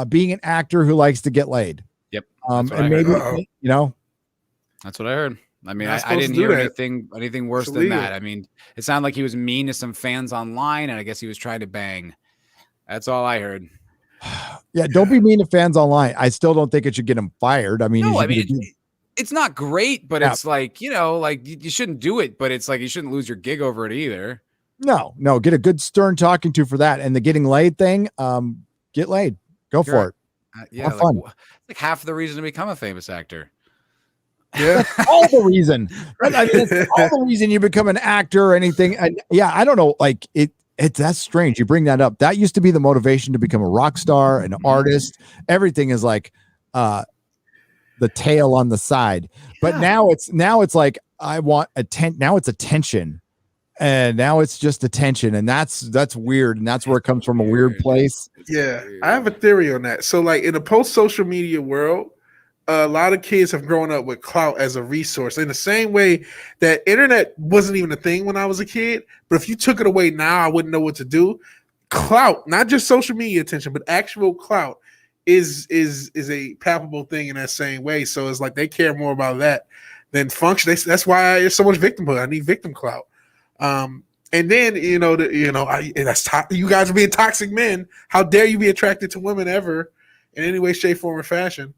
Being an actor who likes to get laid. Yep. And maybe that's what I heard. I mean, I didn't hear anything worse than that. I mean, it sounded like he was mean to some fans online, and I guess he was trying to bang. That's all I heard. Yeah, don't be mean to fans online. I still don't think it should get him fired. I mean, it's not great, but it's like, like you shouldn't do it, but it's like you shouldn't lose your gig over it either. No, get a good stern talking to for that. And the getting laid thing, get laid. Go for it. Yeah, have fun. Like half the reason to become a famous actor. Yeah, all the reason. I mean, it's all the reason you become an actor or anything. And I don't know. Like that's strange. You bring that up. That used to be the motivation to become a rock star, an artist. Everything is like the tail on the side. But now it's like I want now it's attention. And now it's just attention. And that's weird. And that's where it comes from, a weird place. Yeah. I have a theory on that. So like in a post-social media world, a lot of kids have grown up with clout as a resource in the same way that internet wasn't even a thing when I was a kid. But if you took it away now, I wouldn't know what to do. Clout, not just social media attention, but actual clout is a palpable thing in that same way. So it's like they care more about that than function. That's why there's so much victimhood. I need victim clout. And then you guys are being toxic men. How dare you be attracted to women ever in any way, shape, form, or fashion?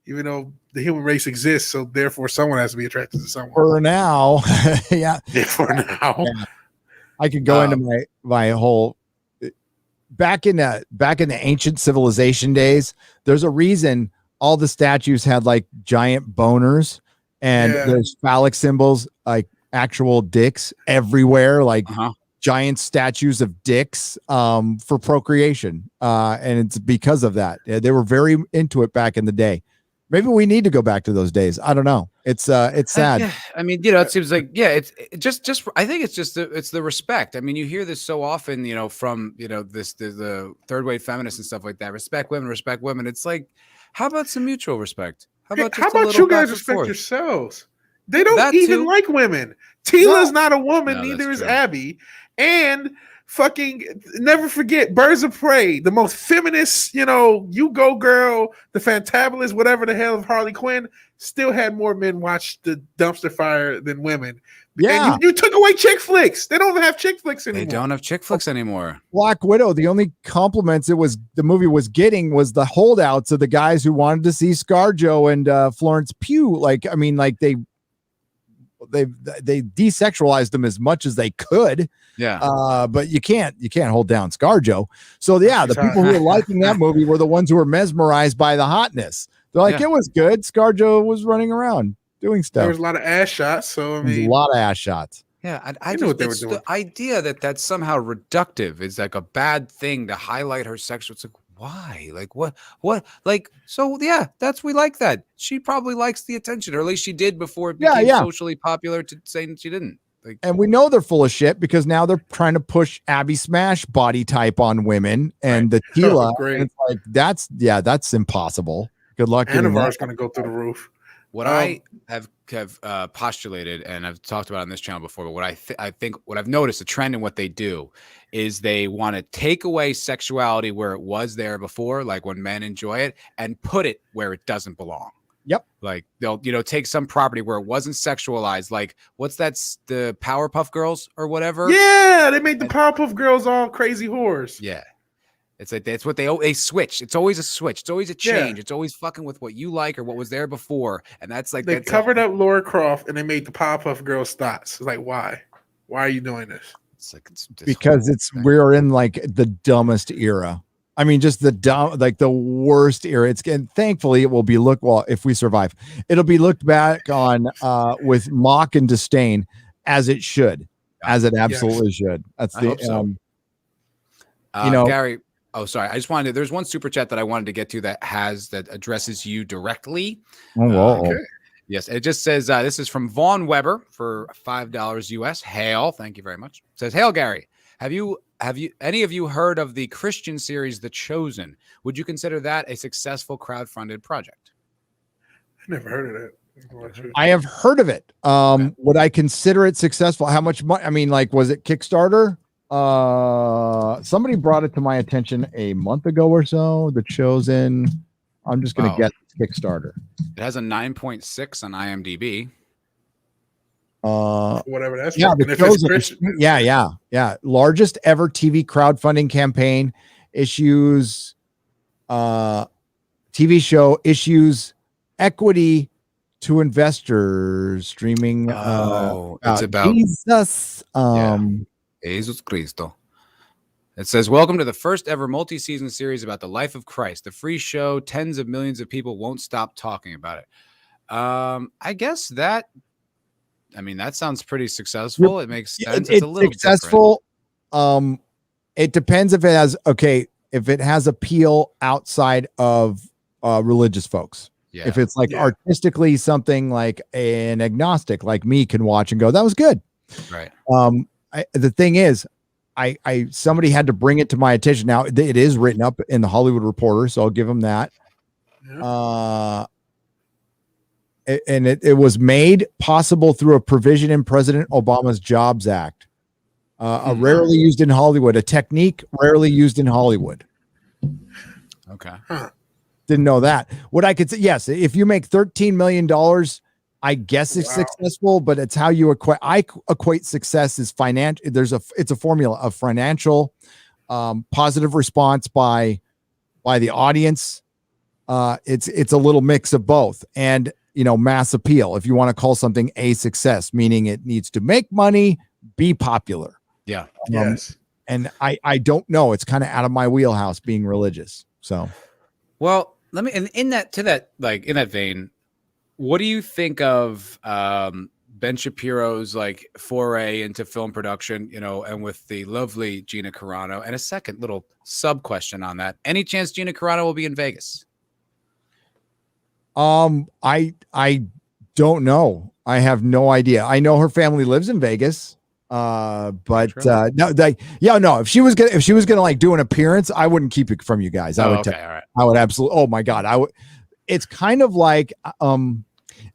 Even though the human race exists, so therefore someone has to be attracted to someone. For now, yeah. For now, I could go into my whole back in the ancient civilization days, there's a reason all the statues had like giant boners and there's phallic symbols like actual dicks everywhere, like giant statues of dicks for procreation. And it's because of that. They were very into it back in the day. Maybe we need to go back to those days. I don't know. It's sad. I mean, you know, it seems like, it's just, I think it's just, it's the respect. I mean, you hear this so often, you know, from, you know, the third wave feminists and stuff like that. Respect women, respect women. It's like, how about some mutual respect? How about you guys respect yourselves? They don't even like women. Tila's not a woman, neither is Abby. And fucking never forget Birds of Prey, the most feminist, you know, you go girl, the fantabulous, whatever the hell of Harley Quinn, still had more men watch the dumpster fire than women. Yeah. And you took away chick flicks. They don't even have chick flicks anymore. They don't have chick flicks anymore. Black Widow, the only compliments the movie was getting was the holdouts of the guys who wanted to see ScarJo and Florence Pugh. Like, I mean, like they desexualized them as much as they could. Yeah. But you can't hold down ScarJo. So yeah, the people who were liking that movie were the ones who were mesmerized by the hotness. They're like, it was good. ScarJo was running around doing stuff. There was a lot of ass shots. So I mean, a lot of ass shots. Yeah, I just it's the idea that that's somehow reductive is like a bad thing to highlight her sexual. It's like, why? Like what? Like, so yeah, we like that. She probably likes the attention, or at least she did before it became socially popular to say she didn't. Like, and we know they're full of shit because now they're trying to push Abby Smash body type on women and the Tila. And it's like that's impossible. Good luck. Anavar's going to go through the roof. What I have postulated, and I've talked about on this channel before, but what I think what I've noticed a trend in what they do is they want to take away sexuality where it was there before, like when men enjoy it, and put it where it doesn't belong. Yep. Like they'll, you know, take some property where it wasn't sexualized. Like what's that? The Powerpuff Girls or whatever. Yeah, they made the Powerpuff Girls all crazy whores. Yeah. It's like that's what they switch. It's always a switch. It's always a change. Yeah. It's always fucking with what you like or what was there before. And that's like they covered up Laura Croft and they made the Powerpuff Girls thoughts. It's like, why? Why are you doing this? It's like because we're in like the dumbest era. I mean, just the worst era. And thankfully it will be if we survive, it'll be looked back on with mock and disdain as it should, as it absolutely should. That's the so. You know, Gary. Oh, sorry. I just wanted there's one super chat that I wanted to get to that addresses you directly. Okay. Yes. It just says, this is from Vaughn Weber for $5 US. Hail. Thank you very much. It says, hail, Gary. Have you any of you heard of the Christian series, The Chosen? Would you consider that a successful crowdfunded project? I never heard of that. I have heard of it. Would I consider it successful? How much money? I mean, like, was it Kickstarter? Somebody brought it to my attention a month ago or so. The Chosen. I'm just gonna get Kickstarter. It has a 9.6 on IMDb. Whatever that's yeah. Largest ever TV crowdfunding campaign. Issues TV show issues equity to investors streaming. It's about Jesus. Jesus Cristo. It says, welcome to the first ever multi-season series about the life of Christ. The free show, tens of millions of people won't stop talking about it. I guess that sounds pretty successful. It makes sense. It's a little successful. Different. It depends if it has appeal outside of religious folks. Yeah. If it's like artistically something like an agnostic like me can watch and go, that was good. Right. The thing is, somebody had to bring it to my attention. Now it is written up in the Hollywood Reporter, so I'll give them that. Yeah. And it was made possible through a provision in President Obama's Jobs Act, rarely used in Hollywood, a technique rarely used in Hollywood. Okay. Didn't know that. What I could say, yes, if you make $13 million, I guess it's successful, but it's how you equate. I equate success as financial. It's a formula of financial, positive response by the audience. It's a little mix of both, and mass appeal. If you want to call something a success, meaning it needs to make money, be popular. Yeah. Yes. And I don't know. It's kind of out of my wheelhouse being religious. So, Well, let me, and in that vein, what do you think of Ben Shapiro's like foray into film production, and with the lovely Gina Carano? And a second little sub question on that. Any chance Gina Carano will be in Vegas? I don't know. I have no idea. I know her family lives in Vegas. But no, if she was gonna like do an appearance, I wouldn't keep it from you guys. I would all right. I would absolutely. Oh my God. I would. It's kind of like,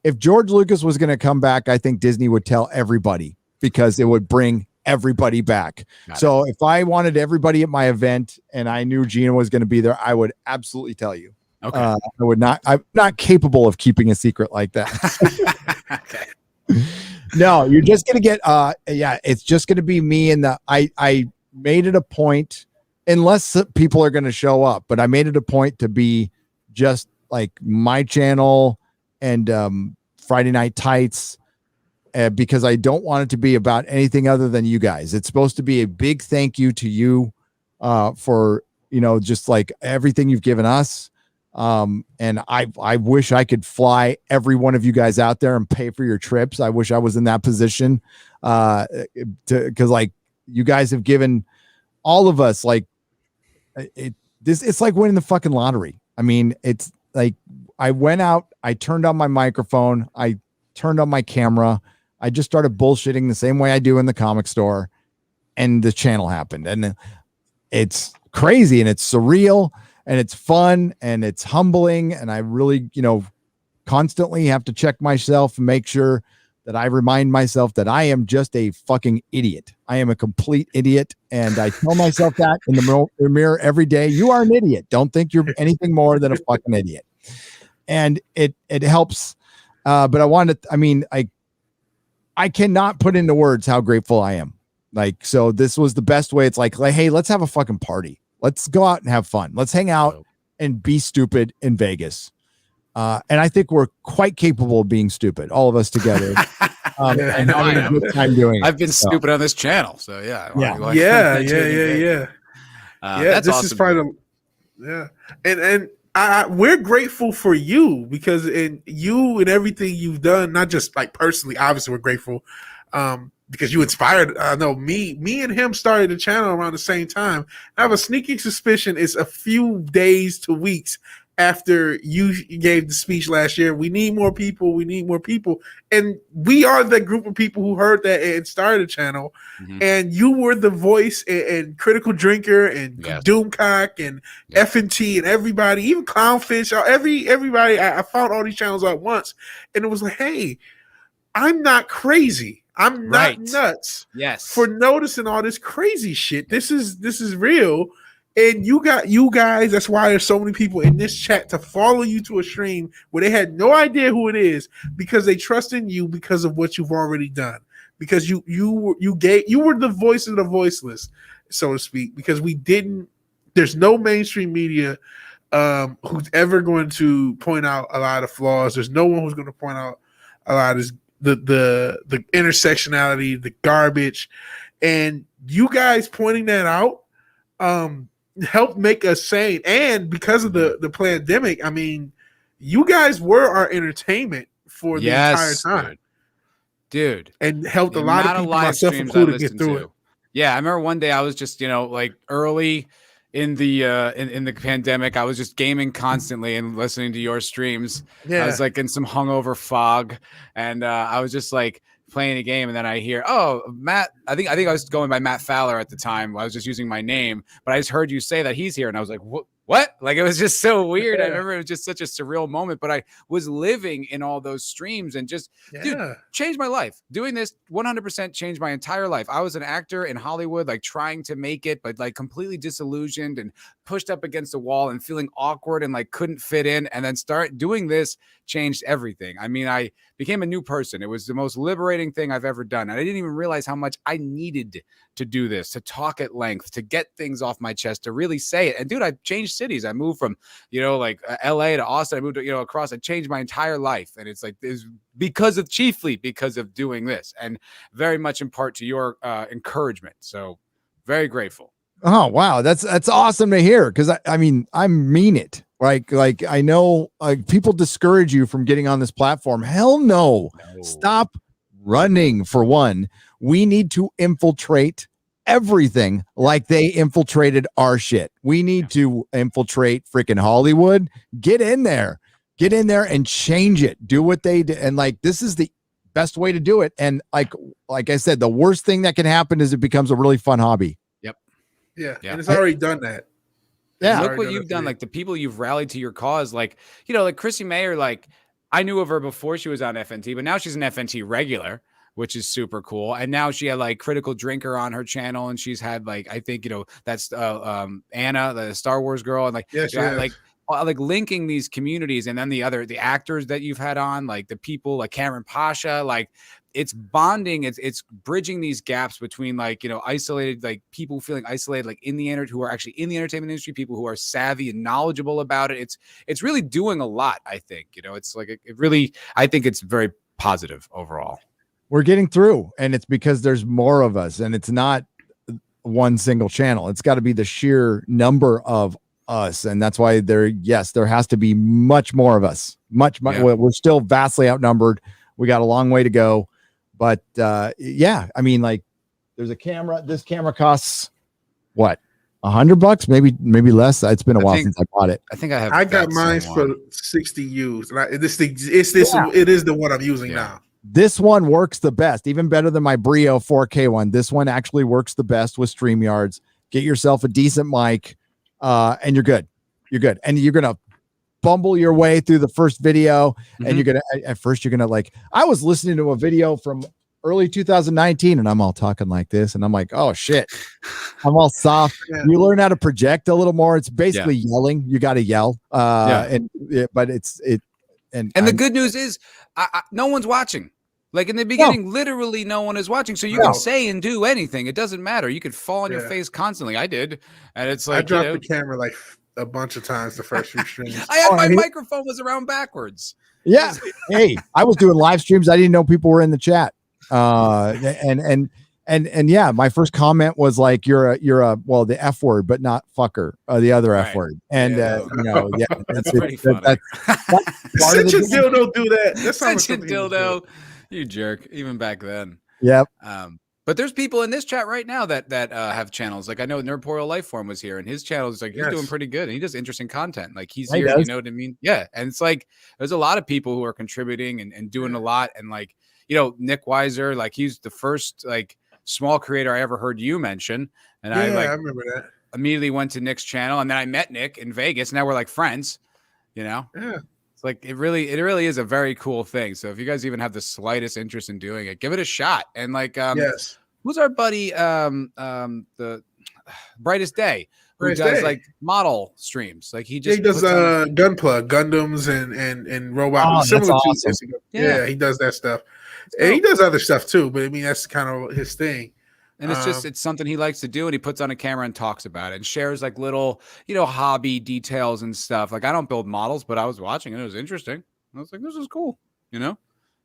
if George Lucas was going to come back, I think Disney would tell everybody because it would bring everybody back. So if I wanted everybody at my event and I knew Gina was going to be there, I would absolutely tell you. Okay. I would not. I'm not capable of keeping a secret like that. Okay. No, you're just going to get, it's just going to be me and I made it a point, unless people are going to show up, but I made it a point to be just like my channel and Friday Night Tights, because I don't want it to be about anything other than you guys. It's supposed to be a big thank you to you for, just like everything you've given us. And I wish I could fly every one of you guys out there and pay for your trips. I wish I was in that position, because like you guys have given all of us like it's like winning the fucking lottery. I mean, it's like I went out, I turned on my microphone, I turned on my camera, I just started bullshitting the same way I do in the comic store, and the channel happened, and it's crazy and it's surreal. And it's fun and it's humbling. And I really, constantly have to check myself and make sure that I remind myself that I am just a fucking idiot. I am a complete idiot. And I tell myself that in the mirror every day. You are an idiot. Don't think you're anything more than a fucking idiot. And it helps. But I cannot put into words how grateful I am. Like, so this was the best way. It's like, hey, let's have a fucking party. Let's go out and have fun. Let's hang out and be stupid in Vegas. And I think we're quite capable of being stupid, all of us together. And having a good time doing it. I've been stupid on this channel. So yeah. Yeah. That's this awesome. is part of, and we're grateful for you because in you and everything you've done, not just like personally, obviously we're grateful, because you inspired. I know me and him started the channel around the same time. I have a sneaking suspicion it's a few days to weeks after you gave the speech last year. We need more people. And we are the group of people who heard that and started the channel. Mm-hmm. And you were the voice and Critical Drinker and Doomcock and F&T and everybody, even Clownfish, everybody. I found all these channels at once. And it was like, hey, I'm not crazy. I'm not nuts. Yes. For noticing all this crazy shit. This is real. And you guys, that's why there's so many people in this chat to follow you to a stream where they had no idea who it is, because they trust in you because of what you've already done. Because you were the voice of the voiceless, so to speak, because there's no mainstream media who's ever going to point out a lot of flaws. There's no one who's going to point out a lot of the intersectionality, the garbage, and you guys pointing that out helped make us sane. And because of the pandemic, I mean, you guys were our entertainment for the entire time, dude, and helped a lot of people, myself included, get through it. Yeah, I remember one day I was just like early in the in the pandemic, I was just gaming constantly and listening to your streams. I was like in some hungover fog, and I was just like playing a game, and then I hear, oh, Matt, I think I was going by Matt Fowler at the time. I was just using my name, but I just heard you say that he's here, and I was like, what? Like, it was just so weird. I remember it was just such a surreal moment, but I was living in all those streams and just, dude, changed my life. Doing this 100% changed my entire life. I was an actor in Hollywood, like trying to make it, but like completely disillusioned and pushed up against a wall and feeling awkward and like couldn't fit in. And then start doing this changed everything. I mean, I became a new person. It was the most liberating thing I've ever done. And I didn't even realize how much I needed to do this, to talk at length, to get things off my chest, to really say it. And dude, I changed cities. I moved from, like LA to Austin. I moved, across. I changed my entire life. And it's like, this chiefly because of doing this, and very much in part to your encouragement. So Very grateful. Oh wow, that's awesome to hear. Because I mean, I mean it. Like I know people discourage you from getting on this platform. Hell no. Stop running. For one, we need to infiltrate everything like they infiltrated our shit. We need to infiltrate freaking Hollywood. Get in there and change it. Do what they did. And like, this is the best way to do it. And like I said, the worst thing that can happen is it becomes a really fun hobby. Yeah. And it's already done that. Yeah. Look what you've done. Like the people you've rallied to your cause, like, like Chrissy Mayer, like I knew of her before she was on FNT, but now she's an FNT regular, which is super cool. And now she had like Critical Drinker on her channel, and she's had like, I think, that's Anna, the Star Wars girl. And like, like linking these communities, and then the actors that you've had on, like the people like Cameron Pasha, like it's bonding, it's bridging these gaps between like, isolated, like people feeling isolated, like in the who are actually in the entertainment industry, people who are savvy and knowledgeable about it. It's really doing a lot. I think, it's like, I think it's very positive overall. We're getting through, and it's because there's more of us, and it's not one single channel. It's got to be the sheer number of us, and that's why there has to be much more of us. Much. We're still vastly outnumbered. We got a long way to go, but I mean, like, there's a camera. This camera costs what, $100, maybe less. It's been a while since I bought it. I think I got mine for 60 used. It is the one I'm using now. This one works the best, even better than my Brio 4K one. This one actually works the best with StreamYards. Get yourself a decent mic, and you're good. And you're going to bumble your way through the first video. And you're going to, at first, like, I was listening to a video from early 2019, and I'm all talking like this, and I'm like, oh shit, I'm all soft. You learn how to project a little more. It's basically yelling. You got to yell. But the good news is no one's watching. Like in the beginning, literally no one is watching. So you can say and do anything. It doesn't matter. You could fall on your face constantly. I did. And it's like, I dropped the camera like a bunch of times the first few streams. My microphone was around backwards. Yeah. Hey, I was doing live streams. I didn't know people were in the chat. And yeah, my first comment was like, you're a the F word, but not fucker, the other F word. And that's pretty funny. Such a dildo do that. That's such a dildo. You jerk. Even back then. Yep. But there's people in this chat right now that have channels. Like I know Nerdporal Lifeform was here, and his channel is like, he's doing pretty good, and he does interesting content. Like he's here, you know what I mean? Yeah. And it's like, there's a lot of people who are contributing and doing a lot. And like, Nick Weiser, like he's the first like small creator I ever heard you mention. And I remember that. Immediately went to Nick's channel, and then I met Nick in Vegas. Now we're like friends, Yeah. It's like, it really is a very cool thing. So if you guys even have the slightest interest in doing it, give it a shot. And like, who's our buddy, the Brightest Day, who does like model streams? Like he does Gunplug, Gundams and robots. That's awesome. He does that stuff. And he does other stuff too, but I mean, that's kind of his thing. And it's something he likes to do, and he puts on a camera and talks about it and shares like little, hobby details and stuff. Like I don't build models, but I was watching and it was interesting. I was like, this is cool.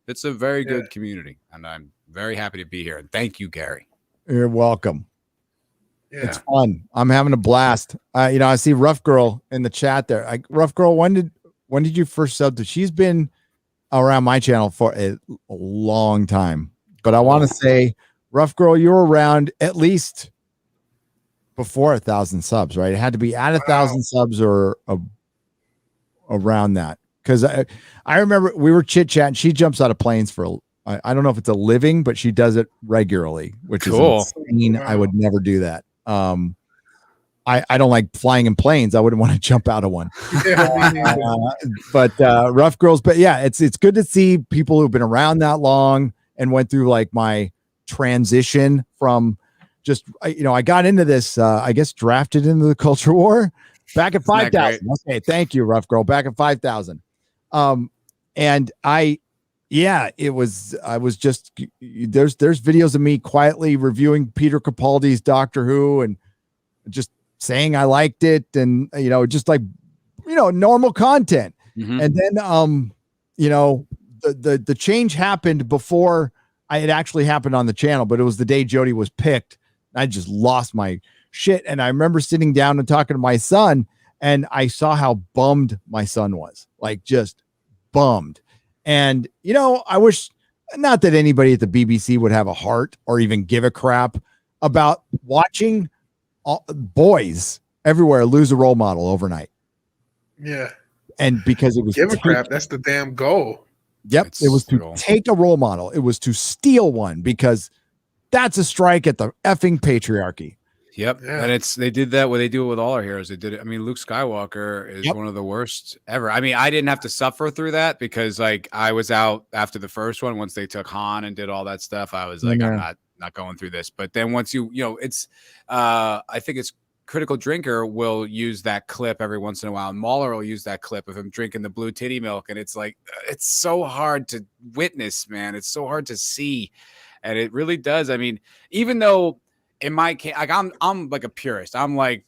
It's a very good community, and I'm very happy to be here. And thank you, Gary. You're welcome. Yeah. It's fun. I'm having a blast. I see Rough Girl in the chat there. Rough Girl, when did you first sub to? She's been around my channel for a long time, but I want to say, Rough Girl, you were around at least before 1,000 subs, right? It had to be at 1,000 subs or around that. Because I remember we were chit-chatting. She jumps out of planes for, I don't know if it's a living, but she does it regularly, which is insane. Wow. I would never do that. I don't like flying in planes. I wouldn't want to jump out of one. But Rough Girls. But yeah, it's good to see people who've been around that long and went through like my transition from just, I got into this, I guess drafted into the culture war back at 5,000. Okay. Thank you, Rough Girl. Back at 5,000. And I was just, there's videos of me quietly reviewing Peter Capaldi's Doctor Who and just saying I liked it, and just like normal content. And then the change happened before it actually happened on the channel, but it was the day Jody was picked I just lost my shit. And I remember sitting down and talking to my son, and I saw how bummed my son was, like just bummed. And, you know, I wish not that anybody at the BBC would have a heart or even give a crap about watching boys everywhere lose a role model overnight. Yeah. And because it was give a crap, that's the damn goal. Yep. It was to take a role model. It was to steal one, because that's a strike at the effing patriarchy. Yep. Yeah. And they did that. They do it with all our heroes. They did it. I mean, Luke Skywalker is one of the worst ever. I mean, I didn't have to suffer through that because like I was out after the first one. Once they took Han and did all that stuff, I was like, I'm not going through this. But then once it's I think it's Critical Drinker will use that clip every once in a while. And Mahler will use that clip of him drinking the blue titty milk. And it's like, it's so hard to witness, man. It's so hard to see. And it really does. I mean, even though in my case, like I'm like a purist. I'm like,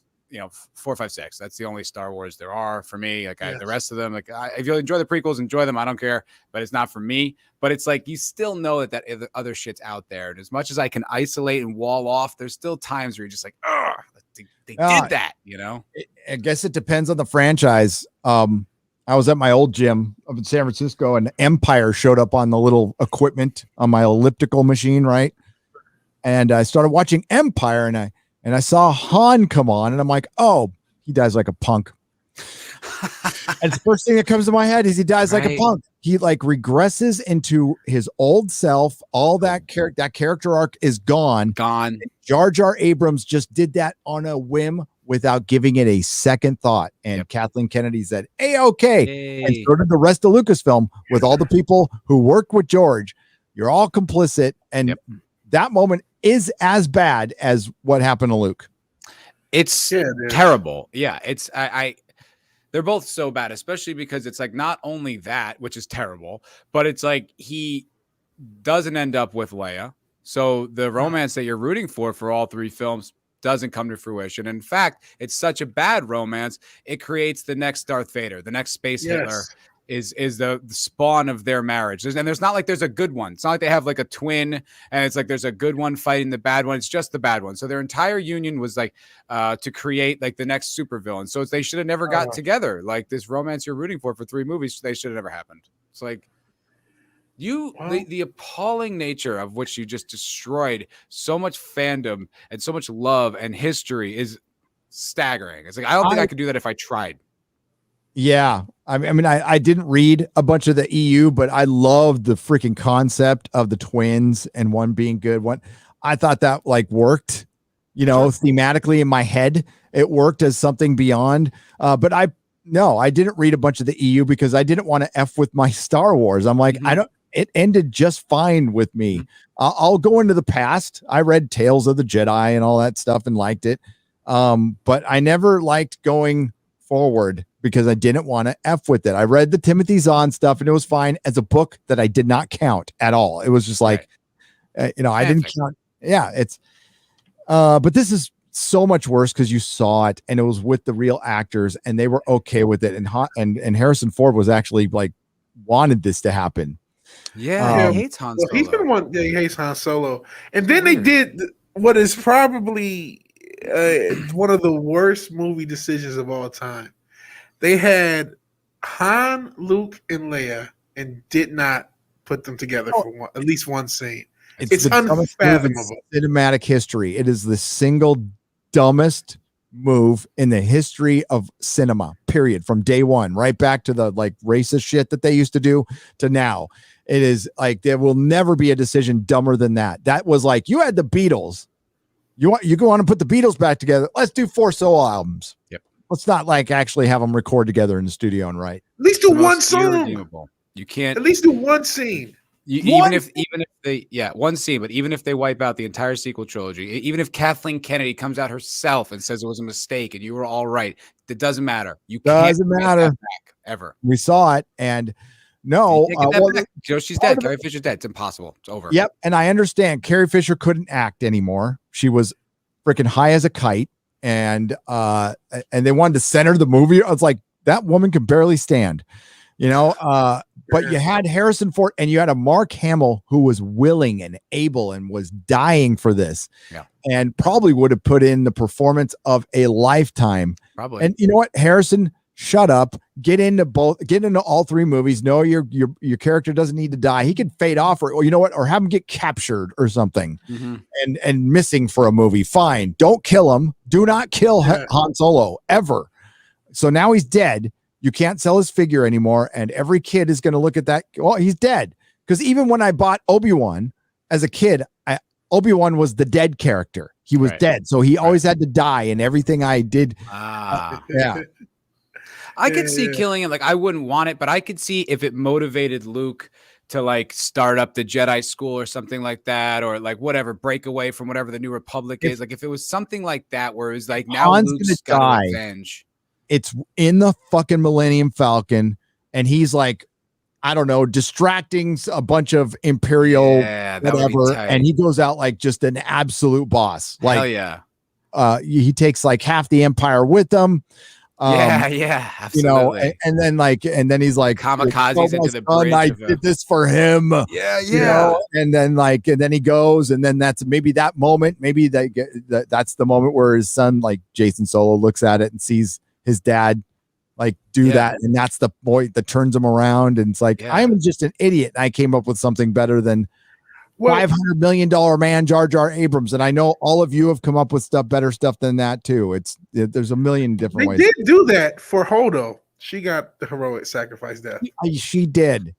4, 5, 6. That's the only Star Wars there are for me. Like the rest of them, like if you enjoy the prequels, enjoy them. I don't care, but it's not for me. But it's like you still know that other shit's out there. And as much as I can isolate and wall off, there's still times where you're just like, oh, they did that. I guess it depends on the franchise. I was at my old gym up in San Francisco, and Empire showed up on the little equipment on my elliptical machine, right? And I started watching Empire, and I saw Han come on, and I'm like, oh, he dies like a punk. And the first thing that comes to my head is he dies like a punk. He like regresses into his old self. All that character arc is gone. Jar Jar Abrams just did that on a whim without giving it a second thought. And Kathleen Kennedy said, okay. And so did the rest of Lucasfilm with all the people who work with George. You're all complicit. And that moment is as bad as what happened to Luke. It's terrible. Yeah. It's, they're both so bad, especially because it's like not only that, which is terrible, but it's like he doesn't end up with Leia. So the romance that you're rooting for all 3 films doesn't come to fruition. In fact, it's such a bad romance, it creates the next Darth Vader, the next Space Hitler is the spawn of their marriage. There's not like there's a good one. It's not like they have like a twin and it's like there's a good one fighting the bad one. It's just the bad one. So their entire union was like to create like the next supervillain. So they should have never got together. Like this romance you're rooting for 3 movies, they should have never happened. It's like the appalling nature of which you just destroyed so much fandom and so much love and history is staggering. It's like I don't think I could do that if I tried. Yeah. I mean, I didn't read a bunch of the EU, but I loved the freaking concept of the twins and one being good. I thought that like worked, thematically in my head. It worked as something beyond. But I didn't read a bunch of the EU because I didn't want to F with my Star Wars. I'm like, it ended just fine with me. I'll go into the past. I read Tales of the Jedi and all that stuff and liked it. But I never liked going forward because I didn't want to F with it. I read the Timothy Zahn stuff and it was fine as a book that I did not count at all. It was just like, I didn't count. Yeah, it's, but this is so much worse because you saw it and it was with the real actors and they were okay with it. And Harrison Ford was actually like, wanted this to happen. Yeah, he hates Han Solo. He's been one. Yeah, he hates Han Solo. And then they did what is probably one of the worst movie decisions of all time. They had Han, Luke, and Leia, and did not put them together for at least one scene. It's unfathomable. Cinematic history. It is the single dumbest move in the history of cinema. Period. From day one, right back to the like racist shit that they used to do to now. It is like there will never be a decision dumber than that. That was like you had the Beatles. You go on and put the Beatles back together. Let's do 4 solo albums. Yep. Let's not like actually have them record together in the studio and write. At least do one song. You can't at least do one scene. Even if they one scene, but even if they wipe out the entire sequel trilogy, even if Kathleen Kennedy comes out herself and says it was a mistake and you were all right, it doesn't matter. You can't get that back ever. We saw it and no, she's dead. Carrie Fisher's dead. It's impossible. It's over. Yep, and I understand Carrie Fisher couldn't act anymore. She was freaking high as a kite, and they wanted to center the movie. I was like, that woman can barely stand, but But you had Harrison Ford and you had a Mark Hamill who was willing and able and was dying for this. Yeah. And probably would have put in the performance of a lifetime. Probably. And you know what, Harrison, shut up. Get into all three movies. No, your character doesn't need to die. He could fade off, or you know what, or have him get captured or something, and missing for a movie. Fine, don't kill him. Do not kill Han Solo ever. So now he's dead. You can't sell his figure anymore, and every kid is going to look at that. Well, he's dead. Because even when I bought Obi-Wan as a kid, Obi-Wan was the dead character. He was dead, so he always had to die in everything I did. Yeah. I could see killing it. Like, I wouldn't want it, but I could see if it motivated Luke to like start up the Jedi school or something like that, or like whatever, break away from whatever the New Republic is. Like if it was something like that, where it was like now Han's Luke's got revenge. It's in the fucking Millennium Falcon, and he's like, I don't know, distracting a bunch of Imperial whatever, and he goes out like just an absolute boss. Like, hell yeah. He takes like half the Empire with him. Yeah, absolutely. You know, and then he's like, kamikazes into the bridge. I did this for him. Yeah. You know? And then he goes, and then that's maybe that moment. Maybe that's the moment where his son, like Jason Solo, looks at it and sees his dad like do that, and that's the point that turns him around. And it's like, I am just an idiot. I came up with something better than $500 million man Jar Jar Abrams, and I know all of you have come up with better stuff than that too. There's a million different ways. They did do that for Holdo. She got the heroic sacrifice death. She did.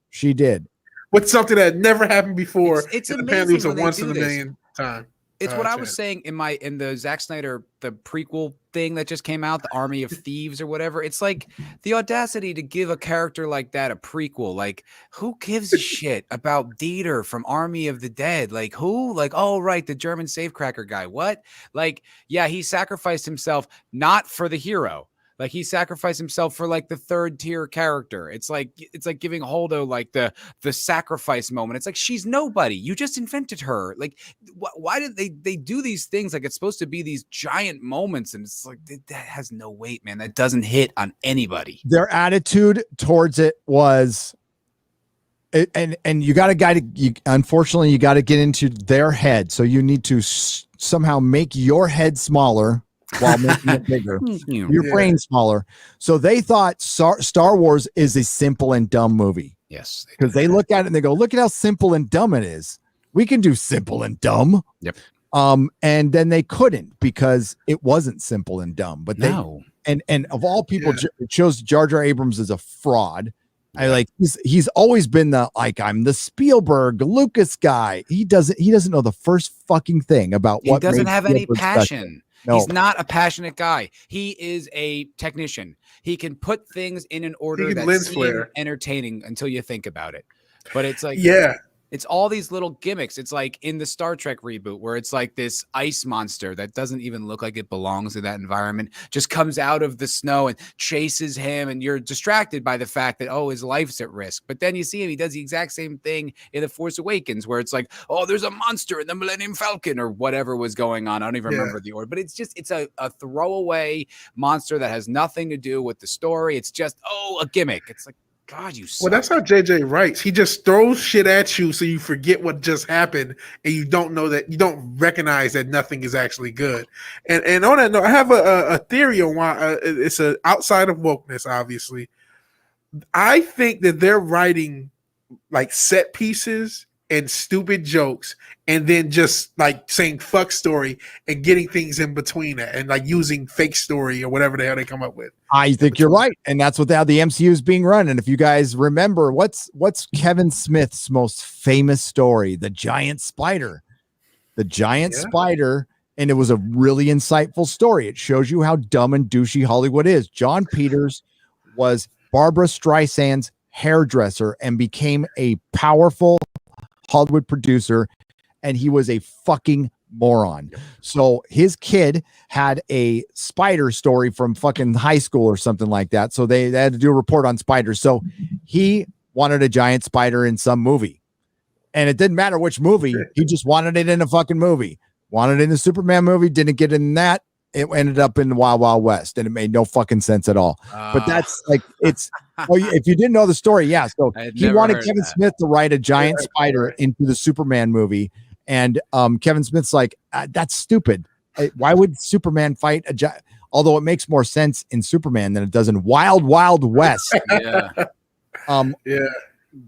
With something that never happened before. It's apparently it was amazing a once in a million time. It's what I was saying in the Zack Snyder, the prequel thing that just came out, the Army of Thieves or whatever. It's like the audacity to give a character like that a prequel. Like, who gives a shit about Dieter from Army of the Dead? Like, who? Like, oh, right, the German safecracker guy. What? Like, yeah, he sacrificed himself not for the hero. Like, he sacrificed himself for like the third tier character. It's like giving Holdo like the sacrifice moment. It's like, she's nobody. You just invented her. Like, why did they do these things? Like, it's supposed to be these giant moments, and it's like that has no weight, man. That doesn't hit on anybody. Their attitude towards it was, and you got unfortunately you got to get into their head. So you need to somehow make your head smaller while making it bigger, your brain smaller. So they thought Star Wars is a simple and dumb movie. Yes, because they look at it and they go, "Look at how simple and dumb it is. We can do simple and dumb." Yep. And then they couldn't because it wasn't simple and dumb. But and of all people, it shows Jar Jar Abrams is a fraud. I like he's always been the I'm the Spielberg Lucas guy. He doesn't know the first fucking thing about what he doesn't have any passion. Special. No. He's not a passionate guy. He is a technician. He can put things in an order that's entertaining until you think about it. But it's like, it's all these little gimmicks. It's like in the Star Trek reboot where it's like this ice monster that doesn't even look like it belongs in that environment, just comes out of the snow and chases him. And you're distracted by the fact that, oh, his life's at risk. But then you see him, he does the exact same thing in The Force Awakens where it's like, oh, there's a monster in the Millennium Falcon or whatever was going on. I don't even remember the order, but it's a throwaway monster that has nothing to do with the story. It's just, a gimmick. It's like, God, you suck. Well, that's how JJ writes. He just throws shit at you so you forget what just happened and you don't recognize that nothing is actually good. And on that note, I have a theory on why it's outside of wokeness, obviously. I think that they're writing like set pieces and stupid jokes and then just like saying fuck story and getting things in between it and like using fake story or whatever the hell they come up with. I think you're right. And that's what how the MCU is being run. And if you guys remember, what's Kevin Smith's most famous story? The giant spider. The giant spider. And it was a really insightful story. It shows you how dumb and douchey Hollywood is. John Peters was Barbara Streisand's hairdresser and became a powerful Hollywood producer, and he was a fucking moron. So his kid had a spider story from fucking high school or something like that. So they had to do a report on spiders. So he wanted a giant spider in some movie, and it didn't matter which movie. He just wanted it in a fucking movie. Wanted it in a Superman movie. Didn't get it in that. it ended up in the Wild Wild West, and it made no fucking sense at all. But that's like it's. Well, if you didn't know the story, yeah. So he wanted Kevin Smith to write a giant spider into the Superman movie, and Kevin Smith's like, that's stupid. Why would Superman fight a giant? Although it makes more sense in Superman than it does in Wild Wild West. Yeah.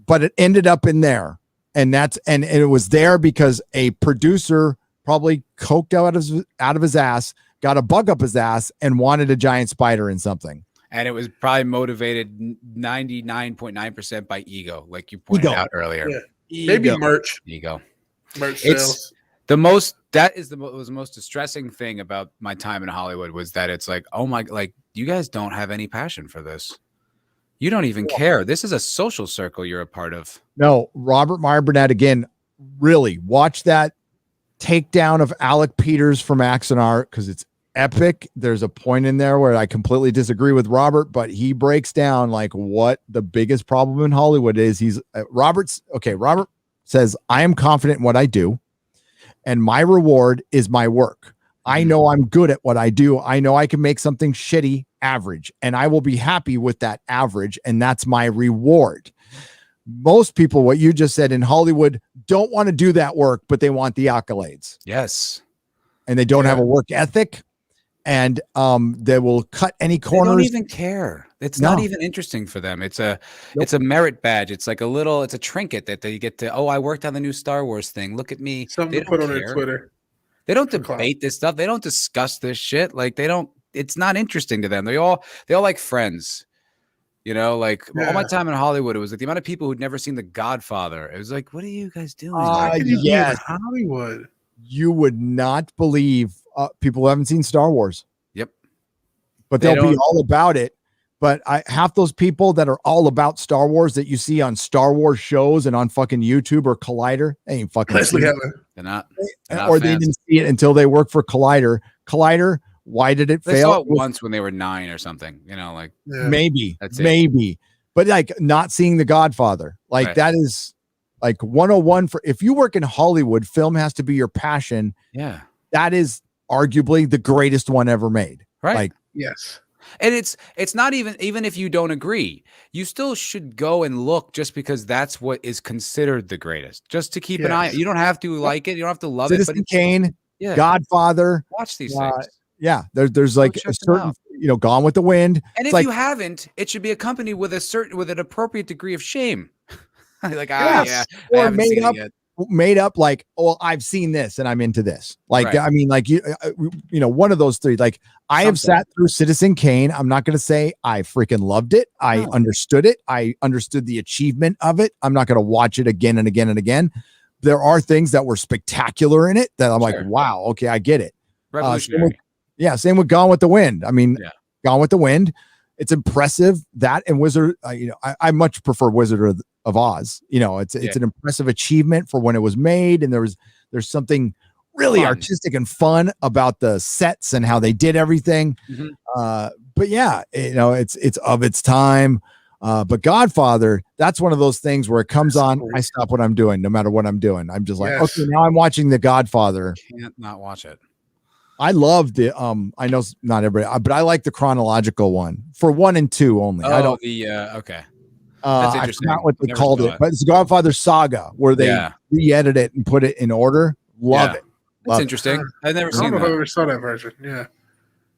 But it ended up in there, and it was there because a producer probably coked out of his ass, got a bug up his ass, and wanted a giant spider in something. And it was probably motivated 99.9% by ego, like you pointed out earlier. Yeah. Maybe merch. Ego. Merch sales. Was the most distressing thing about my time in Hollywood was that it's like, oh my, like you guys don't have any passion for this. You don't even care. This is a social circle you're a part of. No, Robert Meyer Burnett, again, really watch that takedown of Alec Peters from Axonar because it's epic. There's a point in there where I completely disagree with Robert, but he breaks down like what the biggest problem in Hollywood is. Robert says, I am confident in what I do, and my reward is my work. I know I'm good at what I do. I know I can make something shitty average, and I will be happy with that average, and that's my reward. Most people, what you just said in Hollywood, don't want to do that work, but they want the accolades. Yes. And they don't have a work ethic, and they will cut any corners. They don't even care. It's not even interesting for them. It's a merit badge. It's like it's a trinket that they get to, I worked on the new Star Wars thing. Look at me. Something to put on their Twitter. They don't debate this stuff. They don't discuss this shit. Like it's not interesting to them. They all like Friends. You know, like all my time in Hollywood, it was like the amount of people who'd never seen The Godfather. It was like, what are you guys doing? Yes, Hollywood. You would not believe people who haven't seen Star Wars. Yep. But they'll be all about it. But half those people that are all about Star Wars that you see on Star Wars shows and on fucking YouTube or Collider, they ain't fucking seen it. They're not or they didn't see it until they work for Collider. Collider, why did it fail? They saw it once when they were 9 or something, you know, like maybe, but like not seeing The Godfather, like that is like 101 for if you work in Hollywood, film has to be your passion. Yeah. That is arguably the greatest one ever made. Right. Like, yes. And it's not even if you don't agree, you still should go and look just because that's what is considered the greatest. Just to keep an eye. You don't have to like it. You don't have to love Citizen it. But Kane, Godfather. Watch these things. Yeah, there's like a certain, Gone with the Wind. And if you haven't, it should be accompanied with an appropriate degrure of shame. Like, I haven't seen it yet. Made up like, I've seen this and I'm into this. Like, I mean, like one of those three. Like, I have sat through Citizen Kane. I'm not going to say I freaking loved it. I understood it. I understood the achievement of it. I'm not going to watch it again and again and again. There are things that were spectacular in it that I'm like, wow, okay, I get it. Revolutionary. Same with Gone with the Wind. I mean, Gone with the Wind. It's impressive. That and Wizard. I much prefer Wizard of Oz. It's an impressive achievement for when it was made, and there's something really artistic and fun about the sets and how they did everything. But yeah, it's of its time. But Godfather, that's one of those things where it comes on, I stop what I'm doing, no matter what I'm doing. I'm just like, okay, now I'm watching The Godfather. Can't not watch it. I love the I know not everybody, but I like the chronological one for 1 and 2 only. I don't okay. That's interesting. I forgot what they called it, but it's the Godfather Saga where they re-edit it and put it in order. Love it. That's interesting. I've never seen that. I ever saw that version. Yeah.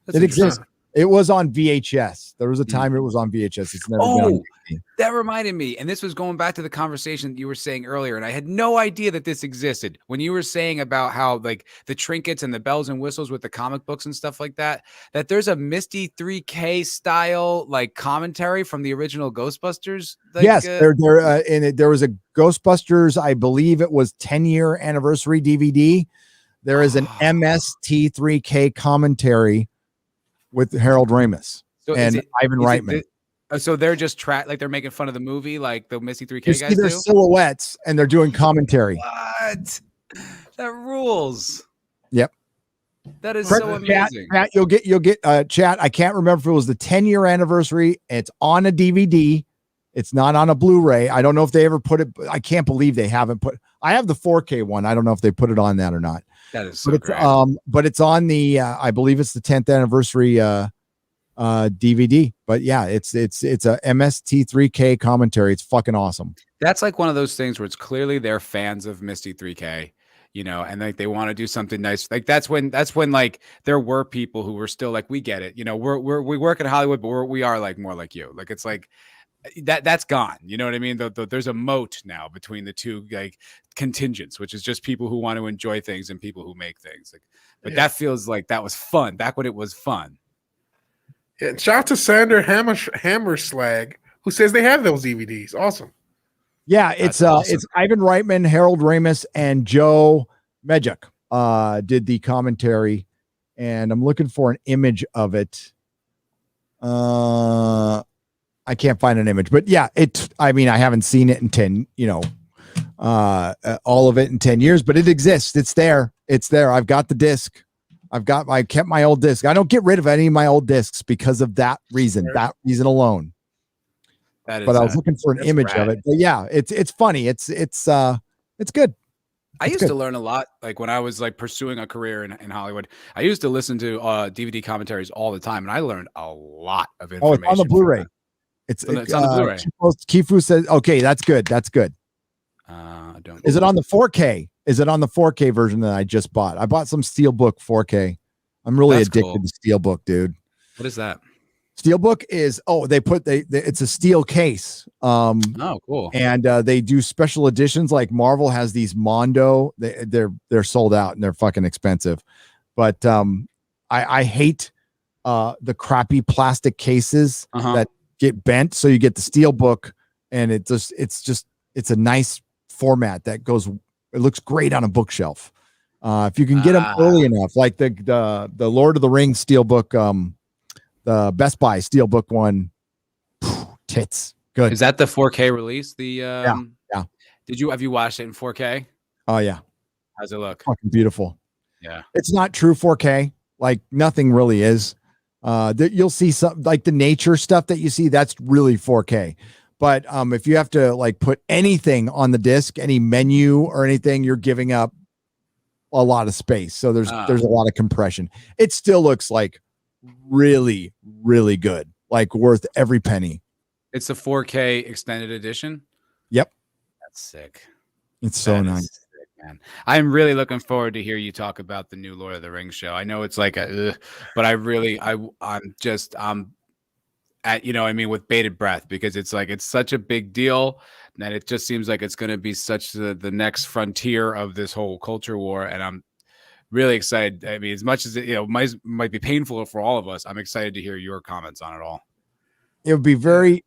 It exists. It was on VHS. There was a time it was on VHS. It's never been on DVD. That reminded me, and this was going back to the conversation that you were saying earlier, and I had no idea that this existed. When you were saying about how like the trinkets and the bells and whistles with the comic books and stuff like that, that there's a Misty 3K style like commentary from the original Ghostbusters. Like, yes, there was a Ghostbusters, I believe it was 10-year anniversary DVD. There is an MST3K commentary with Harold Ramis and Ivan Reitman. So they're just like they're making fun of the movie, like the Misty 3K you guys see their do? silhouettes and they're doing commentary. What? That rules. Yep. That is so amazing. Pat, you'll get chat. I can't remember if it was the 10-year anniversary. It's on a DVD. It's not on a Blu-ray. I don't know if they ever put it. I can't believe they haven't put. I have the 4K one. I don't know if they put it on that or not. That is so But great. but it's on the. I believe it's the 10th anniversary DVD. But yeah, it's a MST3K commentary. It's fucking awesome. That's like one of those things where it's clearly they're fans of Misty 3K, you know, and like they want to do something nice. Like that's when like there were people who were still like, we get it, you know, we work in Hollywood, but we are like more like you. Like it's like that's gone. You know what I mean? There's a moat now between the two like contingents, which is just people who want to enjoy things and people who make things. Like, but that feels like that was fun back when it was fun. Yeah, shout out to Sander Hammerslag, who says they have those DVDs. Awesome. Yeah, it's Ivan Reitman, Harold Ramis, and Joe Medjuk did the commentary, and I'm looking for an image of it. I can't find an image, but yeah, I mean, I haven't seen it in 10, all of it in 10 years, but it exists. It's there. I've got the disc. I kept my old disc. I don't get rid of any of my old discs because of that reason alone. But I was looking for an image of it. But yeah, it's funny. It's good. I used to learn a lot, like when I was like pursuing a career in Hollywood. I used to listen to DVD commentaries all the time, and I learned a lot of information. Oh, it's on the Blu-ray. It's on the Blu-ray. Kifu says, okay, that's good. Is it on the 4K? Is it on the 4K version that I just bought? I bought some Steelbook 4K. I'm really addicted to Steelbook, dude. What is that? Steelbook is it's a steel case. Oh, cool. And they do special editions. Like Marvel has these Mondo. They're sold out and they're fucking expensive. But I hate the crappy plastic cases that get bent. So you get the Steelbook, and it's a nice format that goes. It looks great on a bookshelf. If you can get them early enough, like the Lord of the Rings Steelbook, the Best Buy Steelbook one, tits good. Is that the 4K release? Yeah. Have you watched it in 4K? Oh yeah. How's it look? Fucking beautiful. Yeah. It's not true 4K. Like nothing really is. You'll see some like the nature stuff that you see. That's really 4K. But if you have to like put anything on the disc, any menu or anything, you're giving up a lot of space. So there's a lot of compression. It still looks like really, really good. Like worth every penny. It's the 4K extended edition. Yep. That's sick. It's so nice. Sick, man. I'm really looking forward to hear you talk about the new Lord of the Rings show. I know it's like but I'm at, with bated breath, because it's like, it's such a big deal that it just seems like it's going to be such the next frontier of this whole culture war. And I'm really excited. I mean, as much as it might be painful for all of us, I'm excited to hear your comments on it all. It would be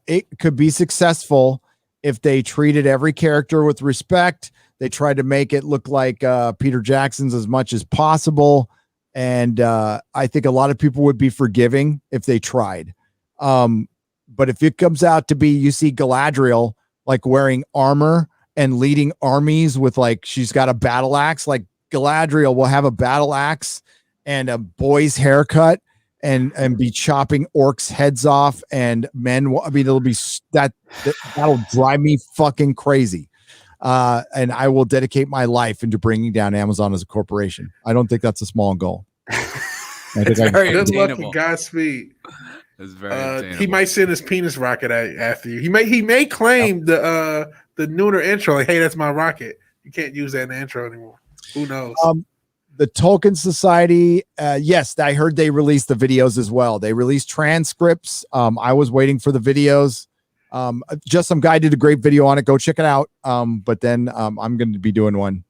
it could be successful if they treated every character with respect. They tried to make it look like Peter Jackson's as much as possible. And I think a lot of people would be forgiving if they tried. But if it comes out to be, you see Galadriel like wearing armor and leading armies with like, she's got a battle axe, like Galadriel will have a battle axe and a boy's haircut and be chopping orcs heads off, and it'll be that'll drive me fucking crazy. And I will dedicate my life into bringing down Amazon as a corporation. I don't think that's a small goal. Good luck and Godspeed. It's very he might send his penis rocket after you. He may claim the Nooner intro, like, hey, that's my rocket. You can't use that in the intro anymore. Who knows? The Tolkien Society, yes, I heard they released the videos as well. They released transcripts. I was waiting for the videos. Just some guy did a great video on it. Go check it out. But then I'm going to be doing one.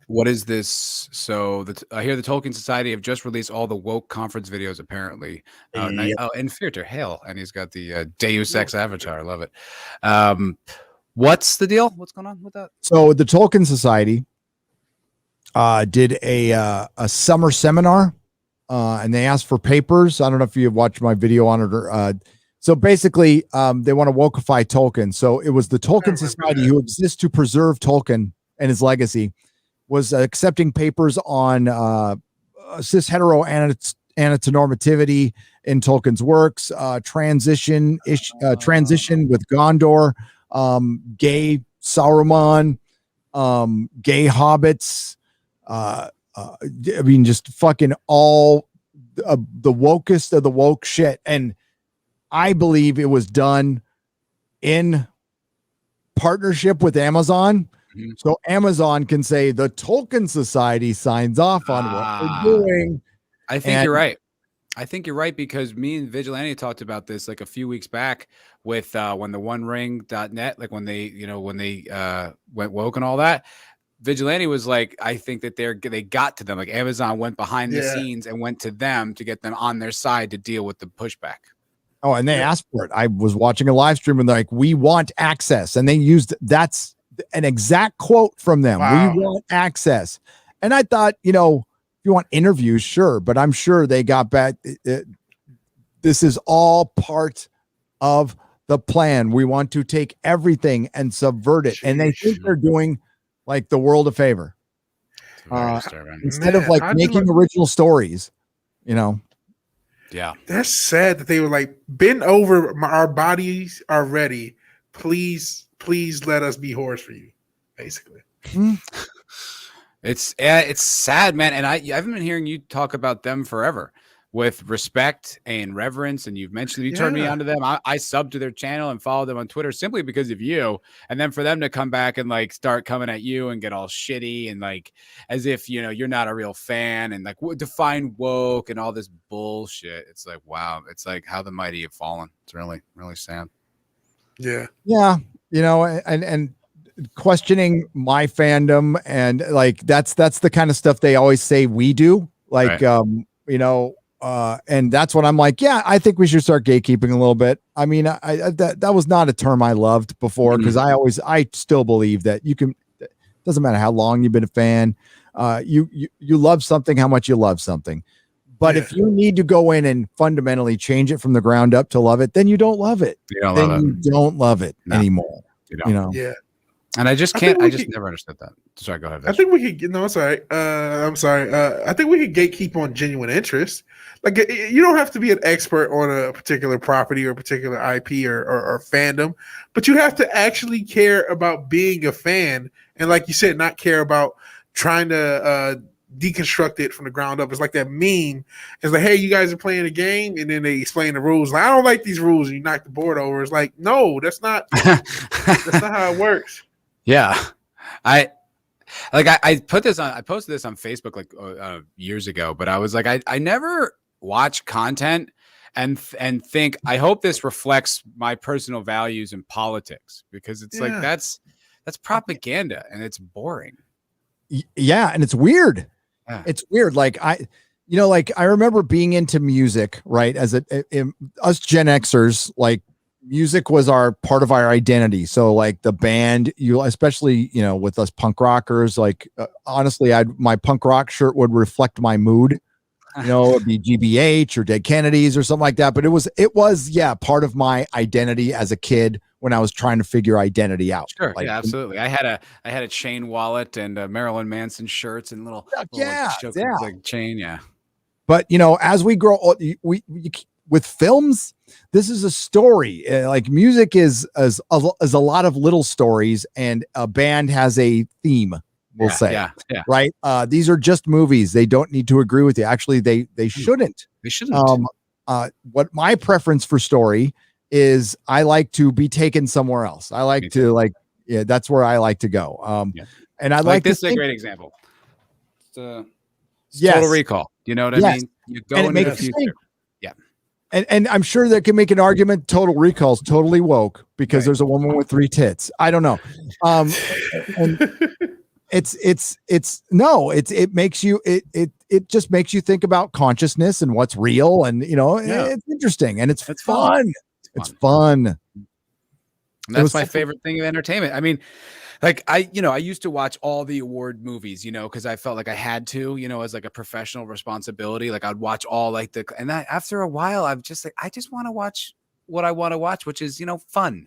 What is this? So I hear the Tolkien Society have just released all the woke conference videos, apparently. And Fearter Hale, and he's got the Deus Ex Avatar. I love it. What's the deal? What's going on with that? So the Tolkien Society did a summer seminar, and they asked for papers. I don't know if you watched my video on it. So basically, they want to wokeify Tolkien. So it was the Tolkien Society, who exists to preserve Tolkien and his legacy, was accepting papers on cis hetero antinormativity in Tolkien's works, transition with Gondor, gay Saruman, gay hobbits, I mean, just fucking all the wokest of the woke shit. And I believe it was done in partnership with Amazon. So Amazon can say the Tolkien Society signs off on what we're doing. I think you're right. I think you're right, because me and Vigilante talked about this like a few weeks back with when the OneRing.net, like when they went woke and all that. Vigilante was like, I think that they got to them. Like Amazon went behind the scenes and went to them to get them on their side to deal with the pushback. Oh, and they asked for it. I was watching a live stream and they're like, we want access. And they used, that's an exact quote from them. Wow. We want access. And I thought, if you want interviews, sure. But I'm sure they got back. This is all part of the plan. We want to take everything and subvert it. And they think they're doing like the world a favor. Instead of like making original stories, Yeah. That's sad that they were like, bend over, our bodies are ready. Please let us be whores for you, basically. It's sad, man. And I've been hearing you talk about them forever with respect and reverence. And you've mentioned, you turned me onto them. I subbed to their channel and followed them on Twitter simply because of you. And then for them to come back and like start coming at you and get all shitty and like as if, you're not a real fan and like define woke and all this bullshit. It's like, wow. It's like how the mighty have fallen. It's really, really sad. Yeah. Yeah. And questioning my fandom and like that's the kind of stuff they always say we do. Like, right. And that's what I'm like, yeah, I think we should start gatekeeping a little bit. I mean, that was not a term I loved before because I still believe that you can, it doesn't matter how long you've been a fan. You love something, how much you love something. But if you need to go in and fundamentally change it from the ground up to love it, then you don't love it. You don't love it anymore. Yeah. And I just can't. I just never understood that. Sorry, go ahead. I think we could. No, sorry. I'm sorry. I think we could gatekeep on genuine interest. Like you don't have to be an expert on a particular property or a particular IP or fandom, but you have to actually care about being a fan. And like you said, not care about trying to deconstruct it from the ground up. It's like that meme. It's like, hey, you guys are playing a game, and then they explain the rules. Like, I don't like these rules, and you knock the board over. It's like, no, that's not how it works. Yeah. I posted this on Facebook like years ago, but I was like, I never watch content and think, I hope this reflects my personal values in politics, because it's like, that's propaganda and it's boring. Yeah. And it's weird. Yeah. It's weird. Like I remember being into music, right? As us Gen Xers, like, music was part of our identity. So like the band, especially, with us punk rockers, like honestly, my punk rock shirt would reflect my mood, it'd be GBH or Dead Kennedys or something like that. But it was part of my identity as a kid when I was trying to figure identity out. Sure. Like, yeah, absolutely. I had a chain wallet and Marilyn Manson shirts and little like chain. Yeah. But as we grow, with films, this is a story. Like music is a lot of little stories, and a band has a theme. We'll say, right? These are just movies. They don't need to agree with you. Actually, they shouldn't. They shouldn't. What my preference for story is, I like to be taken somewhere else. I like to that's where I like to go. And I like this is a great example. Total Recall. You know what I mean? You go into the future. And I'm sure they can make an argument Total Recall's totally woke because there's a woman with 3 tits. I don't know. And it makes you, it just makes you think about consciousness and what's real. And, it's interesting and it's fun. It's fun. And that's my favorite thing of entertainment. I mean, like I used to watch all the award movies, because I felt like I had to, as like a professional responsibility. Like I'd watch all and after a while, I'm just like, I just want to watch what I want to watch, which is, fun.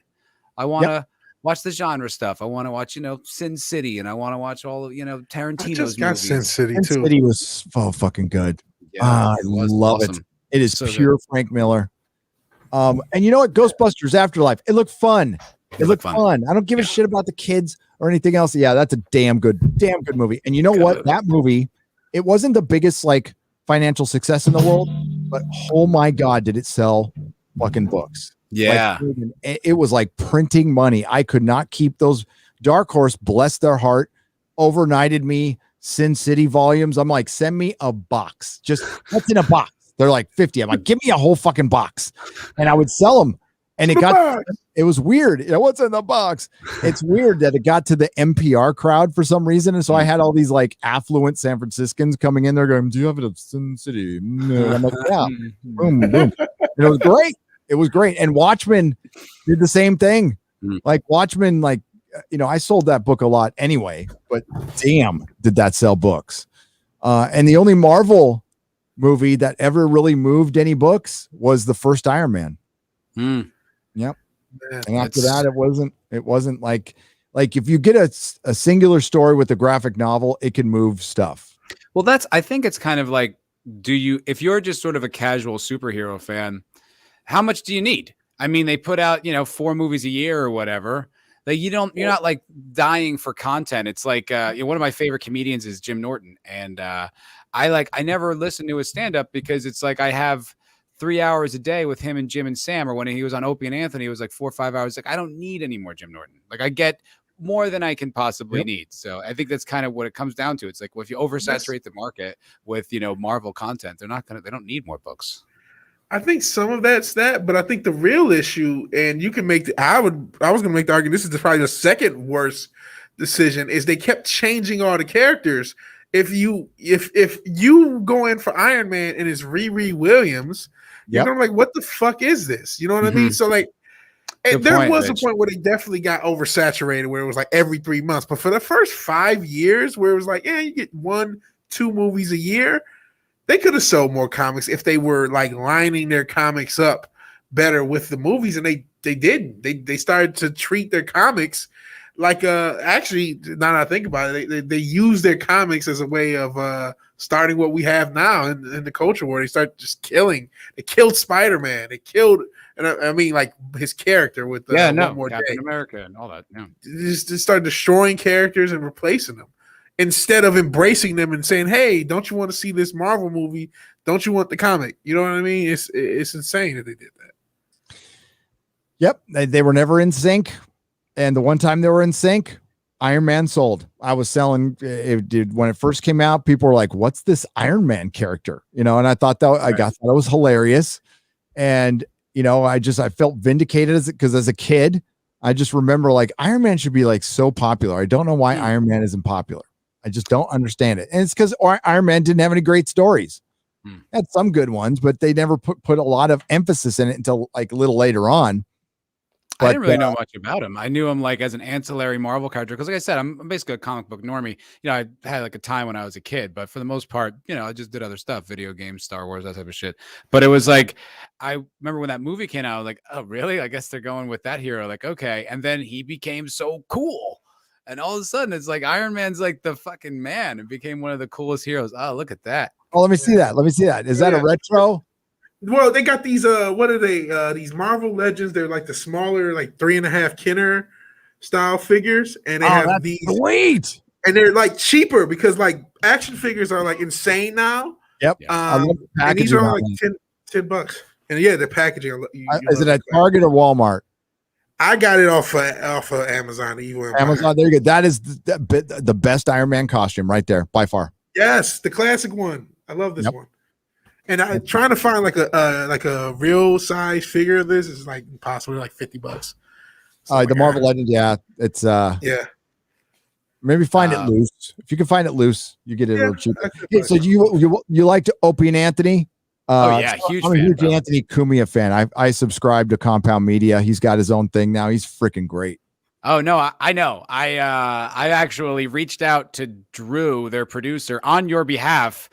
I want to watch the genre stuff. I want to watch, Sin City, and I want to watch all of, Tarantino's I just got movies. Sin City too. Sin City was fucking good. Yeah, I love awesome. It is So pure good. Frank Miller. And you know what? Ghostbusters Afterlife. It looked fun. It looked fun. I don't give a shit about the kids or anything else. Yeah, that's a damn good movie. And you know what? That movie, it wasn't the biggest like financial success in the world, but oh my God, did it sell fucking books. Yeah. Like, it was like printing money. I could not keep those. Dark Horse, bless their heart, overnighted me Sin City volumes. I'm like, send me a box. Just what's in a box? They're like 50. I'm like, give me a whole fucking box. And I would sell them. And it was weird. You know, what's in the box? It's weird that it got to the NPR crowd for some reason. And so I had all these like affluent San Franciscans coming in there going, do you have it at Sin City? And I'm like, yeah. Boom, boom. And it was great. It was great. And Watchmen did the same thing. Like Watchmen, like, you know, I sold that book a lot anyway, but damn, did that sell books. And the only Marvel movie that ever really moved any books was the first Iron Man. Yep. And after that, it wasn't like if you get a singular story with a graphic novel, it can move stuff. Well, I think it's kind of like, if you're just sort of a casual superhero fan, how much do you need? I mean, they put out, 4 movies a year or whatever. Like you're not like dying for content. It's like, one of my favorite comedians is Jim Norton. And I never listen to his stand-up because it's like, I have 3 hours a day with him and Jim and Sam, or when he was on Opie and Anthony, it was like 4 or 5 hours. Like, I don't need any more Jim Norton. Like I get more than I can possibly need. So I think that's kind of what it comes down to. It's like, well, if you oversaturate the market with, Marvel content, they don't need more books. I think some of that's that, but I think the real issue, and you can make I was going to make the argument, this is probably the second worst decision, is they kept changing all the characters. If you go in for Iron Man and it's Riri Williams, you're gonna like, what the fuck is this? You know what I mean? So like, there was a point where they definitely got oversaturated, where it was like every 3 months. But for the first 5 years, where it was like, you get 1-2 movies a year, they could have sold more comics if they were like lining their comics up better with the movies, and they didn't. They started to treat their comics like actually, now that I think about it, they use their comics as a way of starting what we have now in the culture war. They start just killing. They killed Spider-Man. They killed, and I mean like his character with One More Captain Day. America and all that. Yeah. Just start destroying characters and replacing them, instead of embracing them and saying, hey, don't you want to see this Marvel movie? Don't you want the comic? You know what I mean? It's insane that they did that. Yep. They were never in sync. And the one time they were in sync, Iron Man sold. I was selling when it first came out, people were like, what's this Iron Man character? And I thought that thought it was hilarious. And, I felt vindicated because as a kid, I just remember like Iron Man should be like so popular. I don't know why Iron Man isn't popular. I just don't understand it. And it's because Iron Man didn't have any great stories. Had some good ones, but they never put a lot of emphasis in it until like a little later on. But, I didn't really know much about him. I knew him like as an ancillary Marvel character because, like I said, I'm basically a comic book normie. I had like a time when I was a kid, but for the most part, I just did other stuff, video games, Star Wars, that type of shit. But it was like, I remember when that movie came out, I was like, oh, really? I guess they're going with that hero. Like, okay. And then he became so cool. And all of a sudden, it's like Iron Man's like the fucking man. It became one of the coolest heroes. Oh, look at that. Oh, let me see that. Is that a retro? Well, they got these what are they? These Marvel Legends. They're like the smaller, like 3.5 Kenner style figures, and they have these sweet. And they're like cheaper because like action figures are like insane now. Yep. And these are like $10. And yeah, the packaging. Is it at Target or Walmart? I got it off of Amazon. Amazon. There you go. That is the best Iron Man costume right there by far. Yes, the classic one. I love this one. And I'm trying to find like a real size figure of this is like impossible, like $50. The Marvel Legend, it's maybe find it loose. If you can find it loose, you get it a little cheaper. Okay, so you liked Opie and Anthony? Huge. I'm a huge Anthony Cumia fan. I subscribe to Compound Media. He's got his own thing now. He's freaking great. Oh no, I know. I actually reached out to Drew, their producer, on your behalf,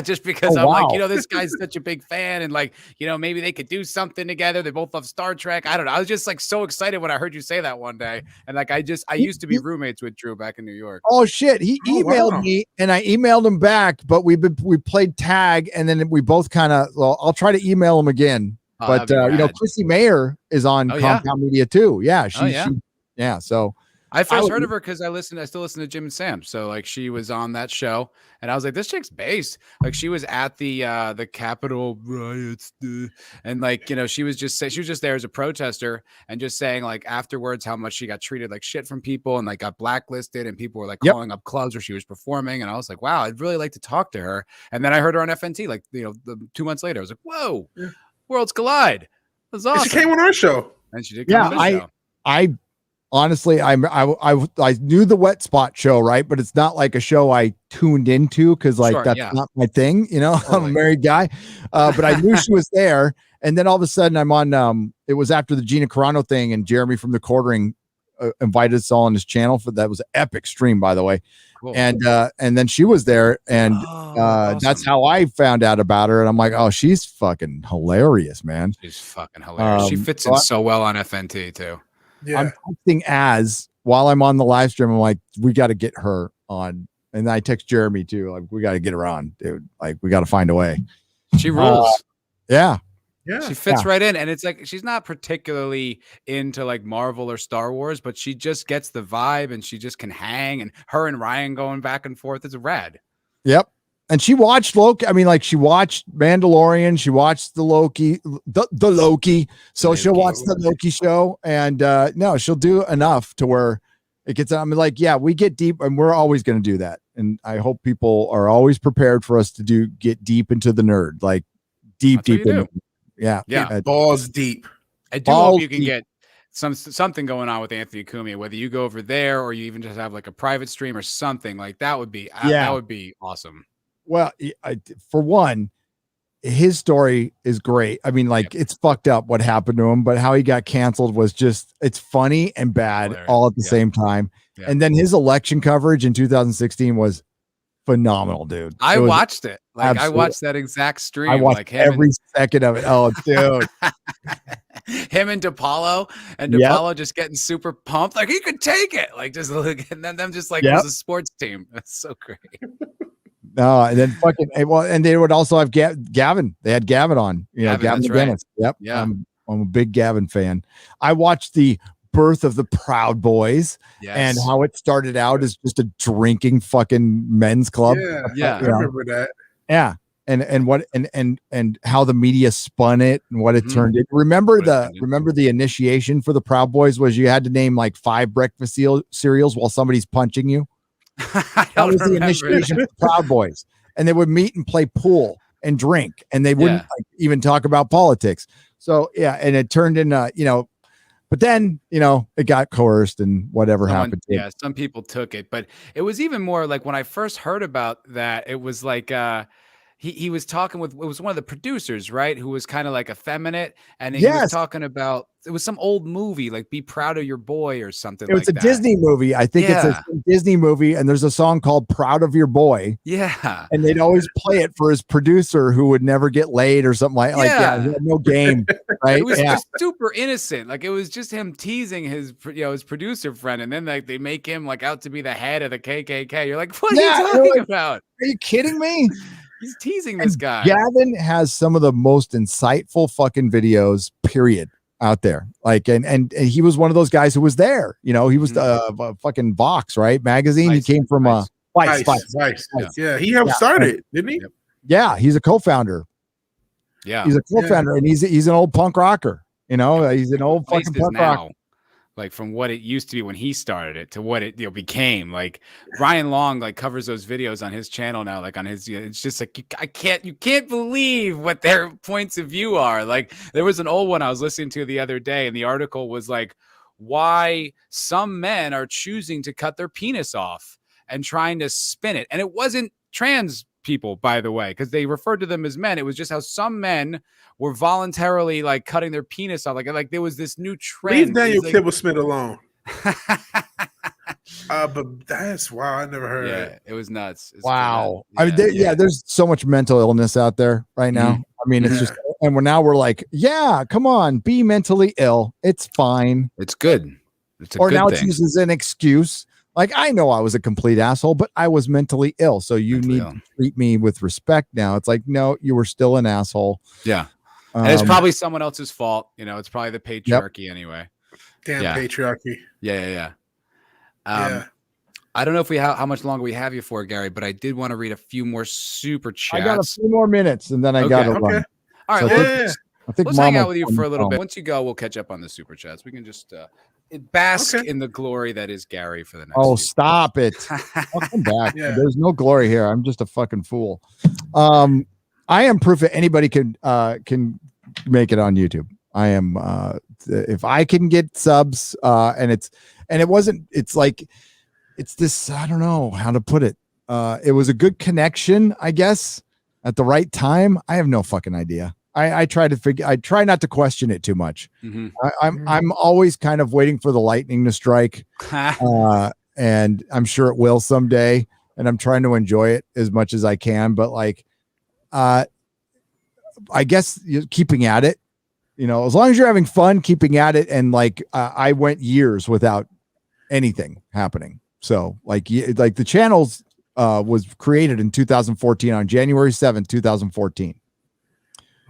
just because Oh, I'm like, wow. this guy's such a big fan, and like, maybe they could do something together. They both love Star Trek. I don't know. I was just like so excited when I heard you say that one day, and like I used to be roommates with Drew back in New York. Oh shit, he Oh, emailed wow. me and I emailed him back, but we played tag and then we both kind of. Well, I'll try to email him again. Oh, But that'd be rad. Chrissy Mayer is on Oh, yeah? Compound Media too. Yeah, Oh, yeah? yeah. So I first would- heard of her because I still listen to Jim and Sam. So like she was on that show and I was like, this chick's bass. Like she was at the Capitol riots. And like, she was just there as a protester and just saying like afterwards how much she got treated like shit from people and like got blacklisted and people were like Yep. calling up clubs where she was performing. And I was like, wow, I'd really like to talk to her. And then I heard her on FNT, like, 2 months later. I was like, whoa, Yeah. worlds collide. That's And awesome. she came on our show. And she did come on the show. I honestly, I knew the Wet Spot show, right? But it's not like a show I tuned into because like Sure, that's yeah. not my thing. I'm a Totally. married guy, but I knew she was there. And then all of a sudden, I'm on. It was after the Gina Carano thing, and Jeremy from the Quartering invited us all on his channel for that was an epic stream, by the way. Cool. And then she was there, and Awesome. that's how I found out about her. And I'm like, oh, she's fucking hilarious, man. She's fucking hilarious. She fits in so well on FNT too. Yeah. I'm texting while I'm on the live stream. I'm like, we got to get her on. And I text Jeremy too. Like, we got to get her on, dude. Like, we got to find a way. She rules. Yeah. Yeah. She fits right in. And it's like, she's not particularly into like Marvel or Star Wars, but she just gets the vibe and she just can hang. And her and Ryan going back and forth. It's rad. Yep. And she watched Loki. I mean, like she watched Mandalorian. She watched the Loki, the Loki. So she'll watch the Loki show. And no, she'll do enough to where it gets, I mean, like, yeah, we get deep and we're always going to do that. And I hope people are always prepared for us to get deep into the nerd, like deep in. Yeah. Yeah. Balls deep. I do hope you can get something going on with Anthony Cumia, whether you go over there or you even just have like a private stream or something like that would be awesome. Well, for one, his story is great. I mean, like it's fucked up what happened to him, but how he got canceled was just, it's funny and bad Hilarious. all at the same time. Yeah. And then his election coverage in 2016 was phenomenal, dude. I watched it. Like absolutely. I watched that exact stream. I watched like him every second of it. Oh, dude. him and DePaulo just getting super pumped. Like he could take it. Like just look and then them just like it was a sports team. That's so great. No, and then and they would also have Gavin. They had Gavin on, Gavin McGinnis. Right. Yep. Yeah. I'm a big Gavin fan. I watched the birth of the Proud Boys and how it started out as just a drinking fucking men's club. Yeah. I remember that. Yeah. And how the media spun it and what it turned into. Remember the initiation for the Proud Boys was you had to name like 5 breakfast cereals while somebody's punching you. That was the initiation for the Proud Boys. And they would meet and play pool and drink, and they wouldn't even talk about politics. So and it turned into, but then, it got coerced and whatever happened. Yeah, some people took it, but it was even more like when I first heard about that, it was like he was talking with, it was one of the producers, right? Who was kind of like effeminate. And he was talking about, it was some old movie, like Be Proud of Your Boy or something. It was a Disney movie. I think it's a Disney movie. And there's a song called Proud of Your Boy. Yeah. And they'd always play it for his producer who would never get laid or something like he had no game. Right. It was just super innocent. Like it was just him teasing his producer friend. And then like they make him like out to be the head of the KKK. You're like, what are you talking about? Are you kidding me? He's teasing this guy. Gavin has some of the most insightful fucking videos, period, out there. Like, and he was one of those guys who was there. He was fucking Vox, right? Magazine. Vice. He came from Vice. Yeah, he helped start it, didn't he? Yeah, he's a co-founder. Yeah, he's a co-founder, and he's an old punk rocker. He's an old fucking punk rocker. Like from what it used to be when he started it to what it became. Like Ryan Long like covers those videos on his channel now, like on his, it's just like you can't believe what their points of view are. Like there was an old one I was listening to the other day, and the article was like why some men are choosing to cut their penis off and trying to spin it. And it wasn't trans people, by the way, because they referred to them as men. It was just how some men were voluntarily like cutting their penis off. Like there was this new trend. Leave Daniel Kibblesmith alone. But that's wow. I never heard of it. It was nuts. It's Wow. pretty I mean, there's so much mental illness out there right now. I mean, it's just, and we're like, yeah, come on, be mentally ill. It's fine. It's good. It's a or good now thing. it's used as an excuse. Like, I know I was a complete asshole, but I was mentally ill. So you need to treat me with respect now. It's like, no, you were still an asshole. Yeah. And it's probably someone else's fault. You know, it's probably the patriarchy anyway. Damn patriarchy. Yeah. Yeah. I don't know if how much longer we have you for, Gary, but I did want to read a few more super chats. I got a few more minutes and then I got to run. All right. So I think let's hang out with you for a little bit. Once you go, we'll catch up on the super chats. We can just bask in the glory that is Gary for the next. Oh, stop it. I'll come back. There's no glory here. I'm just a fucking fool. I am proof that anybody can make it on YouTube. I am if I can get subs it's this, I don't know how to put it. It was a good connection, I guess, at the right time. I have no fucking idea. I try not to question it too much. I'm always kind of waiting for the lightning to strike. And I'm sure it will someday. And I'm trying to enjoy it as much as I can. But like, I guess keeping at it, as long as you're having fun, keeping at it. And like, I went years without anything happening. So like the channels was created in 2014 on January 7th, 2014.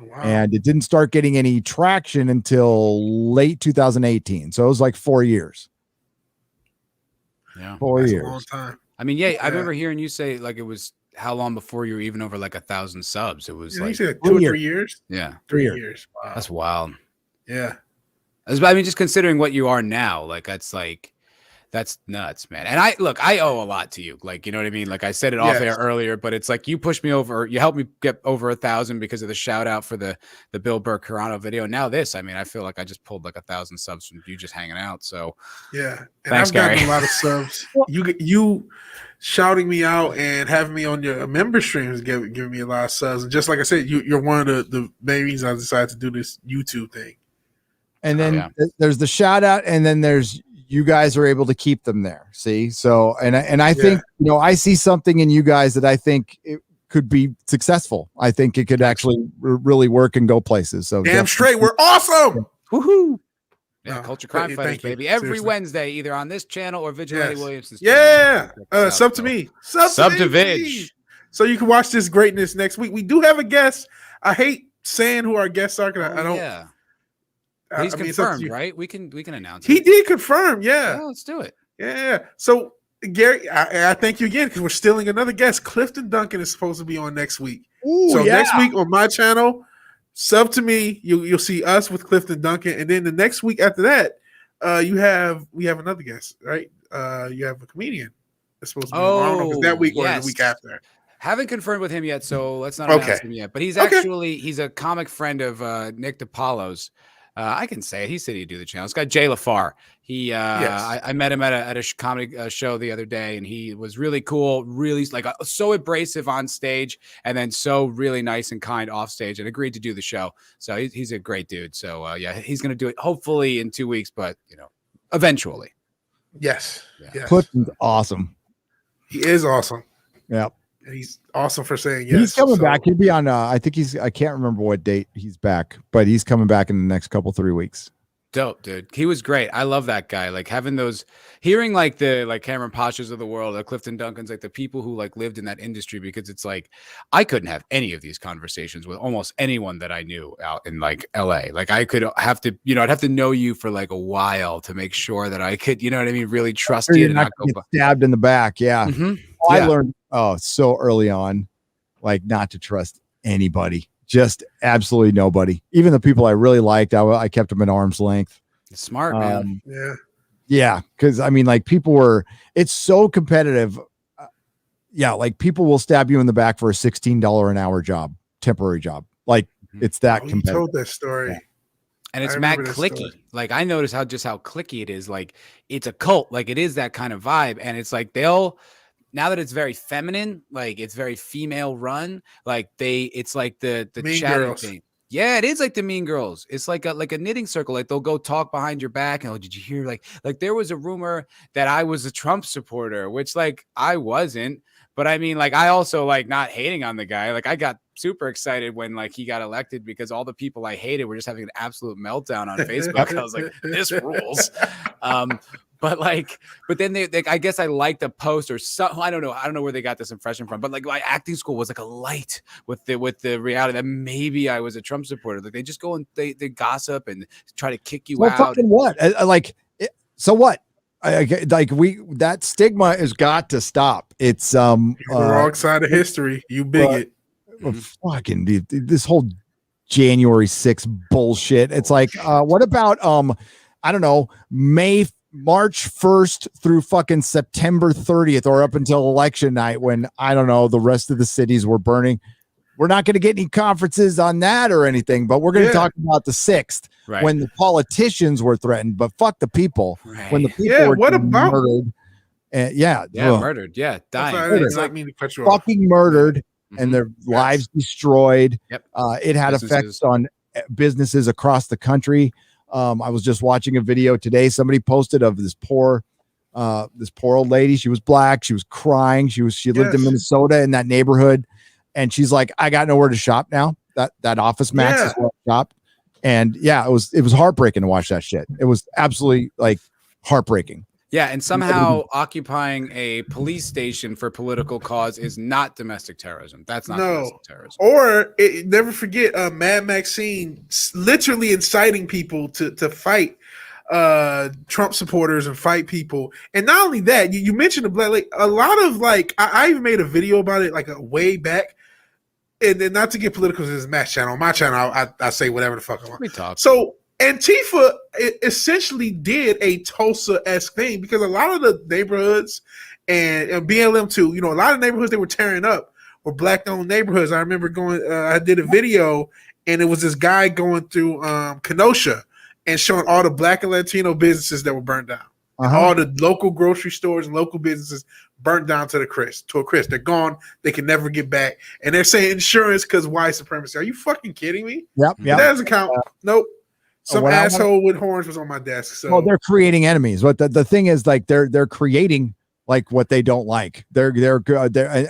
Wow. And it didn't start getting any traction until late 2018. So it was like 4 years. Yeah. 4 years. A long time. I mean, I remember hearing you say like it was how long before you were even over like 1,000 subs? It was you like said 2 or 3 years. Yeah. 3 years. Wow. That's wild. Yeah. I mean, just considering what you are now, like that's nuts, man. And I owe a lot to you. Like, you know what I mean? Like I said it off air earlier, but it's like you pushed me over, you helped me get over 1,000 because of the shout out for the Bill Burr Carano video. Now this, I mean, I feel like I just pulled like 1,000 subs from you just hanging out. So yeah. And thanks, I've gotten Gary. a lot of subs. You shouting me out and having me on your member streams giving me a lot of subs. And just like I said, you're one of the main reasons I decided to do this YouTube thing. And then there's the shout out, and then there's you guys are able to keep them there. See? So, and I think, I see something in you guys that I think it could be successful. I think it could actually really work and go places. So damn straight. We're awesome. Woohoo. Yeah, Culture Crime Fighters, baby. Every Wednesday, either on this channel or Vigilante Williamson's channel. Yeah. Sub to me. Sub to Vig. So you can watch this greatness next week. We do have a guest. I hate saying who our guests are because I don't. Yeah. He's confirmed, right? We can announce it. He did confirm, yeah. Let's do it. Yeah. So Gary, I thank you again because we're stealing another guest. Clifton Duncan is supposed to be on next week. Ooh, so next week on my channel, sub to me. You'll see us with Clifton Duncan, and then the next week after that, we have another guest, right? You have a comedian that's supposed to be on. I don't know if it's that week or the week after. Haven't confirmed with him yet, so let's not announce him yet. But he's he's a comic friend of Nick DiPaolo's. I can say it. He said he'd do the channel. This guy Jay LaFar. He, I met him at a comedy show the other day, and he was really cool, really like so abrasive on stage, and then so really nice and kind off stage, and agreed to do the show. So he's a great dude. So he's gonna do it hopefully in 2 weeks, but eventually. Yes. Clifton's awesome. He is awesome. Yeah. He's awesome for saying yes. He's coming back. He'll be on. I can't remember what date he's back, but he's coming back in the next 3 weeks. Dope, dude. He was great. I love that guy. Like hearing like the Cameron Pashas of the world, the Clifton Duncans, like the people who like lived in that industry, because it's like I couldn't have any of these conversations with almost anyone that I knew out in like LA. Like I could have to, I'd have to know you for like a while to make sure that I could, you know what I mean, really trust you. Not get stabbed in the back. Yeah. Mm-hmm. I learned so early on, like not to trust anybody. Just absolutely nobody. Even the people I really liked, I kept them at arm's length. Smart, man. Yeah. Because I mean, like it's so competitive. Like people will stab you in the back for a $16 an hour job, temporary job. Like it's that competitive. You told that story. Yeah. And it's mad clicky. Like I noticed how clicky it is. Like it's a cult. Like it is that kind of vibe. And it's like now that it's very feminine, like it's very female run, like it's like the chatting thing. Yeah, it is like the Mean Girls. It's like a knitting circle. Like they'll go talk behind your back and, oh, did you hear? Like there was a rumor that I was a Trump supporter, which like I wasn't. But I mean, like I also like not hating on the guy. Like I got super excited when like he got elected because all the people I hated were just having an absolute meltdown on Facebook. I was like, this rules. But then they I guess I liked a post or something. I don't know where they got this impression from, but like my acting school was like a light with the reality that maybe I was a Trump supporter. Like they just go and they gossip and try to kick you out. Fucking what? So what? That stigma has got to stop. It's wrong side of history. You bigot. Fucking dude, this whole January 6th bullshit. It's like, what about I don't know, March 1st through fucking September 30th or up until election night when, I don't know, the rest of the cities were burning. We're not going to get any conferences on that or anything, but we're going to talk about the 6th when the politicians were threatened, but fuck the people. Right. When the people were murdered. Murdered. Yeah. Dying. Fucking murdered and their lives destroyed. Yep. It had effects on businesses across the country. I was just watching a video today. Somebody posted of this poor old lady. She was black. She was crying. She lived in Minnesota in that neighborhood. And she's like, I got nowhere to shop now. That Office Max is where I shop. And it was heartbreaking to watch that shit. It was absolutely like heartbreaking. Yeah, and somehow occupying a police station for political cause is not domestic terrorism. That's not domestic terrorism. Or never forget Mad Maxine literally inciting people to fight Trump supporters and fight people. And not only that, you mentioned the black, like a lot of like I even made a video about it like a way back. And then not to get political, this is Matt's channel. On my channel, I say whatever the fuck I want. We talk. So Antifa essentially did a Tulsa-esque thing because a lot of the neighborhoods and BLM too, a lot of neighborhoods they were tearing up were black-owned neighborhoods. I remember I did a video and it was this guy going through Kenosha and showing all the black and Latino businesses that were burned down. All the local grocery stores and local businesses burnt down to a crisp. They're gone. They can never get back. And they're saying insurance because white supremacy. Are you fucking kidding me? Yep. That doesn't count. Nope. Some asshole with horns was on my desk. So they're creating enemies. But the thing is, like they're creating like what they don't like. They're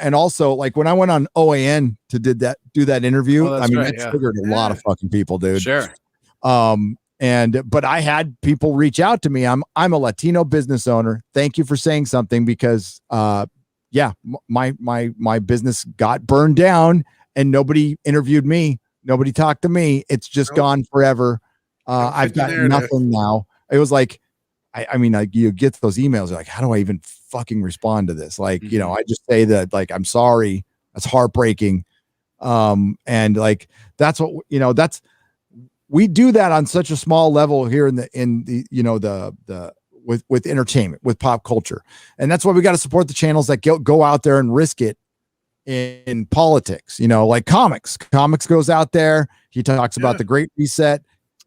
and also like when I went on OAN to do that interview, it triggered a lot of fucking people, dude. Sure. But I had people reach out to me. I'm a Latino business owner. Thank you for saying something because my business got burned down and nobody interviewed me. Nobody talked to me. It's just gone forever. I've got nothing now. It was like, I mean, like you get those emails, like, how do I even fucking respond to this? Like, I just say that, like, I'm sorry. That's heartbreaking. And like, that's what, we do that on such a small level here in the with entertainment, with pop culture. And that's why we got to support the channels that go out there and risk it in politics, like comics goes out there. He talks about the Great Reset.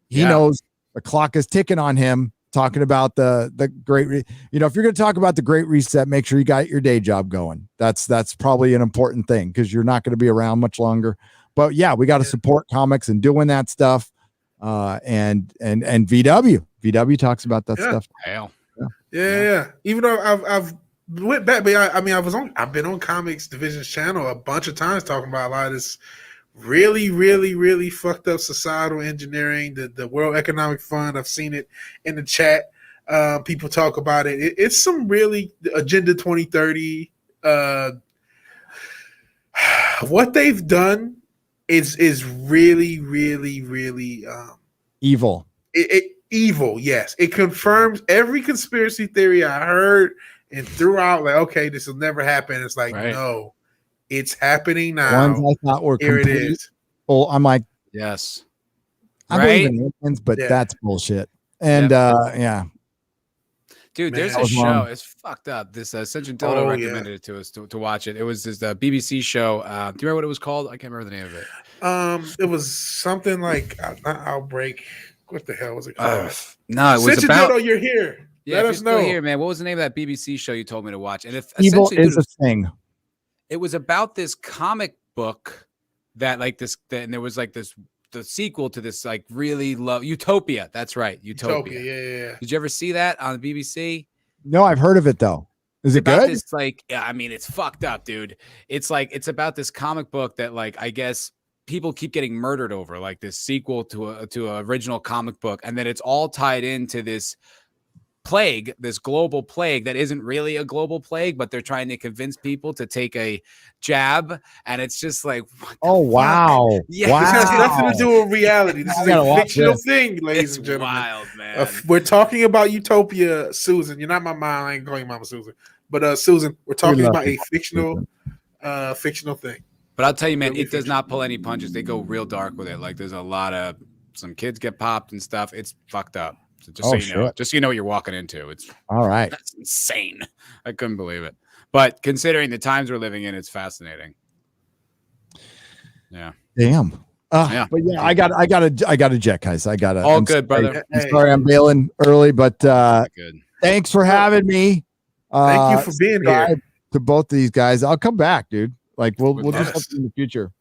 He knows the clock is ticking on him, talking about the great, if you're going to talk about the Great Reset, make sure you got your day job going. That's probably an important thing because you're not going to be around much longer. But yeah, we got to support comics and doing that stuff. And VW talks about that stuff. Yeah. Even though I've went back, but I've been on Comics Division's channel a bunch of times talking about a lot of this really, really, really fucked up societal engineering, the World Economic Fund. I've seen it in the chat. People talk about it. It's some really Agenda 2030. What they've done is really, really, really evil. Evil, yes. It confirms every conspiracy theory I heard and threw out. Like, okay, this will never happen. It's like, no, it's happening now. Ones I thought were here it is. Well, I'm like, yes, I believe in aliens, but that's bullshit. And dude, there's a show. It's fucked up. This Central Dildo recommended it to us to watch it. It was this BBC show. Do you remember what it was called? I can't remember the name of it. It was something like Outbreak. What the hell was it called? No, it was Central about. Dildo, you're here. Yeah, let us know. Here, man. What was the name of that BBC show you told me to watch? And if evil is a thing. It was about this comic book that and there was like this the sequel to this like really low Utopia. That's right, Utopia. Yeah. Did you ever see that on the BBC? No, I've heard of it though. Is it about good? This, like, yeah, I mean, it's fucked up, dude. It's like it's about this comic book that, like, I guess people keep getting murdered over, like this sequel to a original comic book, and then it's all tied into this plague, this global plague that isn't really a global plague, but they're trying to convince people to take a jab, and it's just like, oh wow, yeah, wow. This has nothing to do with reality. This is a fictional thing, ladies it's and gentlemen. wild, man. We're talking about Utopia, Susan. You're not my mom. I ain't calling you Mama Susan, but Susan, we're talking about a fictional thing. But I'll tell you, man, it does not pull any punches. They go real dark with it. Like there's a lot of some kids get popped and stuff. It's fucked up. So just so you know, just so you know what you're walking into. It's all right. That's insane. I couldn't believe it. But considering the times we're living in, it's fascinating. Yeah. Damn. Yeah. But yeah, I got a jet, guys. All good, brother. I'm sorry I'm bailing early, but good. Thanks for having me. Thank you for being here. To both of these guys. I'll come back, dude. Like we'll do something in the future.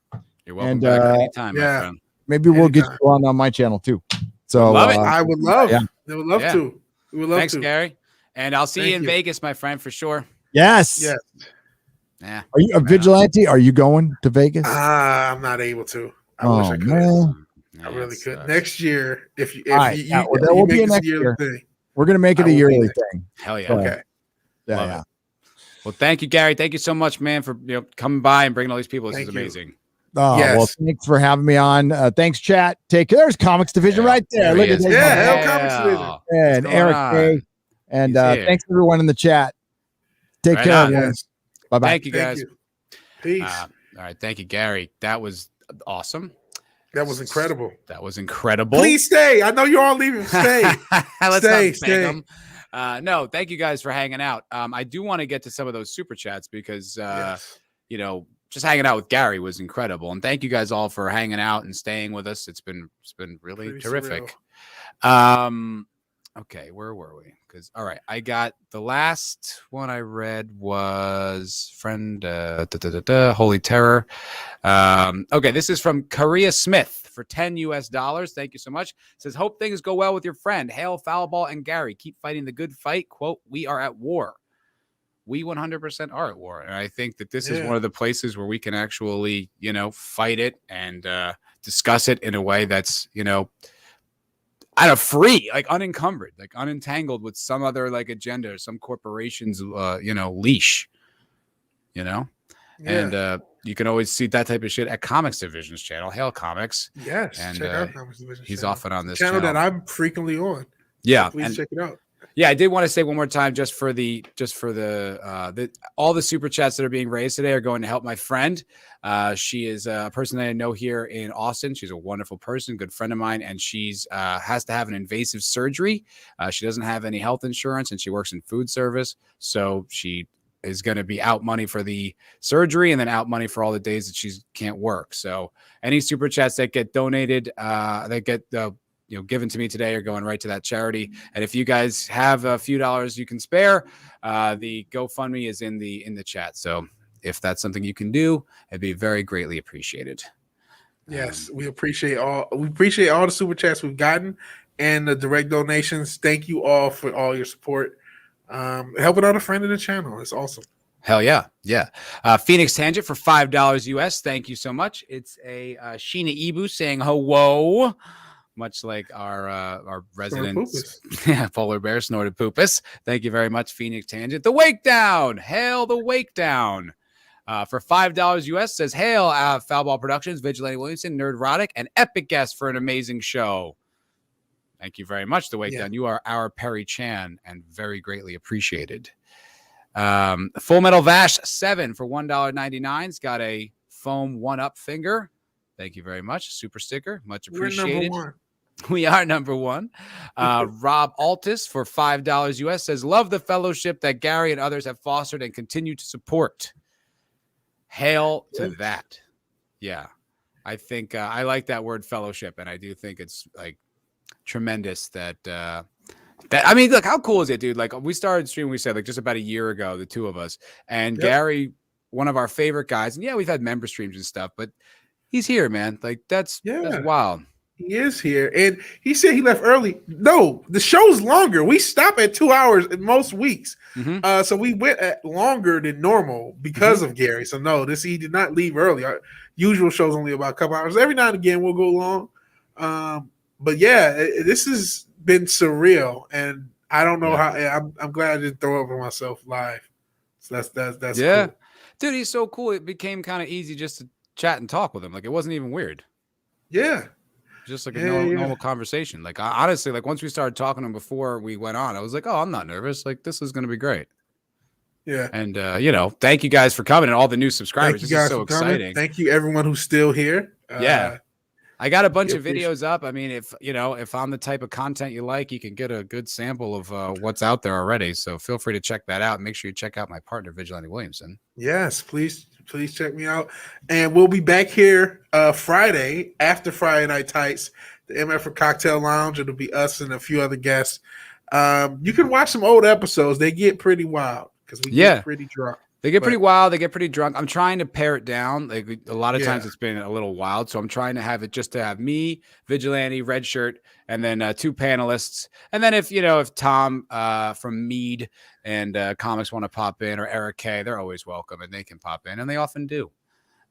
You're welcome back anytime, my friend. Maybe we'll get you on my channel too. So love it. I would love. Yeah. I would love to. We would love Thanks, to. Gary. And I'll see you in Vegas, my friend, for sure. Yes. Yes. Yeah. Are you a vigilante? Are you going to Vegas? I'm not able to. I wish I could. Man. I really could. Next year, if you there will be a next year. thing. We're gonna make it a yearly thing. Hell yeah. Okay. Yeah. Well, thank you, Gary. Thank you so much, man, for coming by and bringing all these people. This is amazing. Oh, well, thanks for having me on. Thanks, chat. Take care. There's Comics Division right there. Look at that. Yeah, Comics Division. And Eric K. And thanks everyone in the chat. Take care, everyone. Bye-bye. Thank you, guys. Peace. All right. Thank you, Gary. That was awesome. That was incredible. That was incredible. Please stay. I know you're all leaving. Stay. Stay. No, thank you guys for hanging out. I do want to get to some of those super chats because, just hanging out with Gary was incredible. And thank you guys all for hanging out and staying with us. It's been really pretty terrific. Okay, where were we? Because all right, I got the last one I read was friend Holy Terror. Okay, this is from Korea Smith for $10 US. Thank you so much. It says, hope things go well with your friend. Hail Foulball and Gary. Keep fighting the good fight. Quote, we are at war. We 100% are at war. And I think that this is one of the places where we can actually, fight it and discuss it in a way that's, free, like unencumbered, like unentangled with some other like agenda or some corporation's, leash, and you can always see that type of shit at Comics Division's channel, Hail Comics. Yes. And check out Comics Division's he's channel. often on this channel that I'm frequently on. Yeah. So please check it out. Yeah, I did want to say one more time, just for the all the super chats that are being raised today are going to help my friend. She is a person that I know here in Austin. She's a wonderful person, good friend of mine, and she's has to have an invasive surgery. She doesn't have any health insurance, and she works in food service, so she is going to be out money for the surgery and then out money for all the days that she can't work. So any super chats that get donated, that get given to me today are going right to that charity. And if you guys have a few dollars you can spare, the GoFundMe is in the chat. So if that's something you can do, it'd be very greatly appreciated. Yes, we appreciate all the super chats we've gotten and the direct donations. Thank you all for all your support. Helping out a friend of the channel. It's awesome. Hell yeah. Yeah. Phoenix Tangent for $5 US. Thank you so much. It's a Sheena Ibu saying hello. Much like our resident polar bear snorted poopus. Thank you very much, Phoenix Tangent. The Wake Down. Hail the Wake Down. For $5 US says, hail Foulball Productions, Vigilante Williamson, Nerdrotic, and epic guest for an amazing show. Thank you very much, The Wake Down. You are our Perry Chan and very greatly appreciated. Full Metal Vash 7 for $1.99's got a foam 1-up finger. Thank you very much. Super sticker. Much appreciated. We are number one. Rob Altus for $5 US says, love the fellowship that Gary and others have fostered and continue to support. Hail to that. Yeah. I think I like that word fellowship. And I do think it's like tremendous that I mean, look, how cool is it, dude? Like we started streaming, we said like just about a year ago, the two of us, and Gary, one of our favorite guys. And yeah, we've had member streams and stuff, but he's here, man. Like that's wild. He is here, and he said he left early. No, the show's longer. We stop at 2 hours in most weeks, so we went at longer than normal because of Gary. So no, he did not leave early. Our usual show's only about a couple hours. Every now and again we'll go long, but yeah, this has been surreal, and I don't know how. I'm glad I didn't throw up on myself live. So that's yeah, cool. Dude, he's so cool. It became kind of easy just to chat and talk with him. Like it wasn't even weird. Yeah. Just like a normal conversation. Like honestly, like once we started talking to him before we went on, I was like, oh, I'm not nervous. Like this is going to be great. Yeah. And, thank you guys for coming and all the new subscribers. This is so exciting. Thank you everyone who's still here. Yeah. I got a bunch of videos up. I mean, if I'm the type of content you like, you can get a good sample of what's out there already. So feel free to check that out. Make sure you check out my partner, Vigilante Williamson. Yes, please check me out. And we'll be back here Friday after Friday Night Tights, the MF for Cocktail Lounge. It'll be us and a few other guests. You can watch some old episodes. They get pretty wild because we get pretty drunk. They get pretty wild. They get pretty drunk. I'm trying to pare it down. Like a lot of times it's been a little wild. So I'm trying to have it just to have me, Vigilante, Red Shirt, and then 2 panelists. And then if Tom from Mead and Comics want to pop in, or Eric K, they're always welcome and they can pop in, and they often do.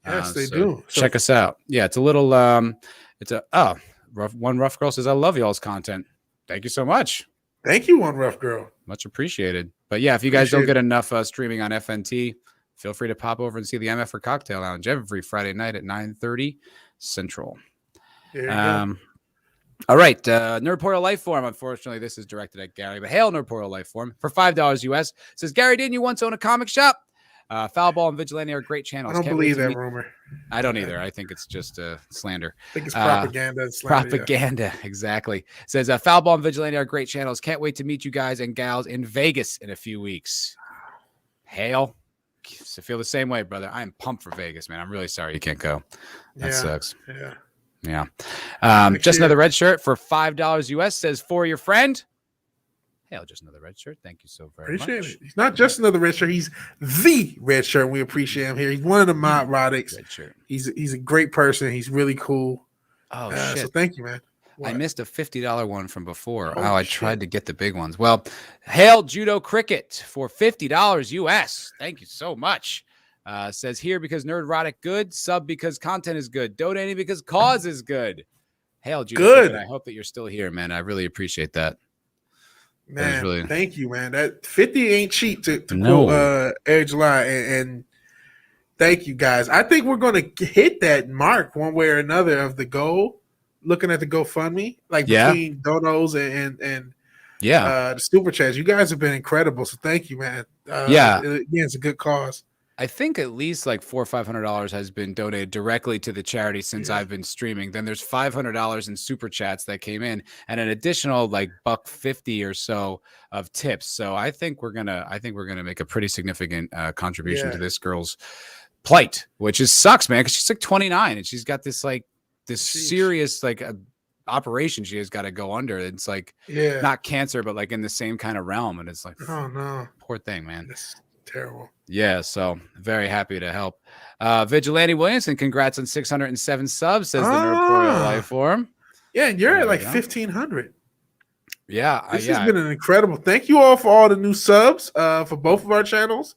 Yes, they do. Check us out. Yeah, it's a little Rough Girl says, I love y'all's content. Thank you so much. Thank you, One Rough Girl. Much appreciated. But yeah, if you guys don't get enough streaming on FNT, feel free to pop over and see the MF for Cocktail Lounge every Friday night at 9:30 Central. All right. Nerdportal Lifeform. Unfortunately, this is directed at Gary, but hail Nerdportal Lifeform for $5 US. Says, Gary, didn't you once own a comic shop? Foulball and Vigilante are great channels. I don't believe that rumor. I don't either. I think it's just slander. I think it's propaganda. Propaganda, exactly. Says Foulball and Vigilante are great channels. Can't wait to meet you guys and gals in Vegas in a few weeks. Hail. I feel the same way, brother. I am pumped for Vegas, man. I'm really sorry you can't go. That sucks. Yeah. Just another red shirt for $5 US. Says, for your friend. Hell, just another red shirt. Thank you so very much. Appreciate it. He's not just another red shirt. He's the red shirt. We appreciate him here. He's one of the Nerdrotics. Red shirt. He's a great person. He's really cool. Oh, shit. So thank you, man. What? I missed a $50 one from before. I tried to get the big ones. Well, hail Judo Cricket for $50 US. Thank you so much. Says here because Nerdrotic good, sub because content is good, donating because cause is good. Hail Judo Cricket. I hope that you're still here, man. I really appreciate that. Man, really... thank you, man. That 50 ain't cheap to quote Air July, and thank you guys. I think we're gonna hit that mark one way or another of the goal. Looking at the GoFundMe, like between donos and the super chats, you guys have been incredible. So thank you, man. It's a good cause. I think at least like $400 or $500 has been donated directly to the charity since I've been streaming. Then there's $500 in super chats that came in, and an additional like $150 or so of tips. So I think we're gonna make a pretty significant contribution to this girl's plight, which sucks, man, because she's like 29 and she's got this serious operation she has got to go under. It's like not cancer, but like in the same kind of realm, and it's like, oh no, poor thing, man. That's terrible. Yeah, so very happy to help. Vigilante Williamson, congrats on 607 subs, says the Nerdrotic Lifeform. Yeah, and you're at like 1,500. Yeah, this has been an incredible. Thank you all for all the new subs for both of our channels.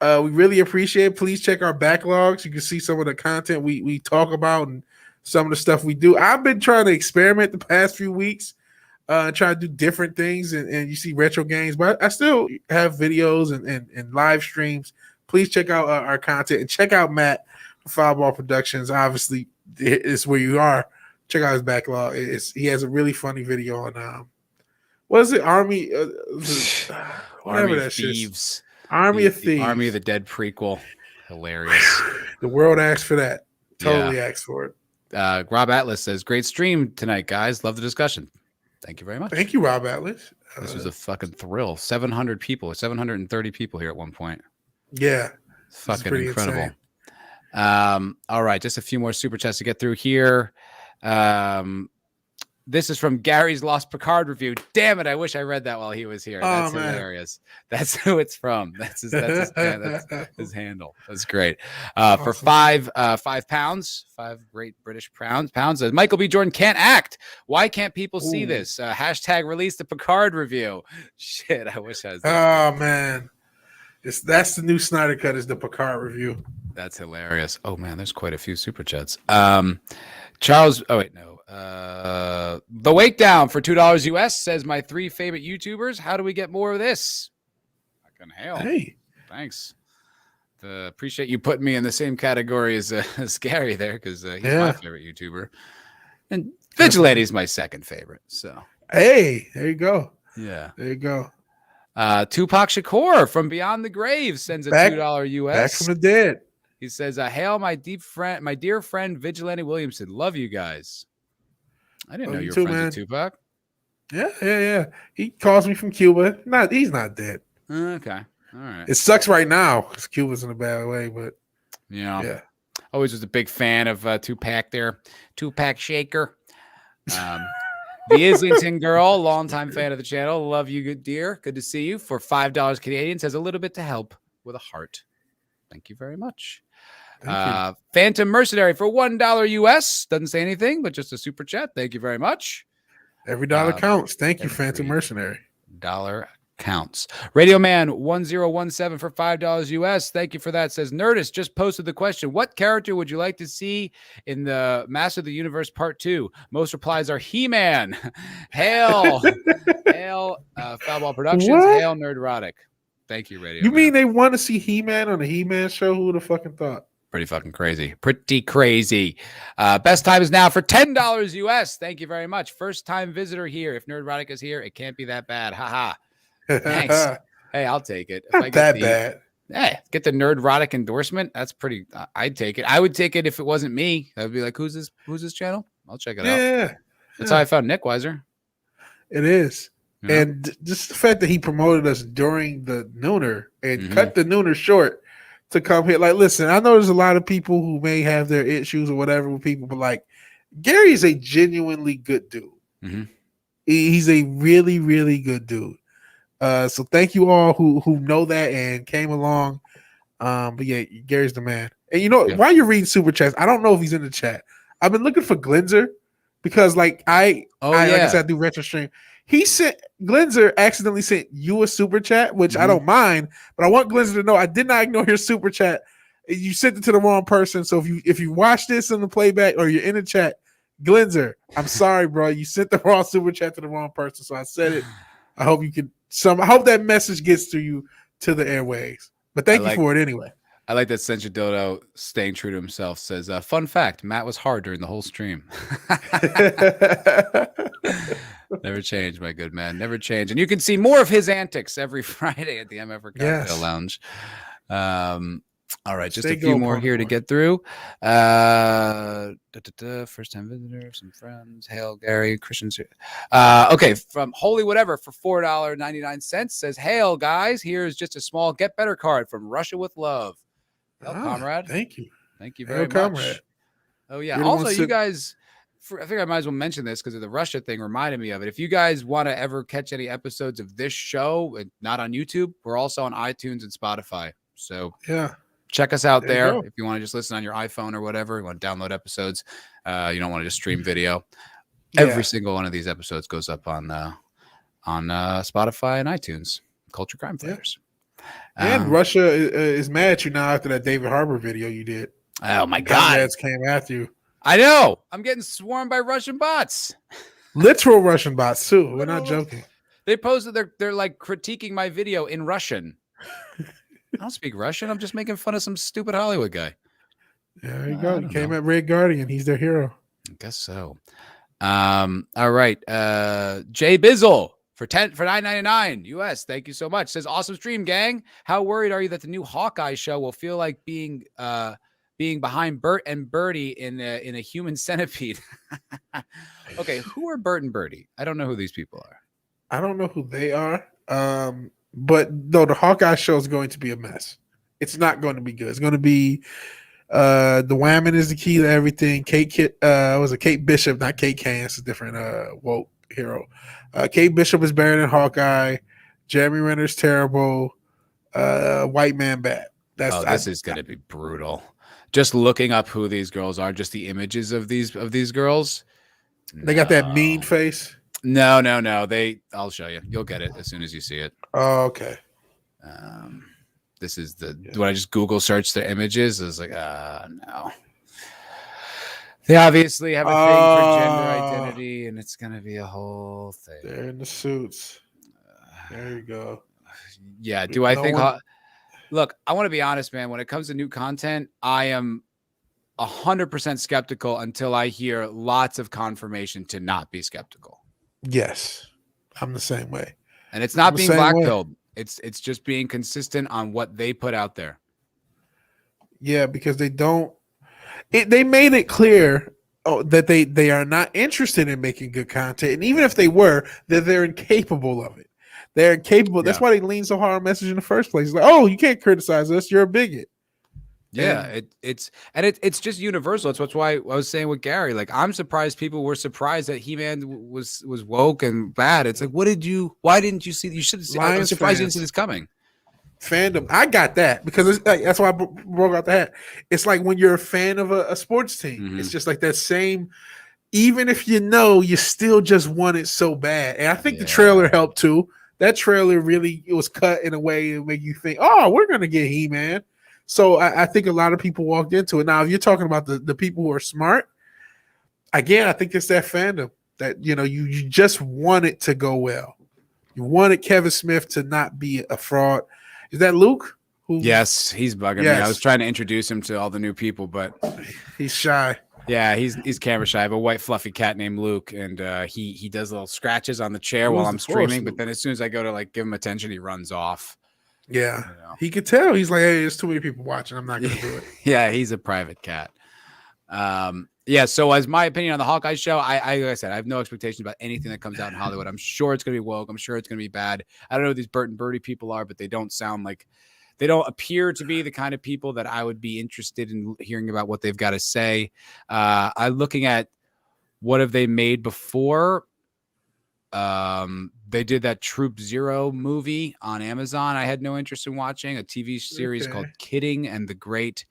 We really appreciate it. Please check our backlogs. You can see some of the content we talk about and some of the stuff we do. I've been trying to experiment the past few weeks, trying to do different things, and you see retro games, but I still have videos and live streams. Please check out our content and check out Matt from Foulball Productions. Obviously, it's where you are. Check out his backlog. He has a really funny video on what is it? Army Army of Thieves. Army of Thieves. Army of the Dead prequel. Hilarious. The world asked for that. Totally asked for it. Rob Atlas says, great stream tonight, guys. Love the discussion. Thank you very much. Thank you, Rob Atlas. This was a fucking thrill. 730 people here at one point. Yeah. It's fucking incredible. All right. Just a few more super chats to get through here. This is from Gary's Lost Picard review. Damn it! I wish I read that while he was here. That's man. hilarious. That's who it's from. That's his handle. That's great. For £5, 5 great British pounds. Michael B. Jordan can't act. Why can't people see this? Hashtag release the Picard review. Shit, I wish I was. Man, that's the new Snyder Cut. Is the Picard review? That's hilarious. Oh man, there's quite a few super chats. Charles. Oh wait, no. The Wake Down for $2 US says my 3 favorite YouTubers. How do we get more of this? Fucking hell. Hey, thanks. Appreciate you putting me in the same category as Gary there, because he's my favorite YouTuber, and Vigilante is my second favorite. So hey, there you go. Yeah, there you go. Tupac Shakur from Beyond the Grave sends a $2 US. Back from the dead. He says, "Hail my dear friend Vigilante Williamson. Love you guys." I didn't know you were friends with Tupac. Yeah. He calls me from Cuba. He's not dead. Okay, all right. It sucks right now because Cuba's in a bad way, but yeah. Always was a big fan of Tupac there. Tupac Shaker. The Islington girl, longtime fan of the channel. Love you, good dear. Good to see you. For $5 Canadian, says a little bit to help with a heart. Thank you very much. Phantom Mercenary for $1 US. Doesn't say anything, but just a super chat. Thank you very much. Every dollar counts. Thank you, Phantom Mercenary. Dollar counts. Radio Man 1017 for $5 US. Thank you for that. Says Nerdist just posted the question: what character would you like to see in the Master of the Universe Part 2? Most replies are He-Man. Hail, Foulball Productions. What? Hail, Nerdrotic. Thank you, Radio. You Man. mean they want to see He-Man on a He-Man show? Who would have fucking thought? Pretty fucking crazy. Pretty crazy. Best time is now for $10 US. Thank you very much. First time visitor here. If Nerdrotic is here, it can't be that bad. Haha. Thanks. Hey, I'll take it. If Not I get that bad. Hey, get the Nerdrotic endorsement. That's pretty. I'd take it. I would take it if it wasn't me. I'd be like, who's this channel? I'll check it out. Yeah. That's how I found Nick Weiser. It is. Yeah. And just the fact that he promoted us during the nooner and cut the nooner short to come here. Like, listen, I know there's a lot of people who may have their issues or whatever with people, but like, Gary is a genuinely good dude. He's a really, really good dude. So thank you all who know that and came along. But yeah, Gary's the man. And you know, while you're reading super chats, I don't know if he's in the chat. I've been looking for Glenzer because like like I said, I do retro stream. Glenzer accidentally sent you a super chat, which I don't mind, but I want Glenzer to know I did not ignore your super chat. You sent it to the wrong person. So if you watch this in the playback or you're in the chat, Glenzer, I'm sorry, bro. You sent the wrong super chat to the wrong person. So I said it. I hope you can. I hope that message gets to you to the airwaves. But thank you for it anyway. I like that Sencha Dodo, staying true to himself, says, fun fact, Matt was hard during the whole stream. Never change, my good man. Never change. And you can see more of his antics every Friday at the MF Cocktail Lounge. All right, just a few more here to get through. First time visitor, some friends. Hail, Gary, Christians. Okay, from Holy Whatever for $4.99 says, hail, guys. Here's just a small Get Better card from Russia with Love. Hail, comrade. Thank you. Thank you very much. Comrade. Oh, yeah. Also, you guys, I think I might as well mention this because of the Russia thing reminded me of it. If you guys want to ever catch any episodes of this show, not on YouTube, we're also on iTunes and Spotify. So check us out there if you want to just listen on your iPhone or whatever. You want to download episodes. You don't want to just stream video. Every single one of these episodes goes up on Spotify and iTunes. Culture Crime Fighters. And Russia is mad at you now after that David Harbour video you did. Oh my God! Ads came after you. I know. I'm getting swarmed by Russian bots. Literal Russian bots too. We're not joking. They posted they're like critiquing my video in Russian. I don't speak Russian. I'm just making fun of some stupid Hollywood guy. There you go. He came at Red Guardian. He's their hero. I guess so. All right. Jay Bizzle for $9.99 US. Thank you so much. Says, awesome stream, gang. How worried are you that the new Hawkeye show will feel like being behind Bert and Birdie in a human centipede? Okay, who are Bert and Birdie? I don't know who these people are. I don't know who they are. But no, the Hawkeye show is going to be a mess. It's not going to be good. It's going to be The whammon is the key to everything. Was it Kate Bishop, not Kate Kane. It's a different woke hero. Kate Bishop is better than Hawkeye. Jeremy Renner's terrible. White man bad. This is going to be brutal. Just looking up who these girls are, just the images of these girls. They got that mean face. No. I'll show you. You'll get it as soon as you see it. Oh, okay. This is when I just Google search their images. It's like, no. They obviously have a thing for gender identity, and it's gonna be a whole thing. They're in the suits. There you go. Yeah. Do I think? Look, I want to be honest, man. When it comes to new content, I am 100% skeptical until I hear lots of confirmation to not be skeptical. Yes, I'm the same way. And it's not being black-pilled. It's just being consistent on what they put out there. Yeah, because they don't. They made it clear that they are not interested in making good content, and even if they were, that they're incapable of it. They're incapable. That's why they lean so hard on message in the first place. It's like, oh, you can't criticize us. You're a bigot. Yeah, it's just universal. That's why I was saying with Gary. Like, I'm surprised people were surprised that He-Man was woke and bad. It's like, why didn't you see? You should have seen. I'm surprised you didn't see this coming. Fandom, I got that because that's why I broke out the hat. It's like when you're a fan of a sports team. It's just like that same. Even if you still just want it so bad. And I think the trailer helped too. That trailer really was cut in a way to make you think, oh, we're gonna get He-Man. So I think a lot of people walked into it. Now, if you're talking about the people who are smart, again, I think it's that fandom that you just want it to go well. You wanted Kevin Smith to not be a fraud. Is that Luke? Yes, he's bugging me. I was trying to introduce him to all the new people, but he's shy. Yeah, he's camera shy. I have a white fluffy cat named Luke, and he does little scratches on the chair while I'm streaming. But then as soon as I go to give him attention, he runs off. Yeah, he could tell. He's like, hey, there's too many people watching. I'm not going to do it. Yeah, he's a private cat. So as my opinion on the Hawkeye show, like I said, I have no expectations about anything that comes out in Hollywood. I'm sure it's going to be woke. I'm sure it's going to be bad. I don't know who these Bert and Birdie people are, but they don't appear to be the kind of people that I would be interested in hearing about what they've got to say. I'm looking at what have they made before. They did that Troop Zero movie on Amazon. I had no interest in watching a TV series called Kidding and the Great.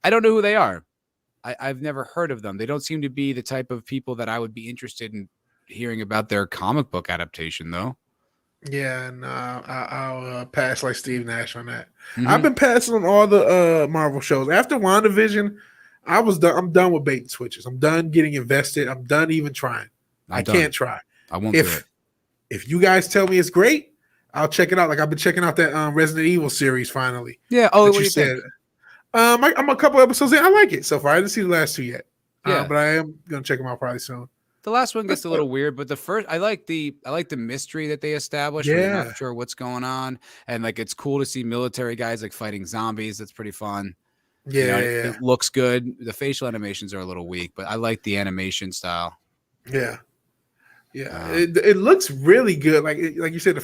I don't know who they are. I've never heard of them. They don't seem to be the type of people that I would be interested in hearing about their comic book adaptation, though. Yeah, and I'll pass like Steve Nash on that. I've been passing on all the Marvel shows. After WandaVision, I'm done with bait and switches. I'm done getting invested. I'm done even trying. I can't try. I won't do it. If you guys tell me it's great, I'll check it out. Like I've been checking out that Resident Evil series finally. Yeah. Oh, what you said. I'm a couple episodes in. I like it so far. I didn't see the last two yet. Yeah. But I am gonna check them out probably soon. The last one gets a little weird, but the first, I like the mystery that they established. Yeah, we're not sure what's going on, and it's cool to see military guys fighting zombies. That's pretty fun. Yeah, it looks good. The facial animations are a little weak, but I like the animation style. Yeah. It looks really good. Like you said, the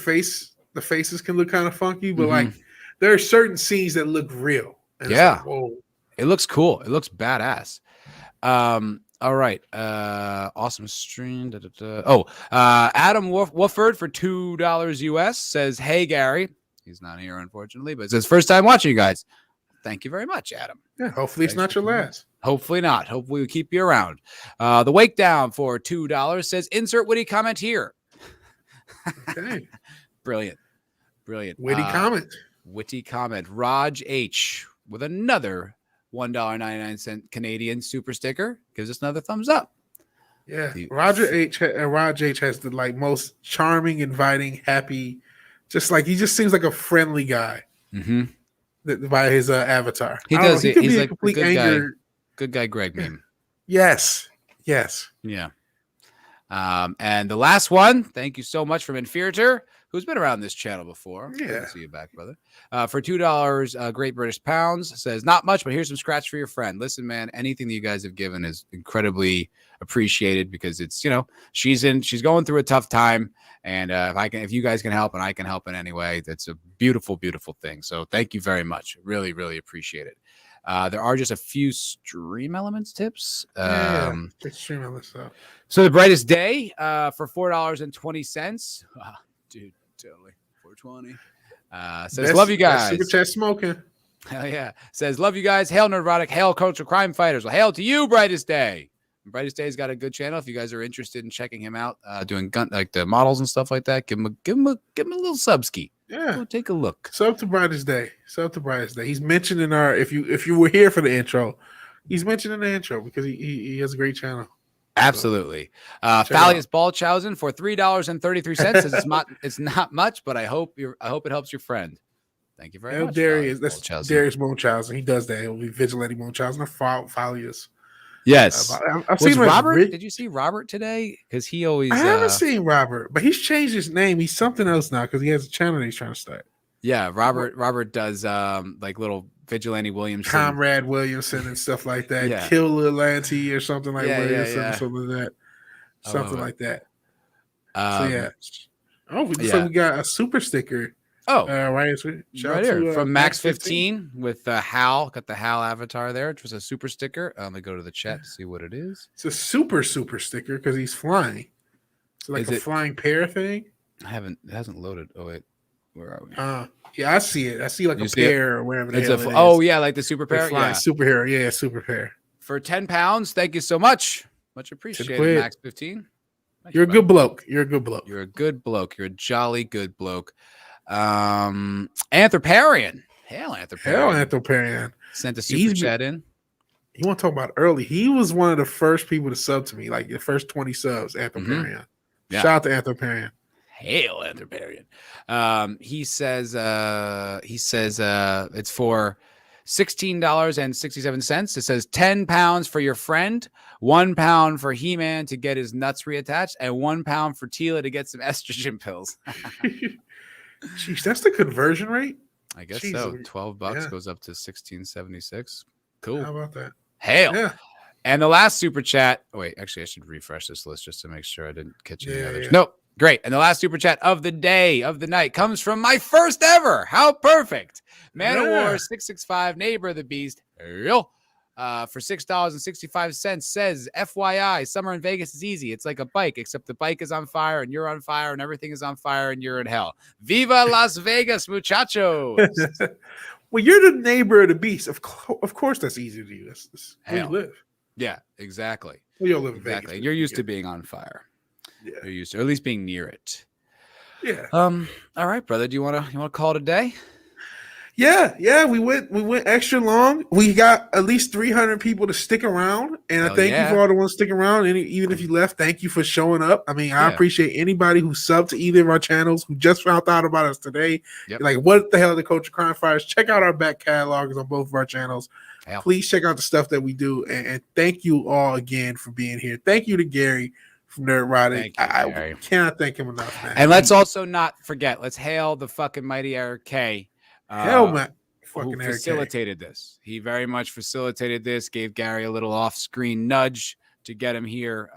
faces can look kind of funky, but there are certain scenes that look real. And whoa. It looks cool. It looks badass. All right. Awesome stream. Adam Wofford for $2 US says, hey, Gary. He's not here, unfortunately, but it says first time watching you guys. Thank you very much, Adam. Yeah, hopefully it's not your last. Hopefully not. Hopefully we keep you around. The Wake Down for $2 says insert witty comment here. Okay. Brilliant. Witty comment. Witty comment. Raj H with another $1.99 Canadian super sticker gives us another thumbs up. Yeah, Raj H has the most charming, inviting, happy, he just seems like a friendly guy. By his avatar, he does. He's like a complete good guy, Greg meme. Yes. Yeah. And the last one. Thank you so much from Inferior, who's been around this channel before. Yeah. Good to see you back, brother. For $2, Great British Pounds says, not much, but here's some scratch for your friend. Listen, man, anything that you guys have given is incredibly appreciated because it's, she's going through a tough time. And if you guys can help and I can help in any way, that's a beautiful, beautiful thing. So thank you very much. Really, really appreciate it. There are just a few stream elements tips. Stream elements stuff. So the brightest day for $4.20. Dude, totally. $4.20. Says, love you guys. Super chat smoking. Hell yeah. Says, love you guys. Hail Nerdrotic. Hail Culture Crime Fighters. Well, hail to you, Brightest Day. Brightest Day's got a good channel. If you guys are interested in checking him out, doing gun like the models and stuff like that, give him a little subski. Yeah. Go take a look. Sub to Brightest Day. He's mentioned in our if you were here for the intro, he's mentioned in the intro because he has a great channel. Absolutely. Fallius Ballchausen for $3.33 says it's not much, but I hope it helps your friend. Thank you very much. Darius, that's Darius Munchausen. He does that. It'll be Vigilante Munchausen or Fallius. Yes. I've seen Robert. Did you see Robert today? Because he always. I haven't seen Robert, but he's changed his name. He's something else now because he has a channel that he's trying to start. Yeah, Robert does like little Vigilante Williamson, Comrade Williamson, and stuff like that. Yeah. Kill Lillanti or something like Williamson, or something like that. Something like that. So we got a super sticker. Oh, right here from Max 15 with Hal. Got the Hal avatar there, which was a super sticker. Let me go to the chat to see what it is. It's a super sticker because he's flying. It's like a flying pear thing. It hasn't loaded. Oh wait, where are we? Yeah, I see it. I see like a pear or whatever. Oh yeah, like the super pear. Yeah, superhero. Yeah, super pear. For £10, thank you so much. Much appreciated, Max 15. You're a good bloke. You're a good bloke. You're a good bloke. You're a jolly good bloke. Anthroparian. Hail Anthroparian. Sent a super chat in. You want to talk about early? He was one of the first people to sub to me, like the first 20 subs. Anthroparian. Yeah. Shout out to Anthroparian. Hail Anthroparian. He says it's for $16.67. It says £10 for your friend, £1 for He-Man to get his nuts reattached, and £1 for Tila to get some estrogen pills. Jeez, that's the conversion rate. I guess so. $12 goes up to $16.76. Cool. How about that? Hail. Yeah. And the last super chat. Oh, wait, actually, I should refresh this list just to make sure I didn't catch any others. Yeah. Nope. Great. And the last super chat of the day, of the night, comes from my first ever. How perfect. Man of War 665, neighbor of the beast. For $6.65 says, FYI, summer in Vegas is easy. It's like a bike, except the bike is on fire and you're on fire and everything is on fire and you're in hell. Viva Las Vegas, muchachos. Well, you're the neighbor of the beast. Of course, that's easy to do. That's where you live. Yeah, exactly. We all live in Vegas. Vegas. You're used to being on fire. Yeah. You're used to, or at least being near it. Yeah. All right, brother. Do you want to call it a day? Yeah. We went extra long. We got at least 300 people to stick around, and I thank you for all the ones sticking around. And even if you left, thank you for showing up. I mean, I appreciate anybody who subbed to either of our channels, who just found out about us today. Yep. Like, what the hell are the Culture Crime Fighters? Check out our back catalogs on both of our channels. Hell. Please check out the stuff that we do, and thank you all again for being here. Thank you to Gary from Nerdrotic. I cannot thank him enough, man. And let's also not forget, let's hail the fucking mighty Eric K. Man. Who facilitated this. He very much facilitated this, gave Gary a little off-screen nudge to get him here.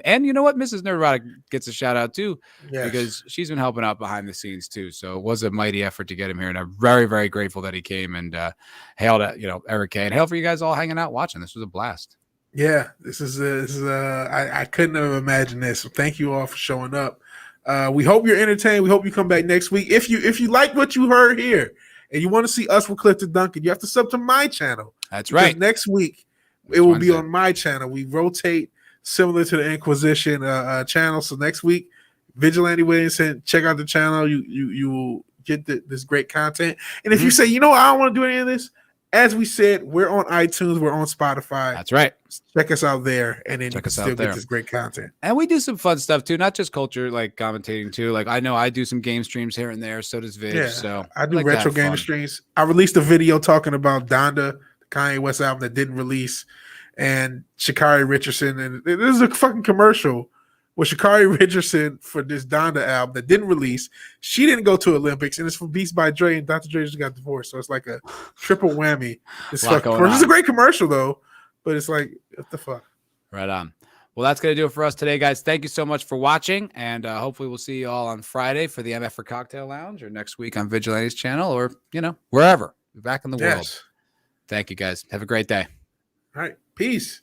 And you know what? Mrs. Nerdrotic gets a shout out too, because she's been helping out behind the scenes too. So it was a mighty effort to get him here. And I'm very, very grateful that he came and hailed at, Eric K. And hail for you guys all hanging out watching. This was a blast. Yeah, this is I couldn't have imagined this. So thank you all for showing up. We hope you're entertained. We hope you come back next week. If you like what you heard here and you want to see us with Clifton Duncan, you have to sub to my channel. That's right. Next week it will be on my channel. We rotate similar to the Inquisition channel. So next week, Vigilante Williamson, check out the channel. You will get this great content. And if you say, I don't want to do any of this, as we said, we're on iTunes, we're on Spotify. That's right. Check us out there, and then you can still get this great content. And we do some fun stuff too, not just culture, like commentating too. Like I know I do some game streams here and there. So does Vig. Yeah, so I do retro game streams. I released a video talking about Donda, the Kanye West album that didn't release, and Sha'Carri Richardson. And this is a fucking commercial with Sha'Carri Richardson for this Donda album that didn't release. She didn't go to Olympics, and it's for Beats by Dre, and Dr. Dre just got divorced. So it's like a triple whammy. This is a great commercial, though, but it's like, what the fuck? Right on. Well, that's going to do it for us today, guys. Thank you so much for watching, and hopefully we'll see you all on Friday for the MF for Cocktail Lounge, or next week on Vigilante's channel, or, wherever. We're back in the world. Thank you, guys. Have a great day. All right. Peace.